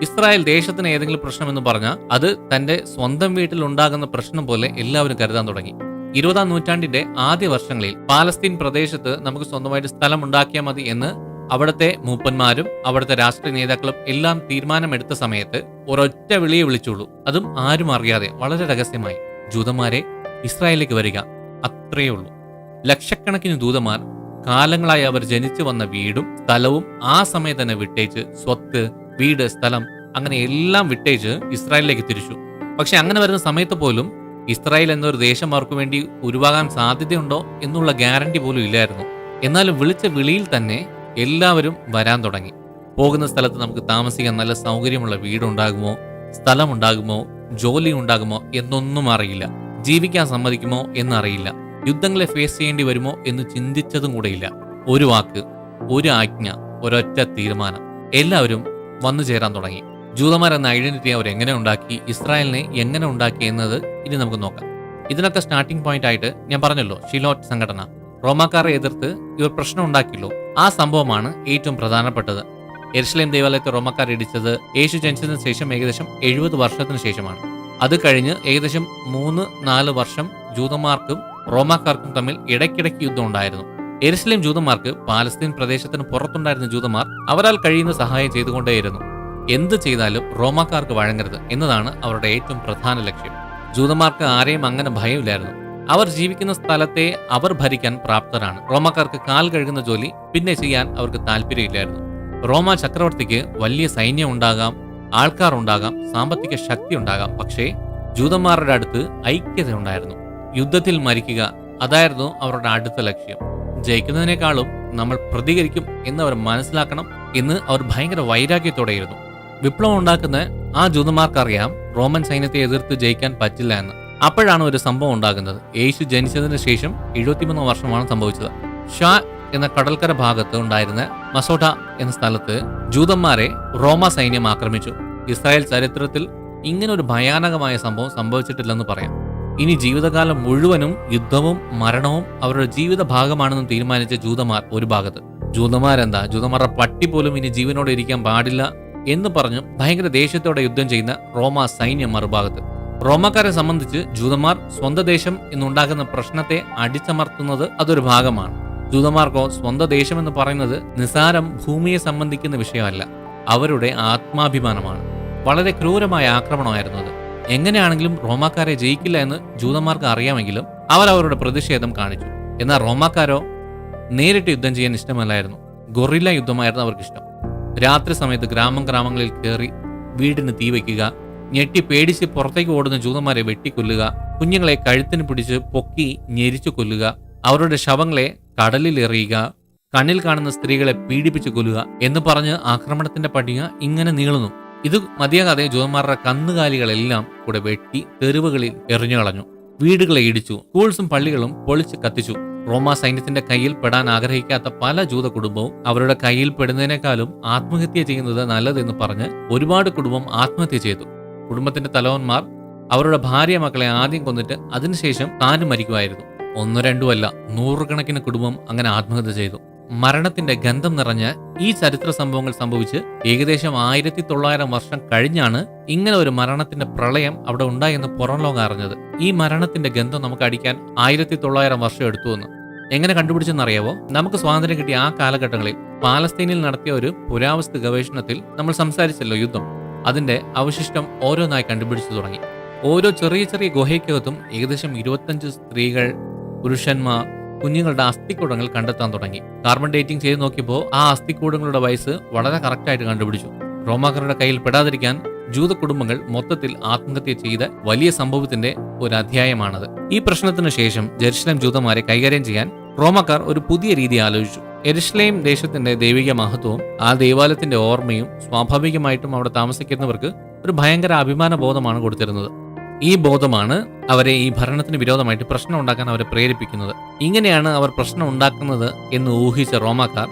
ഇസ്രായേൽ ദേശത്തിന് ഏതെങ്കിലും പ്രശ്നം എന്ന് പറഞ്ഞാൽ അത് തന്റെ സ്വന്തം വീട്ടിൽ ഉണ്ടാകുന്ന പ്രശ്നം പോലെ എല്ലാവരും കരുതാൻ തുടങ്ങി. 20-ാം നൂറ്റാണ്ടിന്റെ ആദ്യ വർഷങ്ങളിൽ പാലസ്തീൻ പ്രദേശത്ത് നമുക്ക് സ്വന്തമായിട്ട് സ്ഥലം ഉണ്ടാക്കിയാൽ മതി എന്ന് അവിടുത്തെ മൂപ്പന്മാരും അവിടുത്തെ രാഷ്ട്രീയ നേതാക്കളും എല്ലാം തീരുമാനമെടുത്ത സമയത്ത് ഒരൊറ്റ വിളിയെ വിളിച്ചുള്ളൂ. അതും ആരും അറിയാതെ, വളരെ രഹസ്യമായി, ജൂതന്മാരെ ഇസ്രായേലിലേക്ക് വരിക, അത്രയേ ഉള്ളൂ. ലക്ഷക്കണക്കിന് ജൂതന്മാർ കാലങ്ങളായി അവർ ജനിച്ചു വന്ന വീടും സ്ഥലവും ആ സമയത്ത് തന്നെ വിട്ടേച്ച്, സ്വത്ത്, വീട്, സ്ഥലം അങ്ങനെ എല്ലാം വിട്ടേച്ച് ഇസ്രായേലിലേക്ക് തിരിച്ചു. പക്ഷെ അങ്ങനെ വരുന്ന സമയത്ത് പോലും ഇസ്രായേൽ എന്നൊരു ദേശം അവർക്ക് വേണ്ടി ഉരുവാകാൻ സാധ്യതയുണ്ടോ എന്നുള്ള ഗ്യാരണ്ടി പോലും ഇല്ലായിരുന്നു. എന്നാലും വിളിച്ച വിളിയിൽ തന്നെ എല്ലാവരും വരാൻ തുടങ്ങി. പോകുന്ന സ്ഥലത്ത് നമുക്ക് താമസിക്കാൻ നല്ല സൗകര്യമുള്ള വീടുണ്ടാകുമോ, സ്ഥലമുണ്ടാകുമോ, ജോലി ഉണ്ടാകുമോ എന്നൊന്നും അറിയില്ല. ജീവിക്കാൻ സമ്മതിക്കുമോ എന്നറിയില്ല. യുദ്ധങ്ങളെ ഫേസ് ചെയ്യേണ്ടി വരുമോ എന്ന് ചിന്തിച്ചതും കൂടെയില്ല. ഒരു വാക്ക്, ഒരു ആജ്ഞ, ഒരൊറ്റ തീരുമാനം, എല്ലാവരും വന്നു ചേരാൻ തുടങ്ങി. ജൂതന്മാർ എന്ന ഐഡന്റിറ്റി അവർ എങ്ങനെ ഉണ്ടാക്കി, ഇസ്രായേലിനെ എങ്ങനെ ഉണ്ടാക്കി എന്നത് ഇനി നമുക്ക് നോക്കാം. ഇതിനൊക്കെ സ്റ്റാർട്ടിംഗ് പോയിന്റ് ആയിട്ട് ഞാൻ പറഞ്ഞല്ലോ, ഷിലോറ്റ് സംഘടന. റോമാക്കാരെ എതിർത്ത് ഇവർ പ്രശ്നം ഉണ്ടാക്കിയല്ലോ, ആ സംഭവമാണ് ഏറ്റവും പ്രധാനപ്പെട്ടത്. യെരുശലേം ദേവാലയത്തെ റോമാക്കാർ ഇടിച്ചത് യേശു ജനിച്ചതിന് ശേഷം ഏകദേശം 70 വർഷത്തിന് ശേഷമാണ്. അത് കഴിഞ്ഞ് ഏകദേശം 3-4 വർഷം ജൂതന്മാർക്കും റോമാക്കാർക്കും തമ്മിൽ ഇടയ്ക്കിടയ്ക്ക് യുദ്ധം ഉണ്ടായിരുന്നു. യെരുശലേം ജൂതന്മാർക്ക് പാലസ്തീൻ പ്രദേശത്തിന് പുറത്തുണ്ടായിരുന്ന ജൂതന്മാർ അവരാൽ കഴിയുന്ന സഹായം ചെയ്തുകൊണ്ടേയിരുന്നു. എന്ത് ചെയ്താലും റോമാക്കാർക്ക് വഴങ്ങരുത് എന്നതാണ് അവരുടെ ഏറ്റവും പ്രധാന ലക്ഷ്യം. ജൂതന്മാർക്ക് ആരെയും അങ്ങനെ ഭയമില്ലായിരുന്നു. അവർ ജീവിക്കുന്ന സ്ഥലത്തെ അവർ ഭരിക്കാൻ പ്രാപ്തരാണ്. റോമാക്കാർക്ക് കാൽ കഴുകുന്ന ജോലി പിന്നെ ചെയ്യാൻ അവർക്ക് താല്പര്യമില്ലായിരുന്നു. റോമ ചക്രവർത്തിക്ക് വലിയ സൈന്യം ഉണ്ടാകാം, ആൾക്കാർ ഉണ്ടാകാം, സാമ്പത്തിക ശക്തി ഉണ്ടാകാം, പക്ഷേ ജൂതന്മാരുടെ അടുത്ത് ഐക്യത ഉണ്ടായിരുന്നു. യുദ്ധത്തിൽ മരിക്കുക, അതായിരുന്നു അവരുടെ അടുത്ത ലക്ഷ്യം. ജയിക്കുന്നതിനേക്കാളും നമ്മൾ പ്രതികരിക്കും എന്ന് അവർ മനസ്സിലാക്കണം എന്ന് അവർ ഭയങ്കര വൈരാഗ്യത്തോടെയിരുന്നു. വിപ്ലവം ഉണ്ടാക്കുന്ന ആ ജൂതന്മാർക്കറിയാം റോമൻ സൈന്യത്തെ എതിർത്ത് ജയിക്കാൻ പറ്റില്ല എന്ന്. അപ്പോഴാണ് ഒരു സംഭവം ഉണ്ടാകുന്നത്. യേശു ജനിച്ചതിന് ശേഷം 73 വർഷമാണ് സംഭവിച്ചത്. ഷാ എന്ന കടൽക്കര ഭാഗത്ത് ഉണ്ടായിരുന്ന മസോട്ട എന്ന സ്ഥലത്ത് ജൂതന്മാരെ റോമ സൈന്യം ആക്രമിച്ചു. ഇസ്രായേൽ ചരിത്രത്തിൽ ഇങ്ങനെ ഒരു ഭയാനകമായ സംഭവം സംഭവിച്ചിട്ടില്ലെന്ന് പറയാം. ഇനി ജീവിതകാലം മുഴുവനും യുദ്ധവും മരണവും അവരുടെ ജീവിത ഭാഗമാണെന്ന് തീരുമാനിച്ച ജൂതന്മാർ ഒരു ഭാഗത്ത്, ജൂതന്മാരുടെ പട്ടി പോലും ഇനി ജീവനോടെ ഇരിക്കാൻ പാടില്ല എന്ന് പറഞ്ഞു ഭയങ്കര ദേഷ്യത്തോടെ യുദ്ധം ചെയ്യുന്ന റോമ സൈന്യം മറുഭാഗത്ത്. റോമക്കാരെ സംബന്ധിച്ച് ജൂതന്മാർ സ്വന്തം ദേശം എന്നുണ്ടാകുന്ന പ്രശ്നത്തെ അടിച്ചമർത്തുന്നത് അതൊരു ഭാഗമാണ്. ജൂതന്മാർക്കോ സ്വന്തം ദേശം എന്ന് പറയുന്നത് നിസാരം ഭൂമിയെ സംബന്ധിക്കുന്ന വിഷയമല്ല, അവരുടെ ആത്മാഭിമാനമാണ്. വളരെ ക്രൂരമായ ആക്രമണമായിരുന്നു അത്. എങ്ങനെയാണെങ്കിലും റോമാക്കാരെ ജയിക്കില്ല എന്ന് ജൂതന്മാർക്ക് അറിയാമെങ്കിലും അവർ അവരുടെ പ്രതിഷേധം കാണിച്ചു. എന്നാൽ റോമാക്കാരോ നേരിട്ട് യുദ്ധം ചെയ്യാൻ ഇഷ്ടമല്ലായിരുന്നു. ഗൊറില്ല യുദ്ധമായിരുന്നു അവർക്കിഷ്ടം. രാത്രി സമയത്ത് ഗ്രാമങ്ങളിൽ കയറി വീടിന് തീ വയ്ക്കുക, ഞെട്ടി പേടിച്ച് പുറത്തേക്ക് ഓടുന്ന ജൂതന്മാരെ വെട്ടിക്കൊല്ലുക, കുഞ്ഞുങ്ങളെ കഴുത്തിന് പിടിച്ച് പൊക്കി ഞെരിച്ചു കൊല്ലുക, അവരുടെ ശവങ്ങളെ കടലിൽ എറിയുക, കണ്ണിൽ കാണുന്ന സ്ത്രീകളെ പീഡിപ്പിച്ചു കൊല്ലുക എന്ന് പറഞ്ഞ് ആക്രമണത്തിന്റെ പട്ടിക ഇങ്ങനെ നീളുന്നു. ഇത് മതിയാകാതെ ജൂതന്മാരുടെ കന്നുകാലികളെല്ലാം കൂടെ വെട്ടി തെരുവുകളിൽ എറിഞ്ഞു കളഞ്ഞു. വീടുകളെ ഇടിച്ചു, സ്കൂൾസും പള്ളികളും പൊളിച്ച് കത്തിച്ചു. റോമ സൈന്യത്തിന്റെ കയ്യിൽ പെടാൻ ആഗ്രഹിക്കാത്ത പല ജൂത കുടുംബവും അവരുടെ കയ്യിൽ പെടുന്നതിനേക്കാളും ആത്മഹത്യ ചെയ്യുന്നത് നല്ലതെന്ന് പറഞ്ഞ് ഒരുപാട് കുടുംബം ആത്മഹത്യ ചെയ്തു. കുടുംബത്തിന്റെ തലവന്മാർ അവരുടെ ഭാര്യ മക്കളെ ആദ്യം കൊന്നിട്ട് അതിനുശേഷം താനും മരിക്കുമായിരുന്നു. 1-2 അല്ല, 100 കണക്കിന് കുടുംബം അങ്ങനെ ആത്മഹത്യ ചെയ്തു. മരണത്തിന്റെ ഗന്ധം നിറഞ്ഞ ഈ ചരിത്ര സംഭവങ്ങൾ സംഭവിച്ച് ഏകദേശം 1900 വർഷം കഴിഞ്ഞാണ് ഇങ്ങനെ ഒരു മരണത്തിന്റെ പ്രളയം അവിടെ ഉണ്ടായെന്ന് പുറം ലോകം അറിഞ്ഞത്. ഈ മരണത്തിന്റെ ഗന്ധം നമുക്ക് അടിക്കാൻ 1900 വർഷം എടുത്തുവെന്ന് എങ്ങനെ കണ്ടുപിടിച്ചെന്നറിയാവോ? നമുക്ക് സ്വാതന്ത്ര്യം കിട്ടിയ ആ കാലഘട്ടങ്ങളിൽ പാലസ്തീനിൽ നടത്തിയ ഒരു പുരാവസ്തു ഗവേഷണത്തിൽ നമ്മൾ സംസാരിച്ചല്ലോ യുദ്ധം. അതിന്റെ അവശിഷ്ടം ഓരോന്നായി കണ്ടുപിടിച്ചു തുടങ്ങി. ഓരോ ചെറിയ ചെറിയ ഗുഹയ്ക്കകത്തും ഏകദേശം 25 സ്ത്രീകൾ, പുരുഷന്മാർ, കുഞ്ഞുങ്ങളുടെ അസ്ഥിക്കൂടങ്ങൾ കണ്ടെത്താൻ തുടങ്ങി. കാർബൺ ഡേറ്റിംഗ് ചെയ്ത് നോക്കിയപ്പോൾ ആ അസ്ഥിക്കൂടങ്ങളുടെ വയസ്സ് വളരെ കറക്റ്റായിട്ട് കണ്ടുപിടിച്ചു. റോമാക്കാരുടെ കയ്യിൽ പെടാതിരിക്കാൻ ജൂത കുടുംബങ്ങൾ മൊത്തത്തിൽ ആത്മഹത്യ ചെയ്ത വലിയ സംഭവത്തിന്റെ ഒരു അധ്യായമാണത്. ഈ പ്രശ്നത്തിന് ശേഷം ജെറുസലേം ജൂതന്മാരെ കൈകാര്യം ചെയ്യാൻ റോമാക്കാർ ഒരു പുതിയ രീതി ആലോചിച്ചു. യെരുശലേം ദേശത്തിന്റെ ദൈവിക മഹത്വവും ആ ദേവാലയത്തിന്റെ ഓർമ്മയും സ്വാഭാവികമായിട്ടും അവിടെ താമസിക്കുന്നവർക്ക് ഒരു ഭയങ്കര അഭിമാന ബോധമാണ് കൊടുത്തിരുന്നത്. ഈ ബോധമാണ് അവരെ ഈ ഭരണത്തിന് വിരോധമായിട്ട് പ്രശ്നം ഉണ്ടാക്കാൻ അവരെ പ്രേരിപ്പിക്കുന്നത്. ഇങ്ങനെയാണ് അവർ പ്രശ്നം ഉണ്ടാക്കുന്നത് എന്ന് ഊഹിച്ച റോമാക്കാർ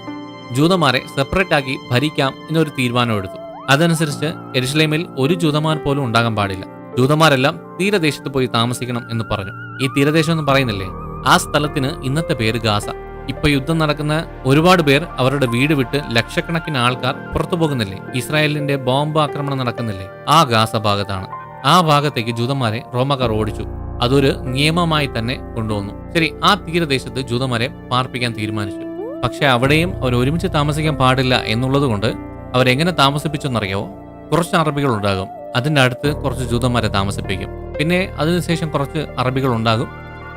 ജൂതന്മാരെ സെപ്പറേറ്റ് ആക്കി ഭരിക്കാം എന്നൊരു തീരുമാനമെടുത്തു. അതനുസരിച്ച് യെരുശലേമിൽ ഒരു ജൂതന്മാർ പോലും ഉണ്ടാകാൻ പാടില്ല. ജൂതന്മാരെല്ലാം തീരദേശത്ത് പോയി താമസിക്കണം എന്ന് പറഞ്ഞു. ഈ തീരദേശം എന്ന് പറയുന്നില്ലേ, ആ സ്ഥലത്തിന് ഇന്നത്തെ പേര് ഗാസ. ഇപ്പൊ യുദ്ധം നടക്കുന്ന ഒരുപാട് പേർ അവരുടെ വീട് വിട്ട് ലക്ഷക്കണക്കിന് ആൾക്കാർ പുറത്തു പോകുന്നില്ലേ? ഇസ്രായേലിന്റെ ബോംബ് ആക്രമണം നടക്കുന്നില്ലേ? ആ ഗാസ ഭാഗത്താണ്. ആ ഭാഗത്തേക്ക് ജൂതന്മാരെ റോമാക്കാർ ഓടിച്ചു. അതൊരു നിയമമായി തന്നെ കൊണ്ടുവന്നു. ശരി, ആ തീരദേശത്ത് ജൂതന്മാരെ പാർപ്പിക്കാൻ തീരുമാനിച്ചു. പക്ഷെ അവിടെയും അവർ ഒരുമിച്ച് താമസിക്കാൻ പാടില്ല എന്നുള്ളത് കൊണ്ട് അവരെങ്ങനെ താമസിപ്പിച്ചെന്നറിയാവോ? കുറച്ച് അറബികൾ ഉണ്ടാകും, അതിന്റെ അടുത്ത് കുറച്ച് ജൂതന്മാരെ താമസിപ്പിക്കും, പിന്നെ അതിനുശേഷം കുറച്ച് അറബികൾ ഉണ്ടാകും,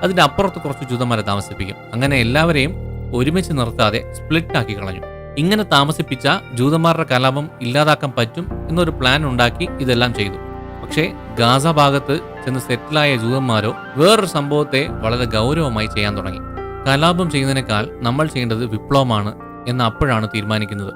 അതിന്റെ അപ്പുറത്ത് കുറച്ച് ജൂതന്മാരെ താമസിപ്പിക്കും. അങ്ങനെ എല്ലാവരെയും ഒരുമിച്ച് നിർത്താതെ സ്പ്ലിറ്റ് ആക്കി കളഞ്ഞു. ഇങ്ങനെ താമസിപ്പിച്ച ജൂതന്മാരുടെ കലാപം ഇല്ലാതാക്കാൻ പറ്റും എന്നൊരു പ്ലാൻ ഉണ്ടാക്കി ഇതെല്ലാം ചെയ്തു. പക്ഷേ ഗാസ ഭാഗത്ത് ചെന്ന് സെറ്റിലായ ജൂതന്മാരോ വേറൊരു സംഭവത്തെ വളരെ ഗൗരവമായി ചെയ്യാൻ തുടങ്ങി. കലാപം ചെയ്യുന്നതിനേക്കാൾ നമ്മൾ ചെയ്യേണ്ടത് വിപ്ലവമാണ് എന്ന് അപ്പോഴാണ് തീരുമാനിക്കുന്നത്.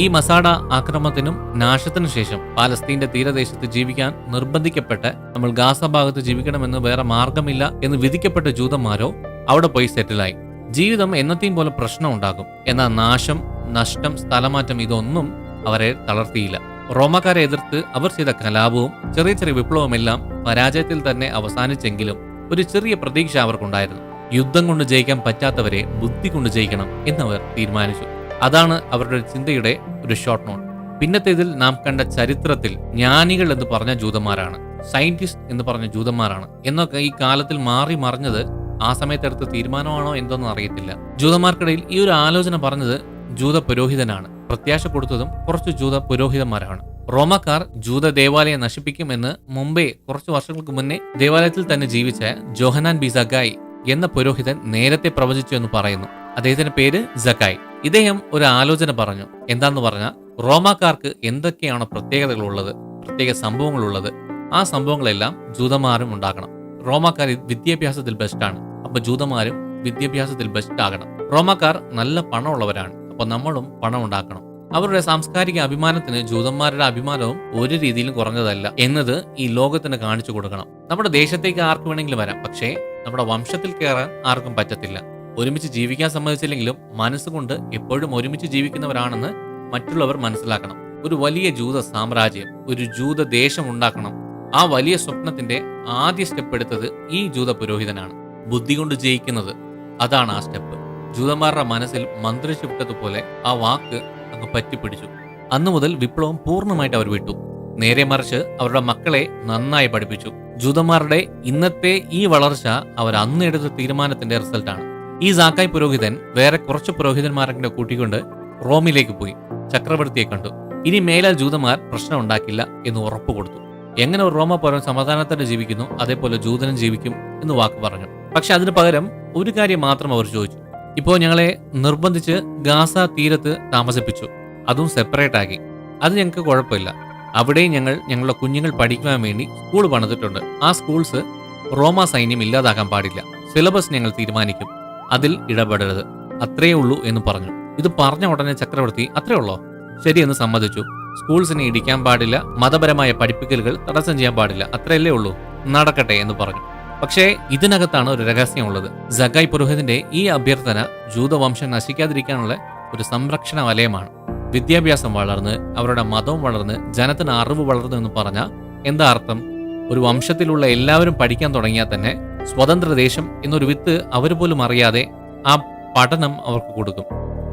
ഈ മസാഡ ആക്രമണത്തിനും നാശത്തിനു ശേഷം പാലസ്തീന്റെ തീരദേശത്ത് ജീവിക്കാൻ നിർബന്ധിക്കപ്പെട്ട് നമ്മൾ ഗാസ ഭാഗത്ത് ജീവിക്കണമെന്ന് വേറെ മാർഗമില്ല എന്ന് വിധിക്കപ്പെട്ട ജൂതന്മാരോ അവിടെ പോയി സെറ്റിലായി. ജീവിതം എന്നത്തെയും പോലെ പ്രശ്നം ഉണ്ടാകും, എന്നാൽ നാശം, നഷ്ടം, സ്ഥലമാറ്റം ഇതൊന്നും അവരെ തളർത്തിയില്ല. റോമാക്കാരെ എതിർത്ത് അവർ ചെയ്ത കലാപവും ചെറിയ ചെറിയ വിപ്ലവമെല്ലാം പരാജയത്തിൽ തന്നെ അവസാനിച്ചെങ്കിലും ഒരു ചെറിയ പ്രതീക്ഷ അവർക്കുണ്ടായിരുന്നു. യുദ്ധം കൊണ്ട് ജയിക്കാൻ പറ്റാത്തവരെ ബുദ്ധി കൊണ്ട് ജയിക്കണം എന്നവർ തീരുമാനിച്ചു. അതാണ് അവരുടെ ചിന്തയുടെ ഒരു ഷോർട്ട് നോട്ട്. പിന്നത്തേതിൽ നാം കണ്ട ചരിത്രത്തിൽ ജ്ഞാനികൾ എന്ന് പറഞ്ഞ ജൂതന്മാരാണ്, സയന്റിസ്റ്റ് എന്ന് പറഞ്ഞ ജൂതന്മാരാണ് എന്നൊക്കെ ഈ കാലത്തിൽ മാറി മറിഞ്ഞത് ആ സമയത്തെടുത്ത തീരുമാനമാണോ എന്തൊന്നും അറിയത്തില്ല. ജൂതന്മാർക്കിടയിൽ ഈ ഒരു ആലോചന പറഞ്ഞത് ജൂത പുരോഹിതനാണ്. പ്രത്യാശ കൊടുത്തതും കുറച്ച് ജൂത പുരോഹിതന്മാരാണ്. റോമാക്കാർ ജൂത ദേവാലയം നശിപ്പിക്കുമെന്ന് മുമ്പേ കുറച്ചു വർഷങ്ങൾക്ക് മുന്നേ ദേവാലയത്തിൽ തന്നെ ജീവിച്ച ജോഹനാൻ ബി സക്കായ് എന്ന പുരോഹിതൻ നേരത്തെ പ്രവചിച്ചു എന്ന് പറയുന്നു. അദ്ദേഹത്തിന്റെ പേര് സക്കായ്. ഇദ്ദേഹം ഒരു ആലോചന പറഞ്ഞു. എന്താന്ന് പറഞ്ഞാൽ, റോമാക്കാർക്ക് എന്തൊക്കെയാണ് പ്രത്യേകതകളുള്ളത്, പ്രത്യേക സംഭവങ്ങളുള്ളത്, ആ സംഭവങ്ങളെല്ലാം ജൂതന്മാരും ഉണ്ടാക്കണം. റോമാക്കാർ വിദ്യാഭ്യാസത്തിൽ ബെസ്റ്റാണ്, അപ്പൊ ജൂതന്മാരും വിദ്യാഭ്യാസത്തിൽ ബെസ്റ്റ് ആകണം. റോമാക്കാർ നല്ല പണമുള്ളവരാണ്, അപ്പൊ നമ്മളും പണം ഉണ്ടാക്കണം. അവരുടെ സാംസ്കാരിക അഭിമാനത്തിന് ജൂതന്മാരുടെ അഭിമാനവും ഒരു രീതിയിലും കുറഞ്ഞതല്ല എന്നത് ഈ ലോകത്തിന് കാണിച്ചു കൊടുക്കണം. നമ്മുടെ ദേശത്തേക്ക് ആർക്ക് വേണമെങ്കിലും വരാം, പക്ഷേ നമ്മുടെ വംശത്തിൽ കയറാൻ ആർക്കും പറ്റത്തില്ല. ഒരുമിച്ച് ജീവിക്കാൻ സമ്മതിച്ചില്ലെങ്കിലും മനസ്സുകൊണ്ട് എപ്പോഴും ഒരുമിച്ച് ജീവിക്കുന്നവരാണെന്ന് മറ്റുള്ളവർ മനസ്സിലാക്കണം. ഒരു വലിയ ജൂത സാമ്രാജ്യം, ഒരു ജൂത ദേശം ഉണ്ടാക്കണം. ആ വലിയ സ്വപ്നത്തിന്റെ ആദ്യ സ്റ്റെപ്പ് എടുത്തത് ഈ ജൂത പുരോഹിതനാണ്. ബുദ്ധി കൊണ്ട് ജയിക്കുന്നത്, അതാണ് ആ സ്റ്റെപ്പ്. ജൂതന്മാരുടെ മനസ്സിൽ മന്ത്രിച്ചു വിട്ടതുപോലെ ആ വാക്ക് അങ്ങ് പറ്റിപ്പിടിച്ചു. അന്നു മുതൽ വിപ്ലവം പൂർണ്ണമായിട്ട് അവർ വിട്ടു. നേരെ മറിച്ച് അവരുടെ മക്കളെ നന്നായി പഠിപ്പിച്ചു. ജൂതന്മാരുടെ ഇന്നത്തെ ഈ വളർച്ച അവർ അന്ന് എടുത്ത തീരുമാനത്തിന്റെ റിസൾട്ടാണ്. ഈ സാക്കായ് പുരോഹിതൻ വേറെ കുറച്ച് പുരോഹിതന്മാരെ കൂട്ടിക്കൊണ്ട് റോമിലേക്ക് പോയി ചക്രവർത്തിയെ കണ്ടു. ഇനി മേലാൽ ജൂതന്മാർ പ്രശ്നം ഉണ്ടാക്കില്ല എന്ന് ഉറപ്പ് കൊടുത്തു. എങ്ങനെ ഒരു റോമ പൗരൻ സമാധാനത്തോടെ ജീവിക്കുന്നു, അതേപോലെ ജൂതനും ജീവിക്കും എന്ന് വാക്ക് പറഞ്ഞു. പക്ഷെ അതിന് പകരം ഒരു കാര്യം മാത്രം അവർ ചോദിച്ചു. ഇപ്പോൾ ഞങ്ങളെ നിർബന്ധിച്ച് ഗാസ തീരത്ത് താമസിപ്പിച്ചു, അതും സെപ്പറേറ്റ് ആക്കി. അത് ഞങ്ങൾക്ക് കുഴപ്പമില്ല. അവിടെയും ഞങ്ങളുടെ കുഞ്ഞുങ്ങൾ പഠിക്കുവാൻ വേണ്ടി സ്കൂൾ പണിതിട്ടുണ്ട്. ആ സ്കൂൾസ് റോമ സൈന്യം ഇല്ലാതാക്കാൻ പാടില്ല. സിലബസ് ഞങ്ങൾ തീരുമാനിക്കും, അതിൽ ഇടപെടരുത്, അത്രയേ ഉള്ളൂ എന്ന് പറഞ്ഞു. ഇത് പറഞ്ഞ ഉടനെ ചക്രവർത്തി അത്രേ ഉള്ളോ, ശരിയെന്ന് സമ്മതിച്ചു. സ്കൂൾസിനെ ഇടിക്കാൻ പാടില്ല, മതപരമായ പഠിപ്പിക്കലുകൾ തടസ്സം ചെയ്യാൻ പാടില്ല, അത്രയല്ലേ ഉള്ളൂ, നടക്കട്ടെ എന്ന് പറഞ്ഞു. പക്ഷേ ഇതിനകത്താണ് ഒരു രഹസ്യമുള്ളത്. സക്കായ് പുരോഹിതന്റെ ഈ അഭ്യർത്ഥന ജൂതവംശം നശിക്കാതിരിക്കാനുള്ള ഒരു സംരക്ഷണ വലയമാണ്. വിദ്യാഭ്യാസം വളർന്ന് അവരുടെ മതവും വളർന്ന് ജനത്തിന് അറിവ് വളർന്നു എന്ന് പറഞ്ഞാൽ എന്താ അർത്ഥം? ഒരു വംശത്തിലുള്ള എല്ലാവരും പഠിക്കാൻ തുടങ്ങിയാൽ തന്നെ സ്വതന്ത്ര ദേശം എന്നൊരു വിത്ത് അവർ പോലും അറിയാതെ ആ പഠനം അവർക്ക് കൊടുക്കും.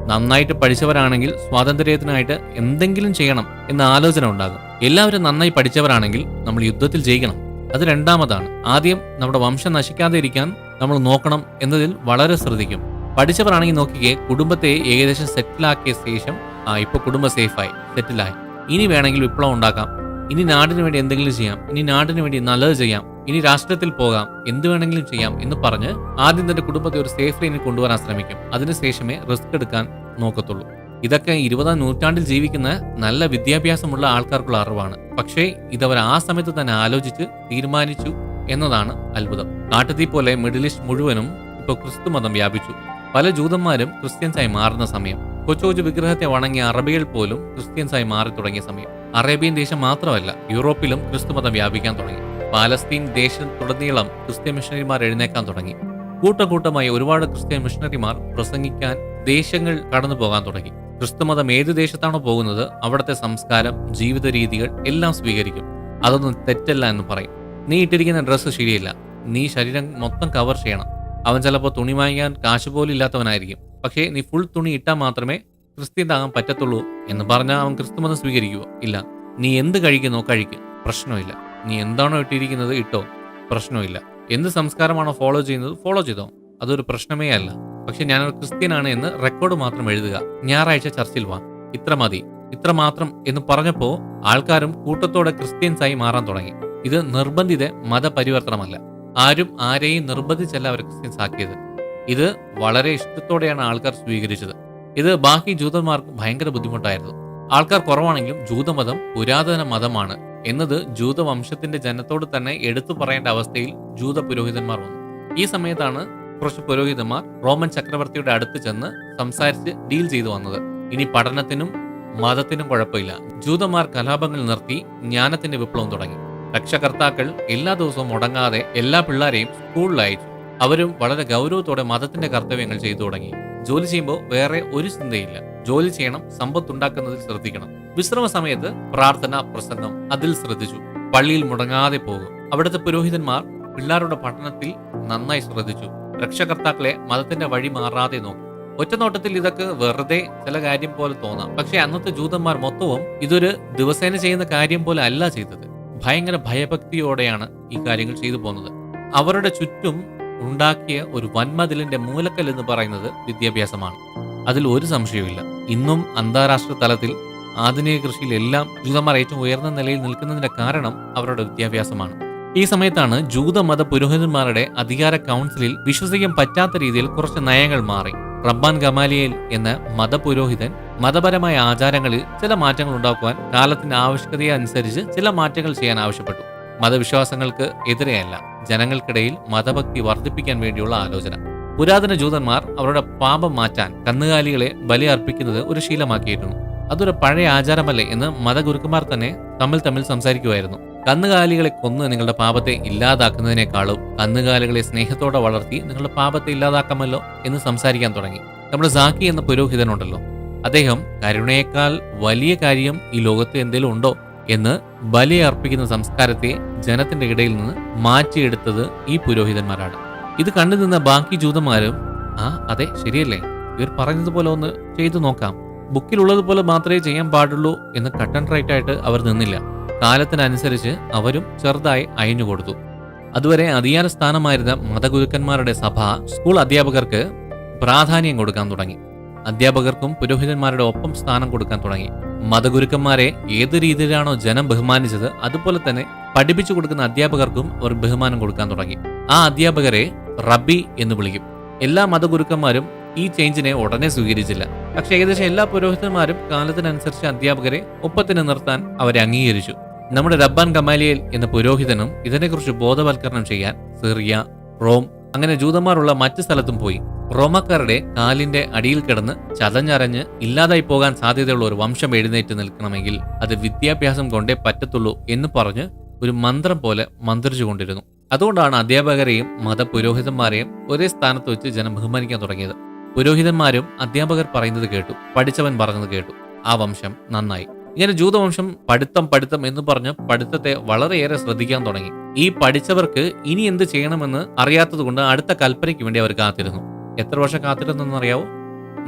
നന്നായിട്ട് പഠിച്ചവരാണെങ്കിൽ സ്വാതന്ത്ര്യത്തിനായിട്ട് എന്തെങ്കിലും ചെയ്യണം എന്ന ആലോചന ഉണ്ടാകും. എല്ലാവരും നന്നായി പഠിച്ചവരാണെങ്കിൽ നമ്മൾ യുദ്ധത്തിൽ ജയിക്കണം. അത് രണ്ടാമതാണ്. ആദ്യം നമ്മുടെ വംശം നശിക്കാതെ ഇരിക്കാൻ നമ്മൾ നോക്കണം എന്നതിൽ വളരെ ശ്രദ്ധിക്കും. പഠിച്ചവരാണെങ്കിൽ നോക്കിക്കേ, കുടുംബത്തെ ഏകദേശം സെറ്റിലാക്കിയ ശേഷം ഇപ്പൊ കുടുംബം സേഫായി, സെറ്റിലായി, ഇനി വേണമെങ്കിൽ വിപ്ലവം ഉണ്ടാക്കാം, ഇനി നാടിന് വേണ്ടി എന്തെങ്കിലും ചെയ്യാം, ഇനി നാടിന് വേണ്ടി നല്ലത് ചെയ്യാം, ഇനി രാഷ്ട്രത്തിൽ പോകാം, എന്ത് വേണമെങ്കിലും ചെയ്യാം എന്ന് പറഞ്ഞ് ആദ്യം തന്റെ കുടുംബത്തെ ഒരു സേഫ് ലൈനിൽ കൊണ്ടുവരാൻ ശ്രമിക്കും. അതിനുശേഷമേ റിസ്ക് എടുക്കാൻ നോക്കത്തുള്ളൂ. ഇതൊക്കെ 20-ാം നൂറ്റാണ്ടിൽ ജീവിക്കുന്ന നല്ല വിദ്യാഭ്യാസമുള്ള ആൾക്കാർക്കുള്ള അറിവാണ്. പക്ഷേ ഇതവർ ആ സമയത്ത് തന്നെ ആലോചിച്ച് തീരുമാനിച്ചു എന്നതാണ് അത്ഭുതം. കാട്ടുതീ പോലെ മിഡിൽ ഈസ്റ്റ് മുഴുവനും ഇപ്പോൾ ക്രിസ്തുമതം വ്യാപിച്ചു. പല ജൂതന്മാരും ക്രിസ്ത്യൻസായി മാറുന്ന സമയം, കൊച്ചു കൊച്ചു വിഗ്രഹത്തെ വണങ്ങിയ അറബികൾ പോലും ക്രിസ്ത്യൻസായി മാറി തുടങ്ങിയ സമയം. അറേബ്യൻ ദേശം മാത്രമല്ല, യൂറോപ്പിലും ക്രിസ്തുമതം വ്യാപിക്കാൻ തുടങ്ങി. പാലസ്തീൻ ദേശത്തുടനീളം ക്രിസ്ത്യൻ മിഷണറിമാർ എഴുന്നേക്കാൻ തുടങ്ങി. കൂട്ടമായി ഒരുപാട് ക്രിസ്ത്യൻ മിഷണറിമാർ പ്രസംഗിക്കാൻ ദേശങ്ങൾ കടന്നു പോകാൻ തുടങ്ങി. ക്രിസ്തുമതം ഏത് ദേശത്താണോ പോകുന്നത് അവിടുത്തെ സംസ്കാരം, ജീവിത രീതികൾ എല്ലാം സ്വീകരിക്കും. അതൊന്നും തെറ്റല്ല എന്ന് പറയും. നീ ഇട്ടിരിക്കുന്ന ഡ്രസ്സ് ശരിയല്ല, നീ ശരീരം മൊത്തം കവർ ചെയ്യണം. അവൻ ചിലപ്പോൾ തുണി വാങ്ങിക്കാൻ കാശ് പോലും ഇല്ലാത്തവനായിരിക്കും. പക്ഷേ നീ ഫുൾ തുണി ഇട്ടാൽ മാത്രമേ ക്രിസ്ത്യനാകാൻ പറ്റത്തുള്ളൂ എന്ന് പറഞ്ഞാൽ അവൻ ക്രിസ്തുമതം സ്വീകരിക്കുവോ? ഇല്ല. നീ എന്ത് കഴിക്കുന്നോ കഴിക്ക്, പ്രശ്നമില്ല. നീ എന്താണോ ഇട്ടിരിക്കുന്നത് ഇട്ടോ, പ്രശ്നമില്ല. എന്ത് സംസ്കാരമാണോ ഫോളോ ചെയ്യുന്നത് ഫോളോ ചെയ്തോ, അതൊരു പ്രശ്നമേ അല്ല. പക്ഷെ ഞാനൊരു ക്രിസ്ത്യനാണ് എന്ന് റെക്കോർഡ് മാത്രം എഴുതുക, ഞായറാഴ്ച ചർച്ചിൽ വാ, ഇത്ര മതി, ഇത്ര മാത്രം എന്ന് പറഞ്ഞപ്പോ ആൾക്കാരും കൂട്ടത്തോടെ ക്രിസ്ത്യൻസായി മാറാൻ തുടങ്ങി. ഇത് നിർബന്ധിത മതപരിവർത്തനമല്ല. ആരും ആരെയും നിർബന്ധിച്ചല്ല അവർ ക്രിസ്ത്യൻസ് ആക്കിയത്. ഇത് വളരെ ഇഷ്ടത്തോടെയാണ് ആൾക്കാർ സ്വീകരിച്ചത്. ഇത് ബാക്കി ജൂതന്മാർക്ക് ഭയങ്കര ബുദ്ധിമുട്ടായിരുന്നു. ആൾക്കാർ കുറവാണെങ്കിലും ജൂതമതം പുരാതന മതമാണ് എന്നത് ജൂതവംശത്തിന്റെ ജനത്തോട് തന്നെ എടുത്തു പറയേണ്ട അവസ്ഥയിൽ ജൂത പുരോഹിതന്മാർ വന്നു. ഈ സമയത്താണ് കുറച്ച് പുരോഹിതന്മാർ റോമൻ ചക്രവർത്തിയുടെ അടുത്ത് ചെന്ന് സംസാരിച്ച് ഡീൽ ചെയ്തു വന്നത്. ഇനി പഠനത്തിനും മതത്തിനും കുഴപ്പമില്ല. ജൂതന്മാർ കലാപങ്ങൾ നിർത്തി ജ്ഞാനത്തിന്റെ വിപ്ലവം തുടങ്ങി. രക്ഷകർത്താക്കൾ എല്ലാ ദിവസവും മുടങ്ങാതെ എല്ലാ പിള്ളേരെയും സ്കൂളിൽ അയച്ചു. അവരും വളരെ ഗൗരവത്തോടെ മതത്തിന്റെ കർത്തവ്യങ്ങൾ ചെയ്തു തുടങ്ങി. ജോലി ചെയ്യുമ്പോൾ വേറെ ഒരു ചിന്തയില്ല. ജോലി ചെയ്യണം, സമ്പത്തുണ്ടാക്കുന്നതിൽ ശ്രദ്ധിക്കണം. വിശ്രമ സമയത്ത് പ്രാർത്ഥന, പ്രസംഗം, അതിൽ ശ്രദ്ധിച്ചു. പള്ളിയിൽ മുടങ്ങാതെ പോകും. അവിടുത്തെ പുരോഹിതന്മാർ പിള്ളേരുടെ പഠനത്തിൽ നന്നായി ശ്രദ്ധിച്ചു. രക്ഷകർത്താക്കളെ മതത്തിന്റെ വഴി മാറാതെ നോക്കി. ഒറ്റനോട്ടത്തിൽ ഇതൊക്കെ വെറുതെ ചില കാര്യം പോലെ തോന്നാം. പക്ഷെ അന്നത്തെ ജൂതന്മാർ മൊത്തവും ഇതൊരു ദിവസേന ചെയ്യുന്ന കാര്യം പോലെ അല്ല ചെയ്തത്. ഭയങ്കര ഭയഭക്തിയോടെയാണ് ഈ കാര്യങ്ങൾ ചെയ്തു പോകുന്നത്. അവരുടെ ചുറ്റും ഉണ്ടാക്കിയ ഒരു വൻമതിലിന്റെ മൂലക്കൽ എന്ന് പറയുന്നത് വിദ്യാഭ്യാസമാണ്. അതിൽ ഒരു സംശയവുമില്ല. ഇന്നും അന്താരാഷ്ട്ര തലത്തിൽ ആധുനിക കൃഷിയിൽ എല്ലാം ജൂതന്മാർ ഏറ്റവും ഉയർന്ന നിലയിൽ നിൽക്കുന്നതിന്റെ കാരണം അവരുടെ വിദ്യാഭ്യാസമാണ്. ഈ സമയത്താണ് ജൂതമത പുരോഹിതന്മാരുടെ അധികാര കൗൺസിലിൽ വിശ്വസിക്കാൻ പറ്റാത്ത രീതിയിൽ കുറച്ച് നയങ്ങൾ മാറി. റബ്ബാൻ ഗമാലിയേൽ എന്ന മതപുരോഹിതൻ മതപരമായ ആചാരങ്ങളിൽ ചില മാറ്റങ്ങൾ ഉണ്ടാക്കുവാൻ കാലത്തിന്റെ ആവശ്യകതയെ അനുസരിച്ച് ചില മാറ്റങ്ങൾ ചെയ്യാൻ ആവശ്യപ്പെട്ടു. മതവിശ്വാസങ്ങൾക്ക് എതിരെയല്ല, ജനങ്ങൾക്കിടയിൽ മതഭക്തി വർദ്ധിപ്പിക്കാൻ വേണ്ടിയുള്ള ആലോചന. പുരാതന ജൂതന്മാർ അവരുടെ പാപം മാറ്റാൻ കന്നുകാലികളെ ബലി അർപ്പിക്കുന്നത് ഒരു ശീലമാക്കിയിരുന്നു. അതൊരു പഴയ ആചാരമല്ലേ എന്ന് മതഗുരുക്കന്മാർ തന്നെ തമ്മിൽ സംസാരിക്കുമായിരുന്നു. കന്നുകാലികളെ കൊന്ന് നിങ്ങളുടെ പാപത്തെ ഇല്ലാതാക്കുന്നതിനേക്കാളും കന്നുകാലികളെ സ്നേഹത്തോടെ വളർത്തി നിങ്ങളുടെ പാപത്തെ ഇല്ലാതാക്കാമല്ലോ എന്ന് സംസാരിക്കാൻ തുടങ്ങി. നമ്മുടെ സാക്കി എന്ന പുരോഹിതനുണ്ടല്ലോ, അദ്ദേഹം കരുണയേക്കാൾ വലിയ കാര്യം ഈ ലോകത്ത് എന്തെങ്കിലും ഉണ്ടോ എന്ന് ബലി അർപ്പിക്കുന്ന സംസ്കാരത്തെ ജനത്തിന്റെ ഇടയിൽ നിന്ന് മാറ്റിയെടുത്തത് ഈ പുരോഹിതന്മാരാണ്. ഇത് കണ്ടു നിന്ന ബാക്കി ജൂതന്മാരും അതെ ശരിയല്ലേ, ഇവർ പറഞ്ഞതുപോലെ ഒന്ന് ചെയ്തു നോക്കാം, ബുക്കിലുള്ളതുപോലെ മാത്രമേ ചെയ്യാൻ പാടുള്ളൂ എന്ന് കട്ട് ആൻഡ് റൈറ്റ് ആയിട്ട് അവർ നിന്നില്ല. കാലത്തിനനുസരിച്ച് അവരും ചെറുതായി അയഞ്ഞുകൊടുത്തു. അതുവരെ അധികാര സ്ഥാനമായിരുന്ന മതഗുരുക്കന്മാരുടെ സഭ സ്കൂൾ അധ്യാപകർക്ക് പ്രാധാന്യം കൊടുക്കാൻ തുടങ്ങി. അധ്യാപകർക്കും പുരോഹിതന്മാരുടെ ഒപ്പം സ്ഥാനം കൊടുക്കാൻ തുടങ്ങി. മതഗുരുക്കന്മാരെ ഏത് രീതിയിലാണോ ജനം ബഹുമാനിച്ചത് അതുപോലെ തന്നെ പഠിപ്പിച്ചു കൊടുക്കുന്ന അധ്യാപകർക്കും അവർ ബഹുമാനം കൊടുക്കാൻ തുടങ്ങി. ആ അധ്യാപകരെ റബ്ബി എന്ന് വിളിക്കും. എല്ലാ മതഗുരുക്കന്മാരും ഈ ചേഞ്ചിനെ ഉടനെ സ്വീകരിച്ചില്ല. പക്ഷെ ഏകദേശം എല്ലാ പുരോഹിതന്മാരും കാലത്തിനനുസരിച്ച് അധ്യാപകരെ ഒപ്പത്തിന് നിർത്താൻ അവരെ അംഗീകരിച്ചു. നമ്മുടെ റബ്ബാൻ ഗമാലിയേൽ എന്ന പുരോഹിതനും ഇതിനെക്കുറിച്ച് ബോധവൽക്കരണം ചെയ്യാൻ സിറിയ, റോം അങ്ങനെ ജൂതന്മാരുള്ള മറ്റു സ്ഥലത്തും പോയി. റോമക്കാരുടെ കാലിന്റെ അടിയിൽ കിടന്ന് ചതഞ്ഞരഞ്ഞ് ഇല്ലാതായി പോകാൻ സാധ്യതയുള്ള ഒരു വംശം എഴുന്നേറ്റ് നിൽക്കണമെങ്കിൽ അത് വിദ്യാഭ്യാസം കൊണ്ടേ പറ്റത്തുള്ളൂ എന്ന് പറഞ്ഞ് ഒരു മന്ത്രം പോലെ മന്ത്രിച്ചുകൊണ്ടിരുന്നു. അതുകൊണ്ടാണ് അധ്യാപകരെയും മതപുരോഹിതന്മാരെയും ഒരേ സ്ഥാനത്ത് വെച്ച് ജനം ബഹുമാനിക്കാൻ തുടങ്ങിയത്. പുരോഹിതന്മാരും അധ്യാപകർ പറയുന്നത് കേട്ടു, പഠിച്ചവൻ പറഞ്ഞത് കേട്ടു. ആ വംശം നന്നായി. ഇങ്ങനെ ജൂതവംശം പഠിത്തം എന്ന് പറഞ്ഞ് പഠിത്തത്തെ വളരെയേറെ ശ്രദ്ധിക്കാൻ തുടങ്ങി. ഈ പഠിച്ചവർക്ക് ഇനി എന്ത് ചെയ്യണമെന്ന് അറിയാത്തത് കൊണ്ട് അടുത്ത കൽപ്പനയ്ക്ക് വേണ്ടി അവർ കാത്തിരുന്നു. എത്ര വർഷം കാത്തിരുന്നെന്നറിയാവോ?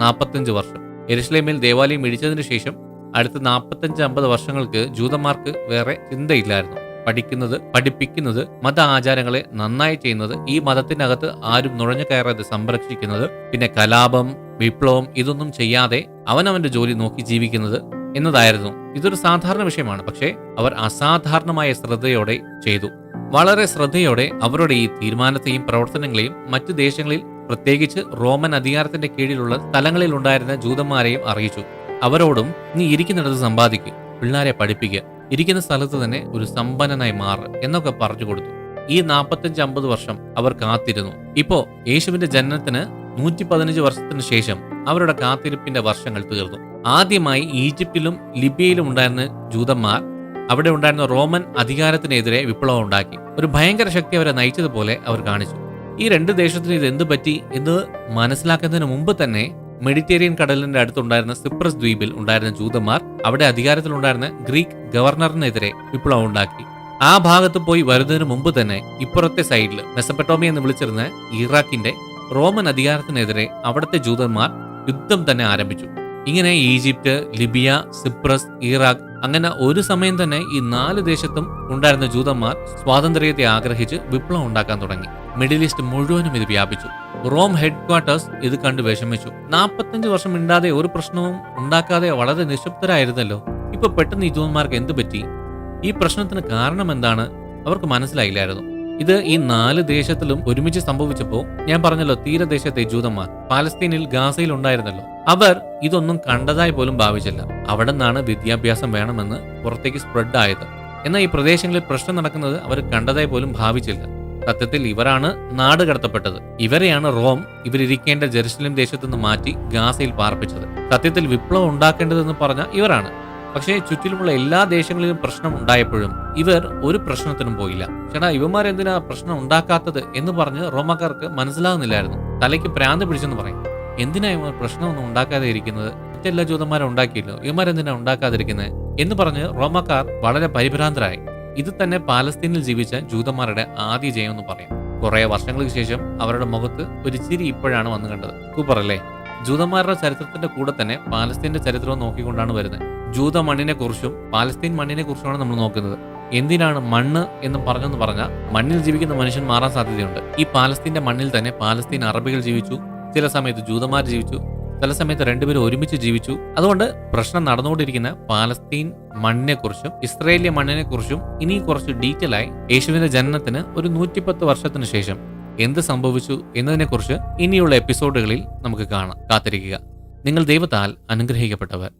45 വർഷം. യെരുശലേമിൽ ദേവാലയം ഇടിച്ചതിനു ശേഷം അടുത്ത 45-50 വർഷങ്ങൾക്ക് ജൂതന്മാർക്ക് വേറെ ചിന്തയില്ലായിരുന്നു. പഠിക്കുന്നത്, പഠിപ്പിക്കുന്നത്, മത ആചാരങ്ങളെ നന്നായി ചെയ്യുന്നത്, ഈ മതത്തിനകത്ത് ആരും നുഴഞ്ഞു കയറാതെ സംരക്ഷിക്കുന്നത്, പിന്നെ കലാപം, വിപ്ലവം ഇതൊന്നും ചെയ്യാതെ അവനവന്റെ ജോലി നോക്കി ജീവിക്കുന്നത് എന്നതായിരുന്നു. ഇതൊരു സാധാരണ വിഷയമാണ്. പക്ഷേ അവർ അസാധാരണമായ ശ്രദ്ധയോടെ ചെയ്തു. വളരെ ശ്രദ്ധയോടെ അവരുടെ ഈ തീരുമാനത്തെയും പ്രവർത്തനങ്ങളെയും മറ്റു ദേശങ്ങളിൽ, പ്രത്യേകിച്ച് റോമൻ അധികാരത്തിന്റെ കീഴിലുള്ള സ്ഥലങ്ങളിൽ ഉണ്ടായിരുന്ന ജൂതന്മാരെയും അറിയിച്ചു. അവരോടും, നീ ഇരിക്കുന്നിടത്ത് സമ്പാദിക്കുക, പിള്ളേരെ പഠിപ്പിക്കുക, ഇരിക്കുന്ന സ്ഥലത്ത് തന്നെ ഒരു സമ്പന്നനായി മാറ് എന്നൊക്കെ പറഞ്ഞു കൊടുത്തു. ഈ 45-50 വർഷം അവർ കാത്തിരുന്നു. ഇപ്പോ യേശുവിന്റെ ജനനത്തിന് 115 വർഷത്തിന് ശേഷം അവരുടെ കാത്തിരിപ്പിന്റെ വർഷങ്ങൾ തീർന്നു. ആദ്യമായി ഈജിപ്തിലും ലിബിയയിലും ഉണ്ടായിരുന്ന ജൂതന്മാർ അവിടെ ഉണ്ടായിരുന്ന റോമൻ അധികാരത്തിനെതിരെ വിപ്ലവം ഉണ്ടാക്കി. ഒരു ഭയങ്കര ശക്തി അവരെ നയിച്ചതുപോലെ അവർ കാണിച്ചു. ഈ രണ്ട് ദേശത്തിന് ഇത് എന്ത് പറ്റി എന്ന് മനസ്സിലാക്കുന്നതിന് മുമ്പ് തന്നെ മെഡിറ്ററേനിയൻ കടലിന്റെ അടുത്തുണ്ടായിരുന്ന സിപ്രസ് ദ്വീപിൽ ഉണ്ടായിരുന്ന ജൂതന്മാർ അവിടെ അധികാരത്തിലുണ്ടായിരുന്ന ഗ്രീക്ക് ഗവർണറിനെതിരെ വിപ്ലവം ഉണ്ടാക്കി. ആ ഭാഗത്ത് പോയി വരുന്നതിന് മുമ്പ് തന്നെ ഇപ്പുറത്തെ സൈഡിൽ മെസപ്പട്ടോമിയ എന്ന് വിളിച്ചിരുന്ന ഇറാഖിന്റെ റോമൻ അധികാരത്തിനെതിരെ അവിടുത്തെ ജൂതന്മാർ യുദ്ധം തന്നെ ആരംഭിച്ചു. ഇങ്ങനെ ഈജിപ്റ്റ്, ലിബിയ, സിപ്രസ്, ഇറാഖ്, അങ്ങനെ ഒരു സമയം തന്നെ ഈ 4 ദേശത്തും ഉണ്ടായിരുന്ന ജൂതന്മാർ സ്വാതന്ത്ര്യത്തെ ആഗ്രഹിച്ച് വിപ്ലവം ഉണ്ടാക്കാൻ തുടങ്ങി. മിഡിൽ ഈസ്റ്റ് മുഴുവനും ഇത് വ്യാപിച്ചു. റോം ഹെഡ് ക്വാർട്ടേഴ്സ് ഇത് കണ്ട് വിഷമിച്ചു. 45 വർഷം മിണ്ടാതെ ഒരു പ്രശ്നവും ഉണ്ടാക്കാതെ വളരെ നിശബ്ദരായിരുന്നല്ലോ. ഇപ്പൊ പെട്ടെന്ന് ഈ ജൂതന്മാർക്ക് എന്ത് പറ്റി? ഈ പ്രശ്നത്തിന് കാരണം എന്താണ് അവർക്ക് മനസ്സിലായില്ലായിരുന്നു. ഇത് ഈ 4 ദേശത്തിലും ഒരുമിച്ച് സംഭവിച്ചപ്പോൾ ഞാൻ പറഞ്ഞല്ലോ, തീരദേശത്തെ ജൂതന്മാർ പാലസ്തീനിൽ, ഗാസയിൽ ഉണ്ടായിരുന്നല്ലോ. അവർ ഇതൊന്നും കണ്ടതായി പോലും ഭാവിച്ചില്ല. അവിടെ നിന്നാണ് വിദ്യാഭ്യാസം വേണമെന്ന് പുറത്തേക്ക് സ്പ്രെഡ് ആയത്. എന്നാൽ ഈ പ്രദേശങ്ങളിൽ പ്രശ്നം നടക്കുന്നത് അവർ കണ്ടതായി പോലും ഭാവിച്ചില്ല. സത്യത്തിൽ ഇവരാണ് നാട് കടത്തപ്പെട്ടത്. ഇവരെയാണ് റോം ഇവരിരിക്കേണ്ട ജെറുസലേം ദേശത്തു നിന്ന് മാറ്റി ഗാസയിൽ പാർപ്പിച്ചത്. സത്യത്തിൽ വിപ്ലവം ഉണ്ടാക്കേണ്ടതെന്ന് പറഞ്ഞ ഇവരാണ്. പക്ഷേ ചുറ്റിലുമുള്ള എല്ലാ ദേശങ്ങളിലും പ്രശ്നം ഉണ്ടായപ്പോഴും ഇവർ ഒരു പ്രശ്നത്തിനും പോയില്ല. ചേട്ടാ, ഇവന്മാരെന്തിനാ പ്രശ്നം ഉണ്ടാക്കാത്തത് എന്ന് പറഞ്ഞ് റോമാക്കാർക്ക് മനസ്സിലാകുന്നില്ലായിരുന്നു. തലയ്ക്ക് പ്രാന്ത് പിടിച്ചെന്ന് പറയും. എന്തിനാ ഇവർ പ്രശ്നമൊന്നും ഉണ്ടാക്കാതെ ഇരിക്കുന്നത്? മറ്റെല്ലാ ജൂതന്മാരും ഉണ്ടാക്കിയല്ലോ, ഇവന്മാരെന്തിനാ ഉണ്ടാക്കാതിരിക്കുന്നത് എന്ന് പറഞ്ഞ് റോമാക്കാർ വളരെ പരിഭ്രാന്തരായി. ഇത് തന്നെ പാലസ്തീനിൽ ജീവിച്ച ജൂതന്മാരുടെ ആദ്യ ജയം എന്ന് പറയും. കുറെ വർഷങ്ങൾക്ക് ശേഷം അവരുടെ മുഖത്ത് ഒരു ചിരി ഇപ്പോഴാണ് വന്നു കണ്ടത്. സൂപ്പർ അല്ലേ? ജൂതന്മാരുടെ ചരിത്രത്തിന്റെ കൂടെ തന്നെ പാലസ്തീന്റെ ചരിത്രവും നോക്കിക്കൊണ്ടാണ് വരുന്നത്. ജൂത മണ്ണിനെ കുറിച്ചും പാലസ്തീൻ മണ്ണിനെ കുറിച്ചുമാണ് നമ്മൾ നോക്കുന്നത്. എന്തിനാണ് മണ്ണ് എന്ന് പറഞ്ഞാൽ മണ്ണിൽ ജീവിക്കുന്ന മനുഷ്യൻ മാറാൻ സാധ്യതയുണ്ട്. ഈ പാലസ്തീന്റെ മണ്ണിൽ തന്നെ പാലസ്തീൻ അറബികൾ ജീവിച്ചു, ചില സമയത്ത് ജൂതന്മാർ ജീവിച്ചു, ചില സമയത്ത് രണ്ടുപേരും ഒരുമിച്ച് ജീവിച്ചു. അതുകൊണ്ട് പ്രശ്നം നടന്നുകൊണ്ടിരിക്കുന്ന പാലസ്തീൻ മണ്ണിനെ കുറിച്ചും ഇസ്രായേലിയ മണ്ണിനെ കുറിച്ചും ഇനി കുറച്ച് ഡീറ്റെയിൽ ആയി യേശുവിന്റെ ജനനത്തിന് ഒരു 110 വർഷത്തിന് ശേഷം എന്ത് സംഭവിച്ചു എന്നതിനെക്കുറിച്ച് ഇനിയുള്ള എപ്പിസോഡുകളിൽ നമുക്ക് കാണാം. കാത്തിരിക്കുക. നിങ്ങൾ ദൈവത്താൽ അനുഗ്രഹിക്കപ്പെട്ടവർ.